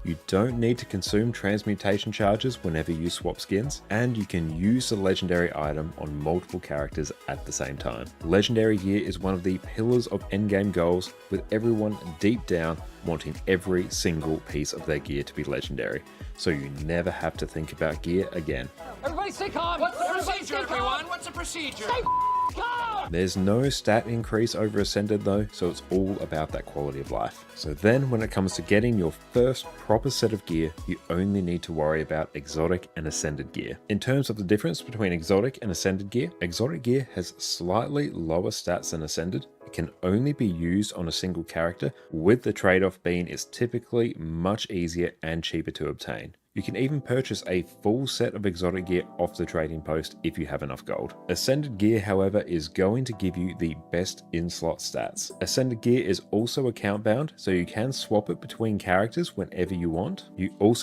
you don't need to consume transmutation charges whenever you swap skins, and you can use the legendary item on multiple characters at the same time. Legendary gear is one of the pillars of endgame goals, with everyone deep down wanting every single piece of their gear to be legendary, so you never have to think about gear again. Everybody stay calm! What's the procedure, everyone? What's the procedure? Stay calm! There's no stat increase over Ascended though, so it's all about that quality of life. So then when it comes to getting your first proper set of gear, you only need to worry about Exotic and Ascended gear. In terms of the difference between Exotic and Ascended gear, Exotic gear has slightly lower stats than Ascended. It can only be used on a single character, with the trade-off being it's typically much easier and cheaper to obtain. You can even purchase a full set of exotic gear off the trading post if you have enough gold. Ascended gear, however, is going to give you the best in-slot stats. Ascended gear is also account bound, so you can swap it between characters whenever you want. You also